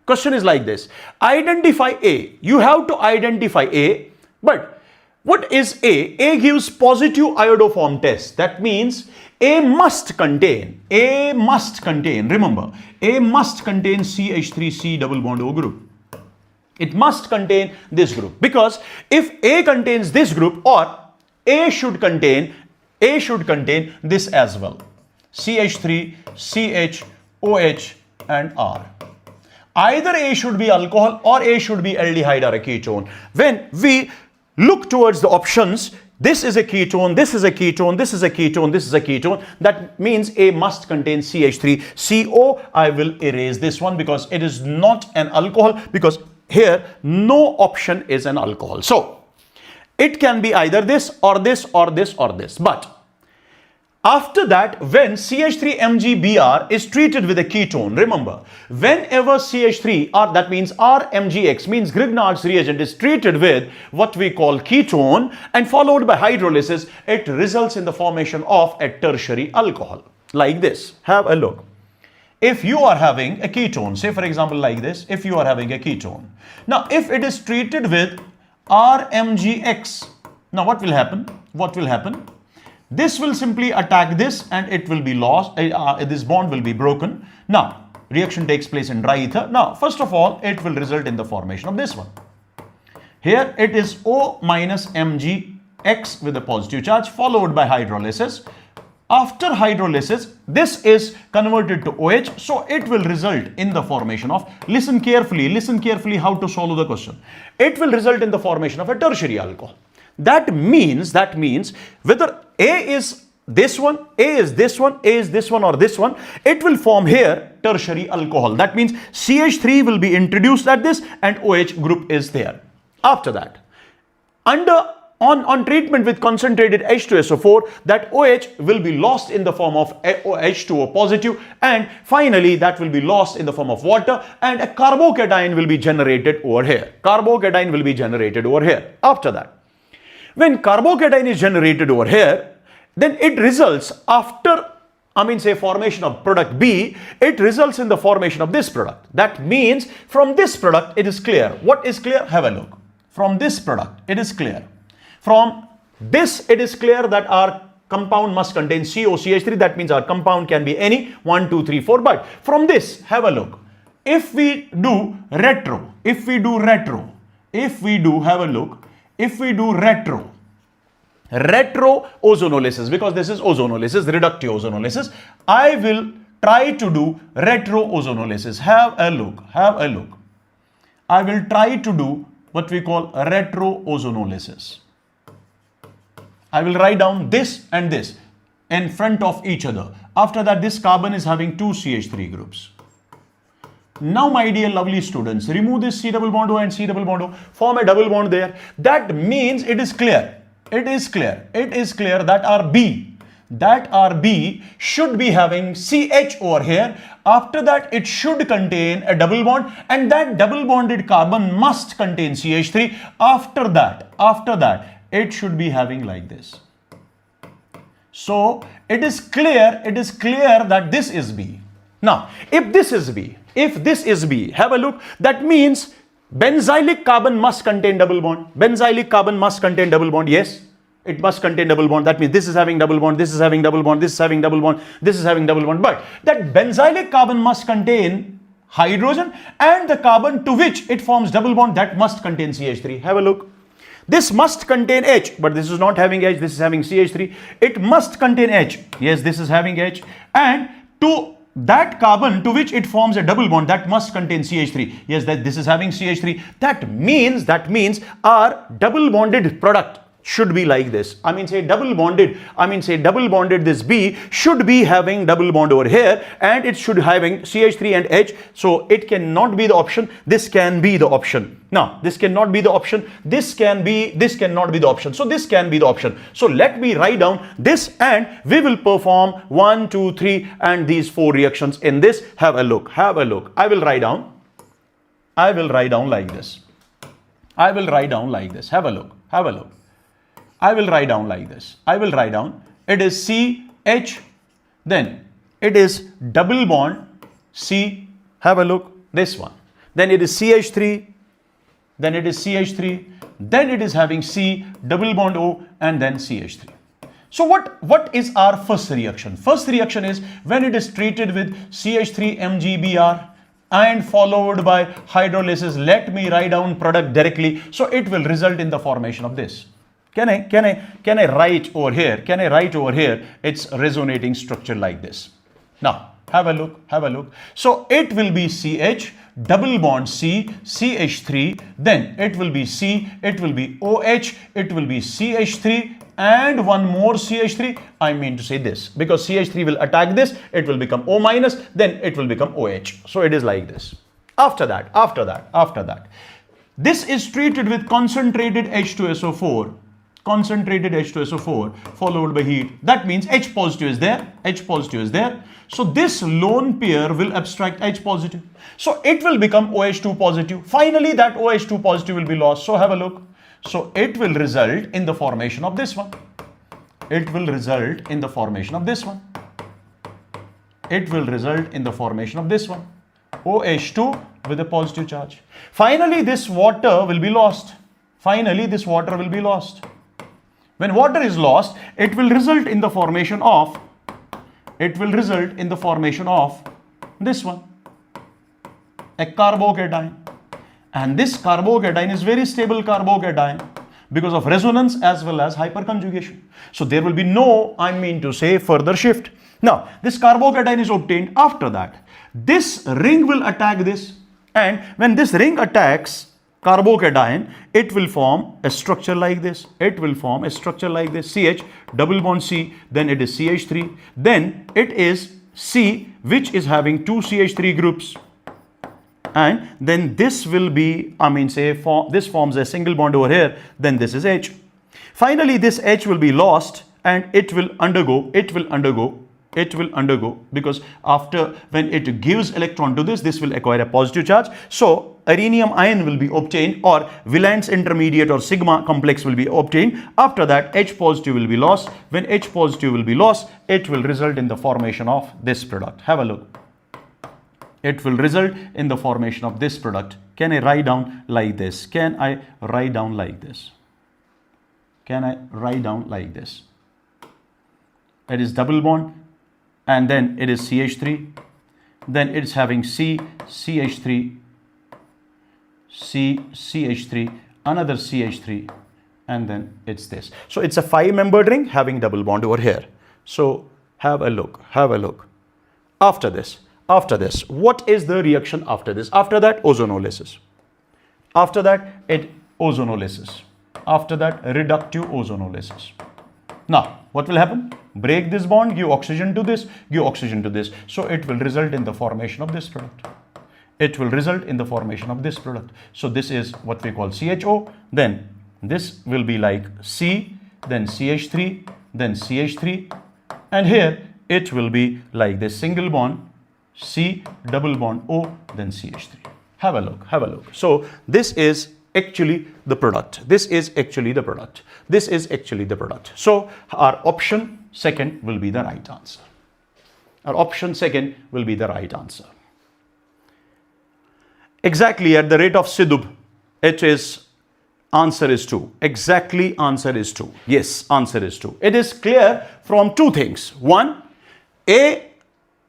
question is like this. Identify A. You have to identify A, but what is A? A gives positive iodoform test. That means A must contain, remember, A must contain CH3C double bond O group. It must contain this group, because if A contains this group, or A should contain this as well. CH3, CH, OH and R. Either A should be alcohol or A should be aldehyde or a ketone. When we look towards the options, this is a ketone, this is a ketone, this is a ketone, this is a ketone. That means A must contain CH3CO. I will erase this one because it is not an alcohol, because here no option is an alcohol. So it can be either this or this or this or this. But after that, when CH3MgBr is treated with a ketone, remember, whenever CH3, or that means RMgX, means Grignard's reagent, is treated with what we call ketone and followed by hydrolysis, it results in the formation of a tertiary alcohol. Like this. Have a look. If you are having a ketone, say for example like this, if you are having a ketone. Now, if it is treated with RMgX, now what will happen? This will simply attack this and it will be lost. This bond will be broken. Now, reaction takes place in dry ether. Now, first of all, it will result in the formation of this one. Here it is O minus Mgx with a positive charge followed by hydrolysis. After hydrolysis, this is converted to OH. So it will result in the formation of, listen carefully how to solve the question. It will result in the formation of a tertiary alcohol. That means whether A is this one, A is this one, A is this one or this one, it will form here tertiary alcohol. That means CH3 will be introduced at this and OH group is there. After that, on treatment with concentrated H2SO4, that OH will be lost in the form of H2O positive, and finally that will be lost in the form of water, and a carbocation will be generated over here. After that, when carbocation is generated over here, then it results after, say formation of product B, it results in the formation of this product. That means from this product it is clear. What is clear? Have a look. From this product it is clear. From this it is clear that our compound must contain COCH3. That means our compound can be any 1, 2, 3, 4. But from this, have a look. If we do retro, retro ozonolysis, because this is ozonolysis, reductive ozonolysis, I will try to do retro ozonolysis. Have a look. I will try to do what we call retro ozonolysis. I will write down this and this in front of each other. After that, this carbon is having 2 CH3 groups. Now, my dear lovely students, remove this C double bond O and C double bond O, form a double bond there. That means it is clear. That our B should be having CH over here. After that, it should contain a double bond, and that double bonded carbon must contain CH3. After that, it should be having like this. So it is clear that this is B. Now, if this is B, have a look. That means benzylic carbon must contain double bond. Yes, it must contain double bond. That means this is having double bond, this is having double bond, this is having double bond, this is having double bond. But that benzylic carbon must contain hydrogen, and the carbon to which it forms double bond, that must contain CH3. Have a look. This must contain H, but this is not having H, this is having CH3. It must contain H. Yes, this is having H. And to that carbon to which it forms a double bond, that must contain CH3. Yes, this is having CH3. That means our double bonded product should be like this. I mean say double bonded this B should be having double bond over here, and it should having CH3 and H. So it cannot be the option. This can be the option. Now this cannot be the option. This cannot be the option. So this can be the option. So let me write down this, and we will perform 1, 2, 3 and these 4 reactions in this. Have a look. I will write down like this. Have a look. I will write down like this. It is CH, then it is double bond C. Have a look. This one. Then it is CH3. Then it is having C double bond O, and then CH3. So what is our first reaction? First reaction is when it is treated with CH3 MgBr and followed by hydrolysis. Let me write down product directly. So it will result in the formation of this. Can I write over here? It's resonating structure like this. Now have a look. So it will be CH double bond C, CH3, then it will be C, it will be OH, it will be CH3 and one more CH3. I mean to say this, because CH3 will attack this, it will become O minus, then it will become OH. So it is like this. After that, this is treated with concentrated H2SO4, followed by heat. That means H positive is there. So this lone pair will abstract H positive. So it will become OH2 positive. Finally, that OH2 positive will be lost. So have a look. So it will result in the formation of this one. OH2 with a positive charge. Finally, this water will be lost. When water is lost, it will result in the formation of this one, a carbocation. And this carbocation is very stable carbocation because of resonance as well as hyperconjugation. So there will be no, further shift. Now, this carbocation is obtained. After that, this ring will attack this, and when this ring attacks carbocation, it will form a structure like this. CH double bond C, then it is CH3, then it is C, which is having 2 CH3 groups, and then this will be, this forms a single bond over here, then this is H. Finally, this H will be lost, and it will undergo, because after when it gives electron to this will acquire a positive charge. So uranium ion will be obtained, or valence intermediate or sigma complex will be obtained. After that, H positive will be lost. When H positive will be lost, it will result in the formation of this product. Have a look. It will result in the formation of this product. Can I write down like this? It is double bond, and then it is CH3, then it's having C, CH3, C, CH3, another CH3, and then it's this. So it's a 5-membered ring having double bond over here. So have a look. After this, what is the reaction after this? After that, ozonolysis. After that, ozonolysis. After that, reductive ozonolysis. Now, what will happen? Break this bond, give oxygen to this, So it will result in the formation of this product. So this is what we call CHO. Then this will be like C, then CH3, then CH3. And here it will be like this single bond, C, double bond O, then CH3. Have a look. So this is actually the product. So our option second will be the right answer. Exactly at the rate of Sidub, answer is 2. Exactly, answer is 2. Yes, answer is 2. It is clear from 2 things. One, A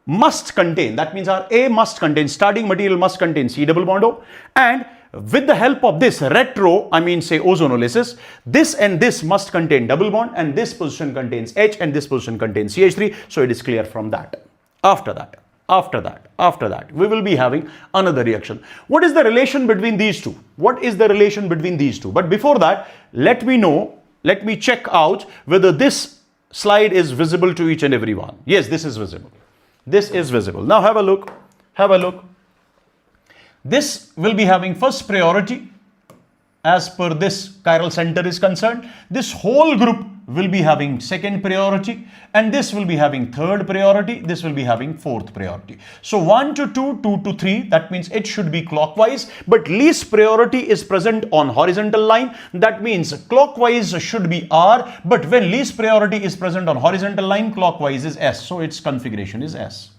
must contain, that means our A must contain, starting material must contain C double bond O, and with the help of this ozonolysis, this and this must contain double bond, and this position contains H and this position contains CH3. So it is clear from that. After that, we will be having another reaction. What is the relation between these two? But before that, let me know let me check out whether this slide is visible to each and every one. Yes, this is visible. This is visible. Now have a look. Have a look. This will be having first priority as per this chiral center is concerned. This whole group will be having second priority, and this will be having third priority, this will be having fourth priority. So 1 to 2, 2 to 3, that means it should be clockwise, but least priority is present on horizontal line. That means clockwise should be R, but when least priority is present on horizontal line, clockwise is S. So its configuration is S.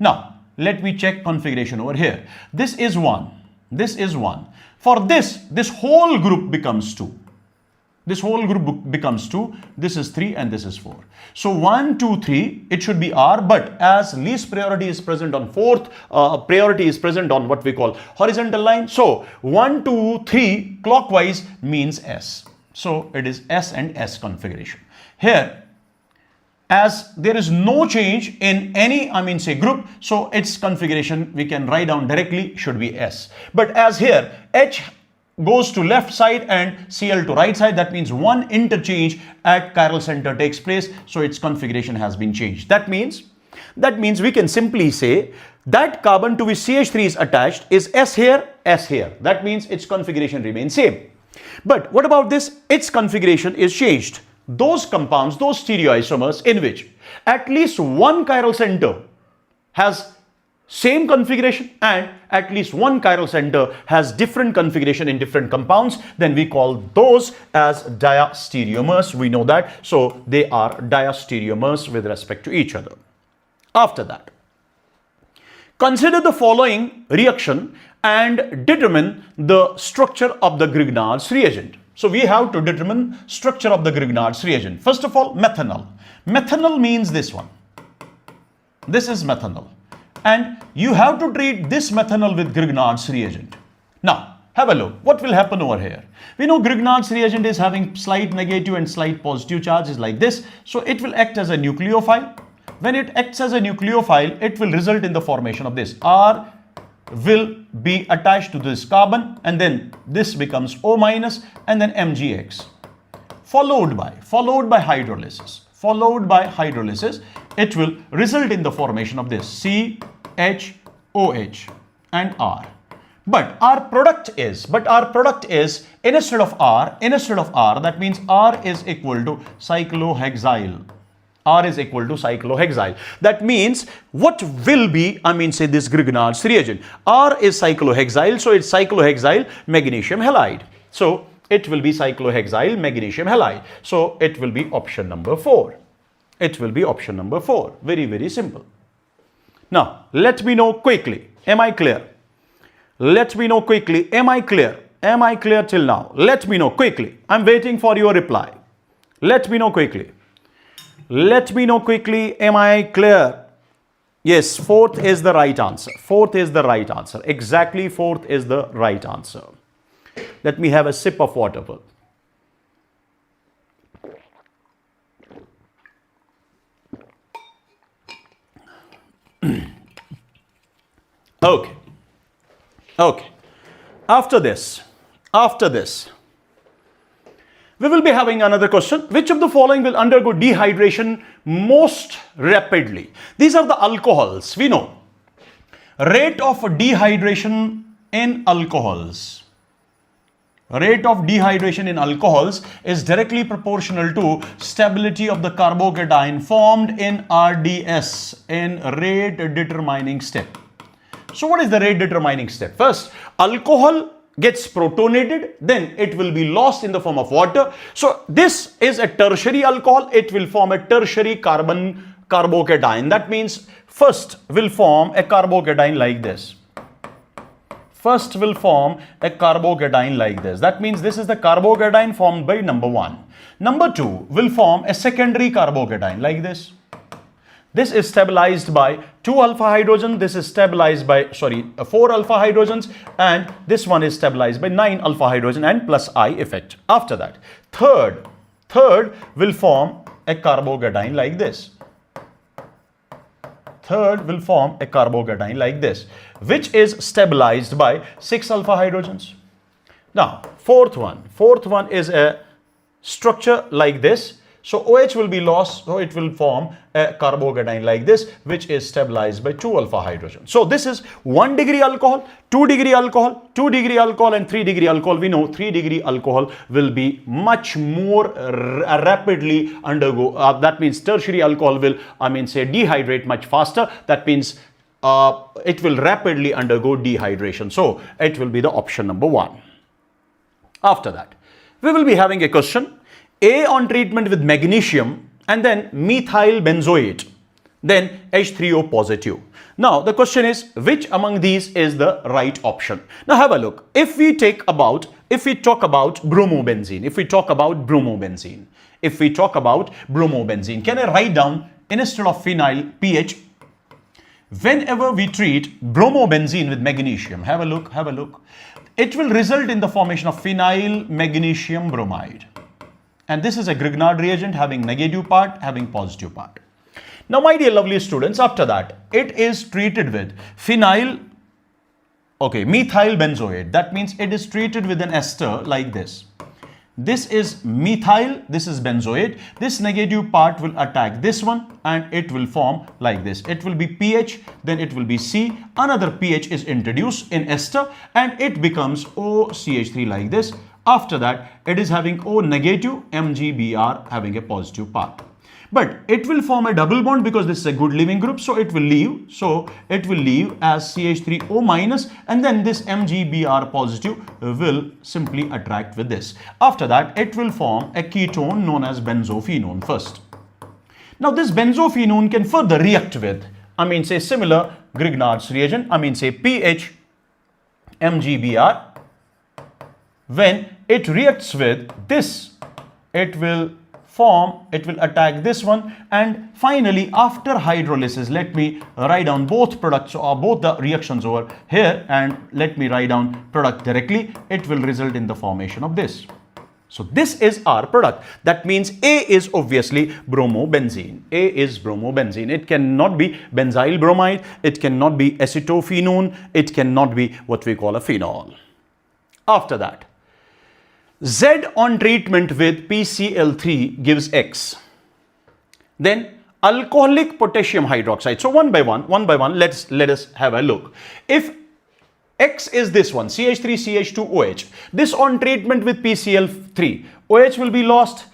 Now, let me check configuration over here. This is 1. This is 1. For this whole group becomes 2. This whole group becomes 2. This is 3 and this is 4. So 1, 2, 3, it should be R, but as least priority is present on fourth, priority is present on what we call horizontal line. So 1, 2, 3 clockwise means S. So it is S and S configuration. Here, as there is no change in any, say group, so its configuration we can write down directly should be S. But as here, H goes to left side and Cl to right side, that means one interchange at chiral center takes place, so its configuration has been changed. That means we can simply say that carbon to which CH3 is attached is S here, S here. That means its configuration remains same. But what about this? Its configuration is changed. Those compounds, those stereoisomers in which at least one chiral center has same configuration and at least one chiral center has different configuration in different compounds, then we call those as diastereomers. We know that. So they are diastereomers with respect to each other. After that, consider the following reaction and determine the structure of the Grignard's reagent. So we have to determine structure of the Grignard's reagent. First of all, methanol. Methanol means this one. This is methanol. And you have to treat this methanol with Grignard's reagent. Now, have a look. What will happen over here? We know Grignard's reagent is having slight negative and slight positive charges like this. So it will act as a nucleophile. When it acts as a nucleophile, it will result in the formation of this. R will be attached to this carbon, and then this becomes O minus and then MgX. Followed by hydrolysis. Followed by hydrolysis, it will result in the formation of this CHOH and R. But our product is instead of R, that means R is equal to cyclohexyl. R is equal to cyclohexyl. That means what will be, say this Grignard's reagent. R is cyclohexyl, so it's cyclohexyl magnesium halide. So it will be cyclohexyl magnesium halide. So it will be option number 4. It will be option number 4. Very, very simple. Now, let me know quickly. Am I clear? Let me know quickly. Am I clear? Am I clear till now? Let me know quickly. I'm waiting for your reply. Let me know quickly. Let me know quickly. Am I clear? Yes, 4th is the right answer. 4th is the right answer. Exactly 4th is the right answer. Let me have a sip of water. Okay. Okay. After this, we will be having another question. Which of the following will undergo dehydration most rapidly? These are the alcohols. We know rate of dehydration in alcohols. Rate of dehydration in alcohols is directly proportional to stability of the carbocation formed in RDS, in rate determining step. So what is the rate determining step? First, alcohol gets protonated, then it will be lost in the form of water. So this is a tertiary alcohol. It will form a tertiary carbocation. That means first will form a carbocation like this. First will form a carbocation like this. That means this is the carbocation formed by number 1. Number 2 will form a secondary carbocation like this. This is stabilized by 2 alpha hydrogen. This is stabilized by, 4 alpha hydrogens, and this one is stabilized by 9 alpha hydrogen and plus I effect. After that, third will form a carbocation like this. Third will form a carbocation like this, which is stabilized by 6 alpha hydrogens. Now, fourth one is a structure like this. So OH will be lost, so it will form a carbocation like this, which is stabilized by 2 alpha hydrogen. So this is 1 degree alcohol, 2 degree alcohol, 2 degree alcohol, and 3 degree alcohol. We know 3 degree alcohol will be much more rapidly undergo, that means tertiary alcohol will, say dehydrate much faster. That means it will rapidly undergo dehydration. So it will be the option number 1. After that, we will be having a question. A on treatment with magnesium and then methyl benzoate, then H3O positive. Now the question is, which among these is the right option? Now have a look. If we talk about bromobenzene, can I write down, instead of phenyl, pH? Whenever we treat bromobenzene with magnesium, have a look, it will result in the formation of phenyl magnesium bromide. And this is a Grignard reagent having negative part, having positive part. Now, my dear lovely students, after that, it is treated with methyl benzoate. That means it is treated with an ester like this. This is methyl, this is benzoate. This negative part will attack this one and it will form like this. It will be pH, then it will be C. Another pH is introduced in ester and it becomes OCH3 like this. After that, it is having O negative, MgBr having a positive part. But it will form a double bond because this is a good leaving group. So it will leave. So it will leave as CH3O minus, and then this MgBr positive will simply attract with this. After that, it will form a ketone known as benzophenone first. Now this benzophenone can further react with, say similar Grignard's reagent, say pH MgBr. When it reacts with this, it will attack this one, and finally after hydrolysis, let me write down both products or both the reactions over here, and let me write down product directly. It will result in the formation of this. So this is our product. That means A is obviously bromobenzene. A is bromobenzene. It cannot be benzyl bromide, it cannot be acetophenone, it cannot be what we call a phenol. After that, Z on treatment with PCl3 gives X. Then alcoholic potassium hydroxide. So one by one, let us have a look. If X is this one, CH3CH2OH, this on treatment with PCl3, OH will be lost,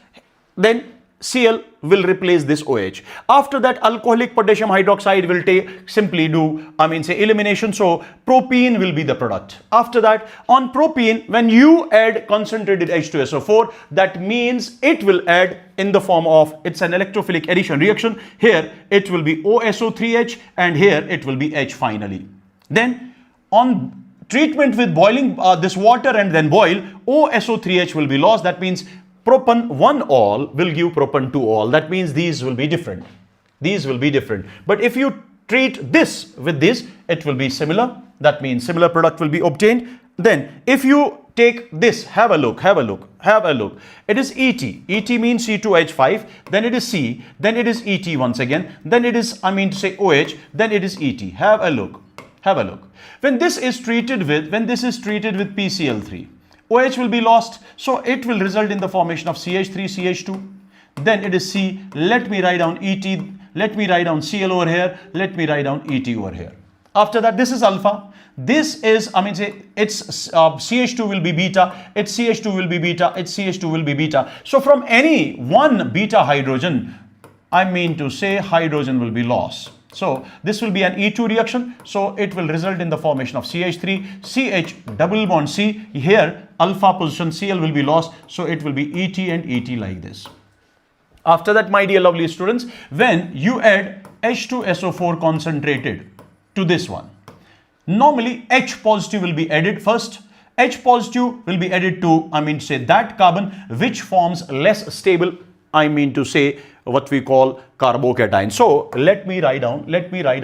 then Cl will replace this OH. After that, alcoholic potassium hydroxide will simply do, elimination. So propene will be the product. After that, on propene, when you add concentrated H2SO4, that means it will add in the form of, it's an electrophilic addition reaction. Here, it will be OSO3H, and here it will be H finally. Then, on treatment with boiling this water and then boil, OSO3H will be lost. That means propan 1-ol will give propan 2-ol. That means these will be different. But if you treat this with this, it will be similar. That means similar product will be obtained. Then if you take this, have a look. It is ET. ET means C2H5. Then it is C. Then it is ET once again. Then it is, OH. Then it is ET. Have a look. When this is treated with PCl3, OH will be lost, so it will result in the formation of CH3CH2. Then it is C. Let me write down ET. Let me write down Cl over here. Let me write down ET over here. After that, this is alpha. This is, it's CH2 will be beta. It's CH2 will be beta. It's CH2 will be beta. So from any one beta hydrogen, hydrogen will be lost. So this will be an E2 reaction. So it will result in the formation of CH3, CH double bond C. Here alpha position Cl will be lost. So it will be ET and ET like this. After that, my dear lovely students, when you add H2SO4 concentrated to this one, normally H positive will be added first. H positive will be added to, that carbon which forms less stable, what we call carbocation. So let me write down like this.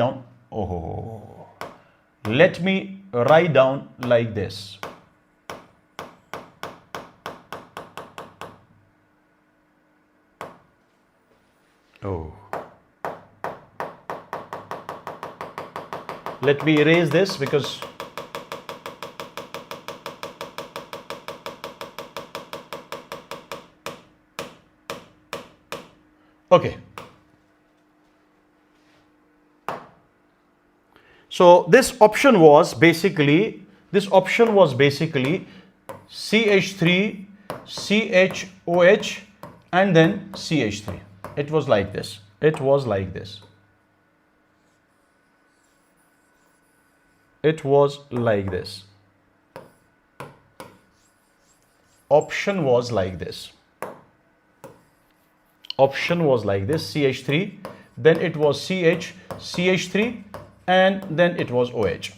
Let me erase this because Okay. So this option was basically CH3, CHOH, and then CH3. It was like this. It was like this. It was like this. Option was like this. Option was like this, CH3, then it was CH3, and then it was OH.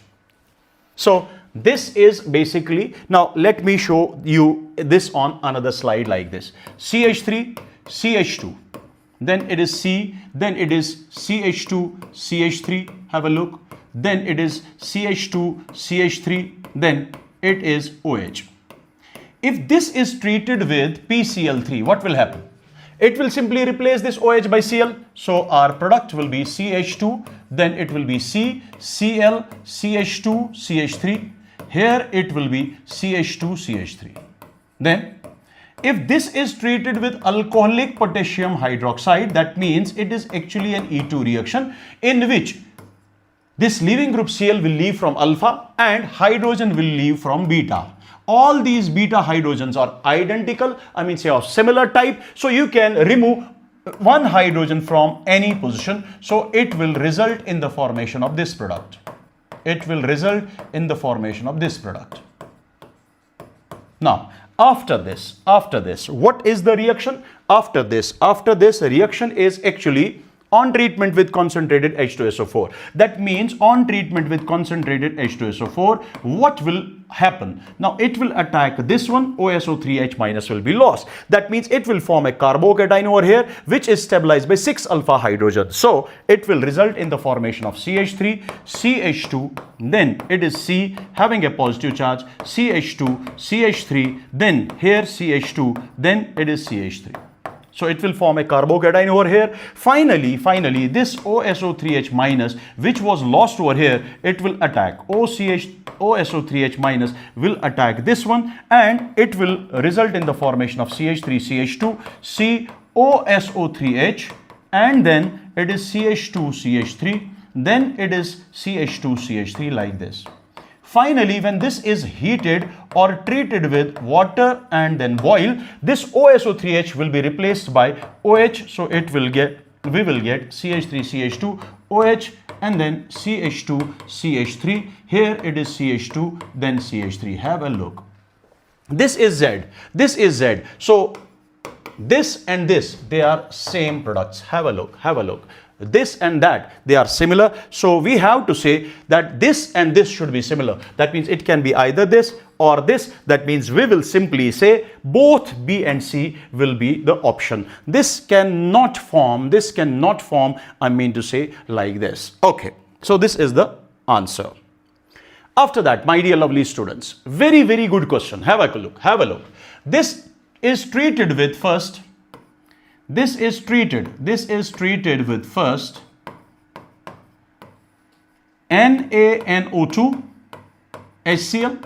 So this is basically, now let me show you this on another slide like this. CH3, CH2, then it is C, then it is CH2, CH3, have a look, then it is CH2, CH3, then it is OH. If this is treated with PCl3, what will happen? It will simply replace this OH by Cl. So our product will be CH2, then it will be C, Cl, CH2, CH3. Here it will be CH2, CH3. Then if this is treated with alcoholic potassium hydroxide, that means it is actually an E2 reaction in which this leaving group Cl will leave from alpha and hydrogen will leave from beta. All these beta hydrogens are identical, I mean say of similar type, so you can remove one hydrogen from any position, so it will result in the formation of this product. It will result in the formation of this product. Now after this, what is the reaction? After this reaction is actually on treatment with concentrated H2SO4. That means on treatment with concentrated H2SO4, what will happen? Now it will attack this one, OSO3H minus will be lost. That means it will form a carbocation over here, which is stabilized by 6 alpha hydrogen. So it will result in the formation of CH3, CH2, then it is C having a positive charge, CH2, CH3, then here CH2, then it is CH3. So it will form a carbocation over here. Finally, this OSO3H minus, which was lost over here, it will attack OSO3H minus will attack this one, and it will result in the formation of CH3CH2, COSO3H, and then it is CH2CH3, then it is CH2CH3 like this. Finally, when this is heated or treated with water and then boil, this OSO3H will be replaced by OH. So we will get CH3CH2 OH and then CH2CH3. Here it is CH2, then CH3. Have a look. This is Z. This is Z. So this and this, they are same products. Have a look. Have a look. This and that, they are similar. So we have to say that this and this should be similar. That means it can be either this or this. That means we will simply say both B and C will be the option. This cannot form, I mean to say like this. Okay, so this is the answer. After that, my dear lovely students, very, very good question. Have a look. Have a look. This is treated with first. This is treated with first NaNO2 HCl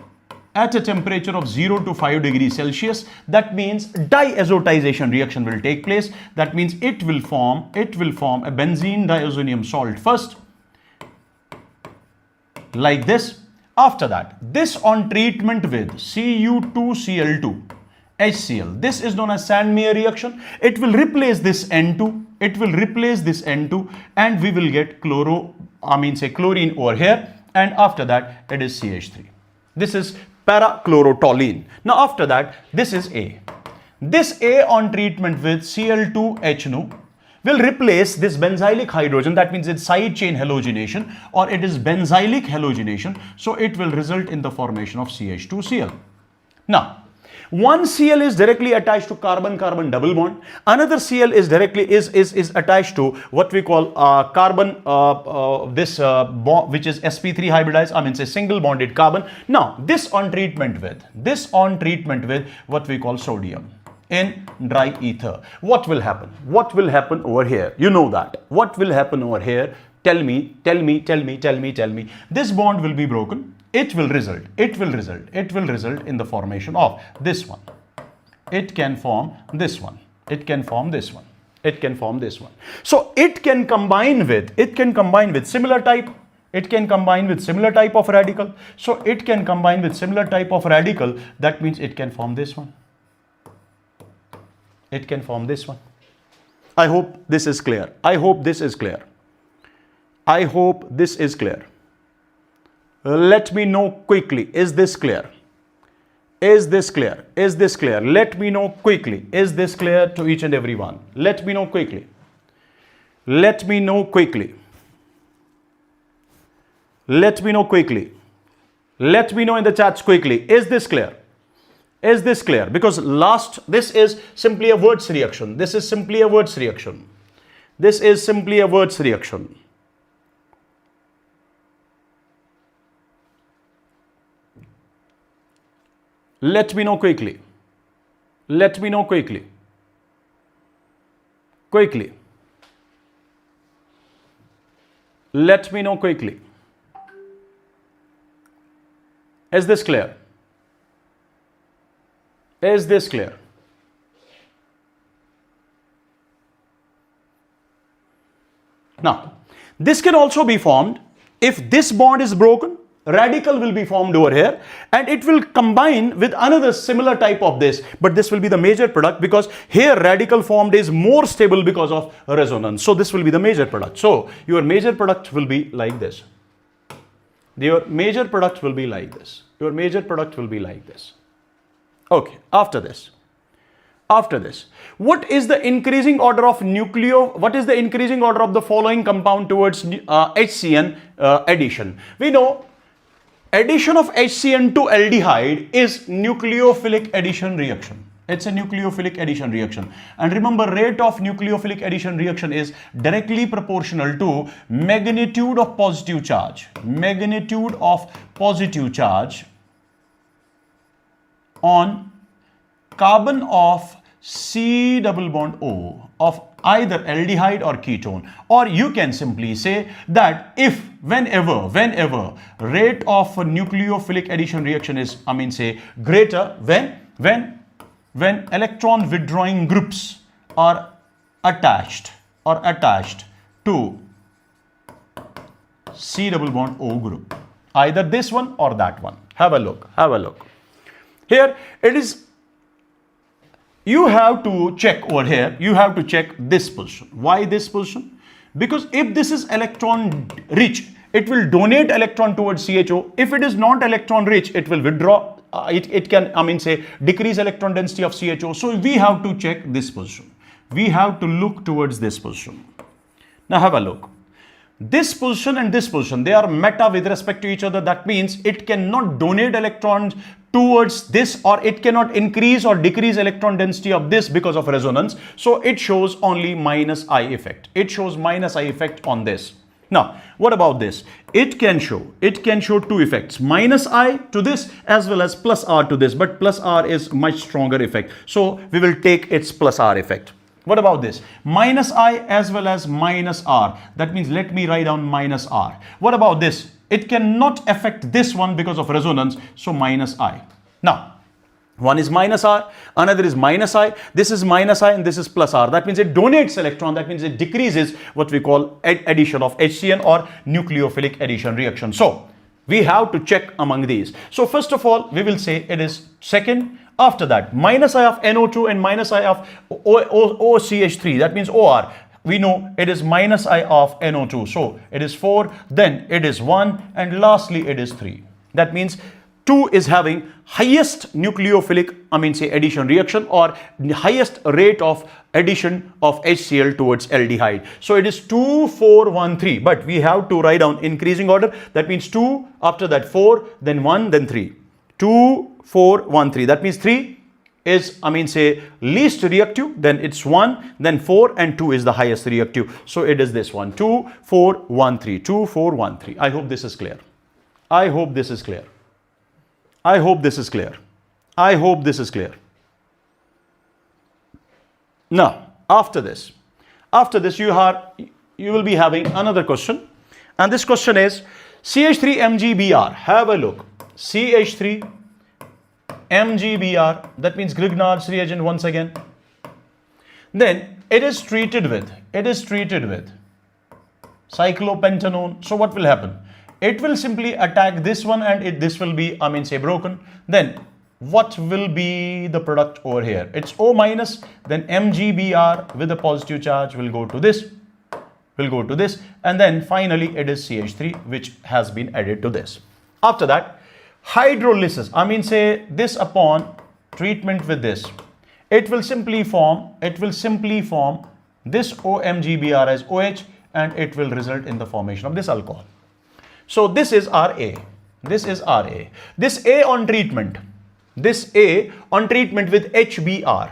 at a temperature of 0 to 5 degrees Celsius. That means diazotization reaction will take place. That means it will form a benzene diazonium salt first, like this. After that, this on treatment with Cu2Cl2 HCl. This is known as Sandmeyer reaction. It will replace this N2. It will replace this N2 and we will get chlorine over here, and after that it is CH3. This is parachlorotoluene. Now after that, this is A. This A on treatment with Cl2HNO will replace this benzylic hydrogen. That means it's side chain halogenation or it is benzylic halogenation. So it will result in the formation of CH2Cl. Now, one Cl is directly attached to carbon-carbon double bond. Another Cl is directly attached to what we call carbon bond, which is sp3 hybridized. I mean, say single bonded carbon. Now, this on treatment with what we call sodium in dry ether. What will happen? What will happen over here? You know that. What will happen over here? Tell me. This bond will be broken. It will result in the formation of this one. It can form this one. It can form this one. So it can combine with similar type. It can combine with similar type of radical. So it can combine with similar type of radical. That means it can form this one. It can form this one. I hope this is clear. I hope this is clear. I hope this is clear. Let me know quickly. Is this clear? Is this clear? Is this clear? Let me know quickly. Is this clear to each and every one? Let me know quickly. Let me know quickly. Let me know quickly. Let me know in the chats quickly. Is this clear? Is this clear? Because this is simply a words reaction. This is simply a words reaction. This is simply a words reaction. Let me know quickly. Let me know quickly. Quickly. Let me know quickly. Is this clear? Is this clear? Now, this can also be formed if this bond is broken. Radical will be formed over here and it will combine with another similar type of this, but this will be the major product because here radical formed is more stable because of resonance. So this will be the major product. So your major product will be like this. Your major product will be like this. Your major product will be like this. Okay, after this, what is the increasing order of what is the increasing order of the following compound towards HCN addition? We know addition of HCN to aldehyde is nucleophilic addition reaction. It's a nucleophilic addition reaction. And remember, rate of nucleophilic addition reaction is directly proportional to magnitude of positive charge. Magnitude of positive charge on carbon of C double bond O of either aldehyde or ketone. Or you can simply say that if whenever rate of nucleophilic addition reaction is greater when electron withdrawing groups are attached to C double bond O group, either this one or that one. Have a look. Here it is. You have to check over here. You have to check this position. Why this position? Because if this is electron rich, it will donate electron towards CHO. If it is not electron rich, it will withdraw. It can decrease electron density of CHO. So we have to check this position. We have to look towards this position. Now have a look. This position and this position, they are meta with respect to each other. That means it cannot donate electrons towards this, or it cannot increase or decrease electron density of this because of resonance. So it shows only minus I effect. It shows minus I effect on this. Now, what about this? It can show two effects, minus I to this as well as plus R to this, but plus R is much stronger effect. So we will take its plus R effect. What about this? Minus I as well as minus R. That means let me write down minus R. What about this? It cannot affect this one because of resonance. So minus I. Now, one is minus R, another is minus I. This is minus I and this is plus R. That means it donates electron. That means it decreases what we call addition of HCN or nucleophilic addition reaction. So we have to check among these. So first of all, we will say it is second. After that, minus I of NO2 and minus I of OCH3, that means OR. We know it is minus I of NO2. So it is 4, then it is 1, and lastly it is 3. That means 2 is having highest nucleophilic, addition reaction or highest rate of addition of HCl towards aldehyde. So it is 2, 4, 1, 3. But we have to write down increasing order. That means 2, after that 4, then 1, then 3. 2, 4, 1, 3. That means 3 is, least reactive, then it's 1, then 4, and 2 is the highest reactive. So it is this one, 2, 4, 1, 3, 2, 4, 1, 3. I hope this is clear. I hope this is clear. I hope this is clear. I hope this is clear. Now, after this you will be having another question, and this question is CH3MgBr. Have a look. CH3MgBr, that means Grignard's reagent once again. Then it is treated with cyclopentanone. So what will happen? It will simply attack this one, and this will be, say, broken. Then what will be the product over here? It's O minus, then MgBr with a positive charge will go to this, and then finally it is CH3 which has been added to this. After that, hydrolysis, say this upon treatment with this, it will simply form this OMgBr as OH, and it will result in the formation of this alcohol. So this is Ra. This A on treatment. This A on treatment with HBr.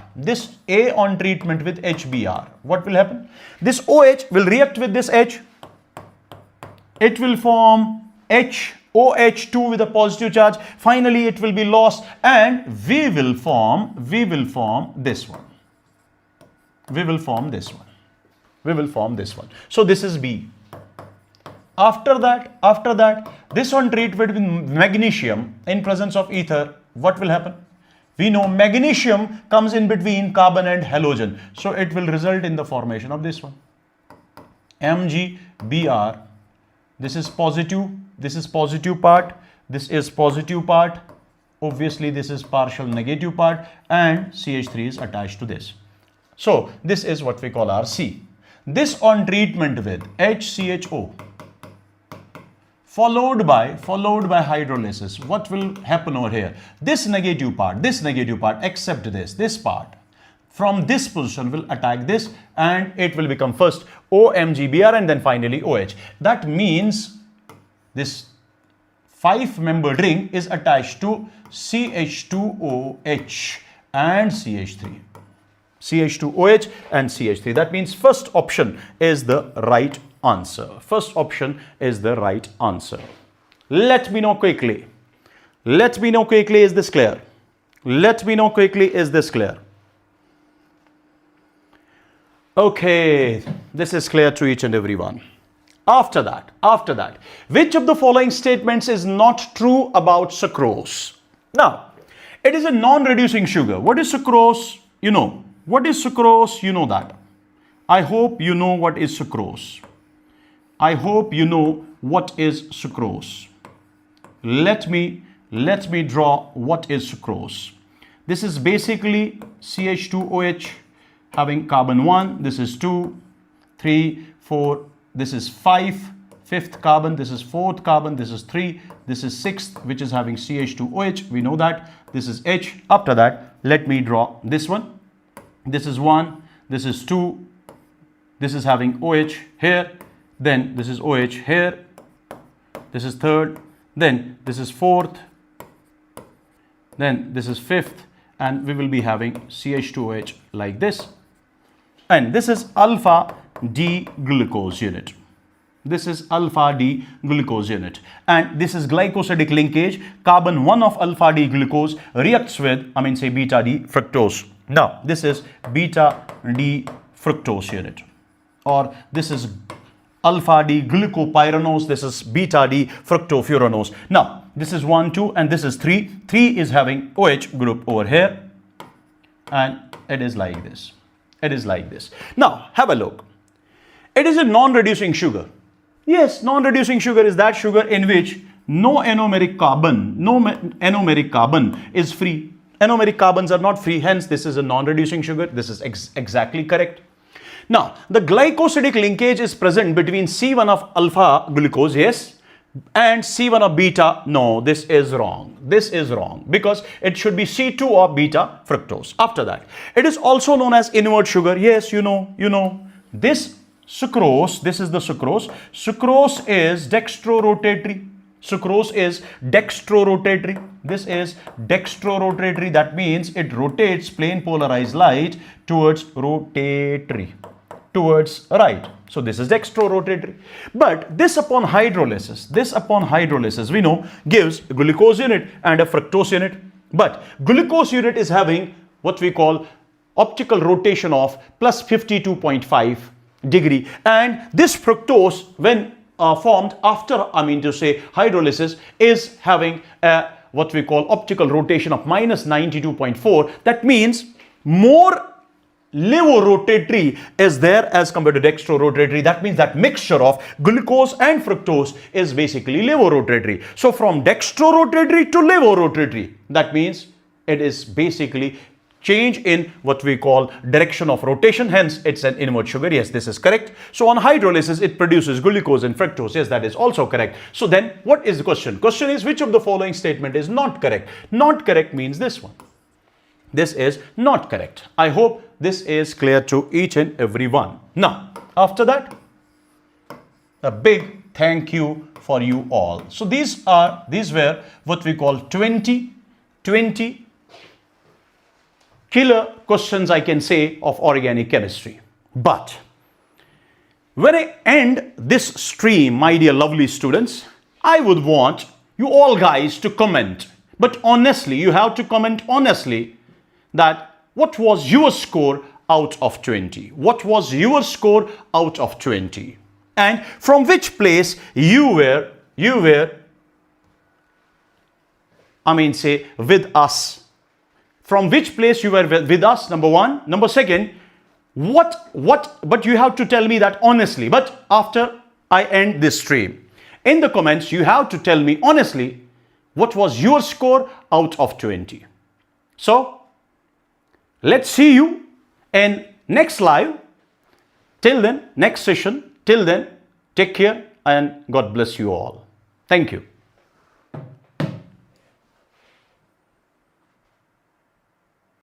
What will happen? This OH will react with this H. It will form HOH2 with a positive charge. Finally, it will be lost, and we will form this one. So this is B. After that, this one treated with magnesium in presence of ether. What will happen? We know magnesium comes in between carbon and halogen. So it will result in the formation of this one. MgBr. This is positive part. This is positive part. Obviously, this is partial negative part, and CH3 is attached to this. So this is what we call our C. This on treatment with HCHO. Followed by hydrolysis. What will happen over here? This negative part, except this part, from this position will attack this, and it will become first OMgBr and then finally OH. That means this 5-membered ring is attached to CH2OH and CH3. CH2OH and CH3. That means first option is the right answer. Let me know quickly. Is this clear? Okay, this is clear to each and every one. After that, which of the following statements is not true about sucrose? Now, it is a non-reducing sugar. What is sucrose? You know. What is sucrose? You know that. I hope you know what is sucrose. Let me draw what is sucrose. This is basically CH2OH having carbon 1. This is 2, 3, 4. This is 5, 5th carbon. This is 4th carbon. This is 3. This is 6th, which is having CH2OH. We know that. This is H. After that, let me draw this one. This is 1. This is 2. This is having OH here. Then this is OH here. This is 3rd. Then this is 4th. Then this is 5th. And we will be having CH2OH like this. And this is alpha D glucose unit. And this is glycosidic linkage. Carbon 1 of alpha D glucose reacts with, beta D fructose. Now, this is beta D fructose unit. Or this is alpha D glucopyranose. This is beta D fructofuranose. Now, this is 1, 2, and this is 3. 3 is having OH group over here. And it is like this. Now, have a look. It is a non-reducing sugar. Yes, non-reducing sugar is that sugar in which no anomeric carbon is free. Anomeric carbons are not free, hence this is a non-reducing sugar. This is exactly correct. Now, the glycosidic linkage is present between C1 of alpha glucose, yes, and C1 of beta. No, this is wrong. Because it should be C2 of beta fructose. After that, it is also known as invert sugar. Yes, you know. This sucrose, this is the sucrose. Sucrose is dextrorotatory. This is dextrorotatory. That means it rotates plane polarized light towards right. So this is dextrorotatory. But this upon hydrolysis, we know, gives a glucose unit and a fructose unit. But glucose unit is having what we call optical rotation of plus 52.5 degree. And this fructose, when formed after, hydrolysis, is having what we call optical rotation of minus 92.4. That means more levorotatory is there as compared to dextrorotatory. That means that mixture of glucose and fructose is basically levorotatory. So from dextrorotatory to levorotatory, that means it is basically change in what we call direction of rotation, hence it's an inward sugar. Yes, this is correct. So on hydrolysis it produces glucose and fructose. Yes, that is also correct. So then what is the question? Question is, which of the following statement is not correct? Not correct means this one. This is not correct. I hope this is clear to each and every one. Now, after that, a big thank you for you all. So these were what we call 20 killer questions, I can say, of organic chemistry. But when I end this stream, my dear lovely students, I would want you all guys to comment. But honestly, you have to comment honestly that what was your score out of 20? What was your score out of 20? And from which place you were, say, with us. From which place you were with us, number one. Number second, but you have to tell me that honestly, but after I end this stream. In the comments, you have to tell me honestly, what was your score out of 20? So, let's see you in next live. Till then, next session. Till then, take care and God bless you all. Thank you.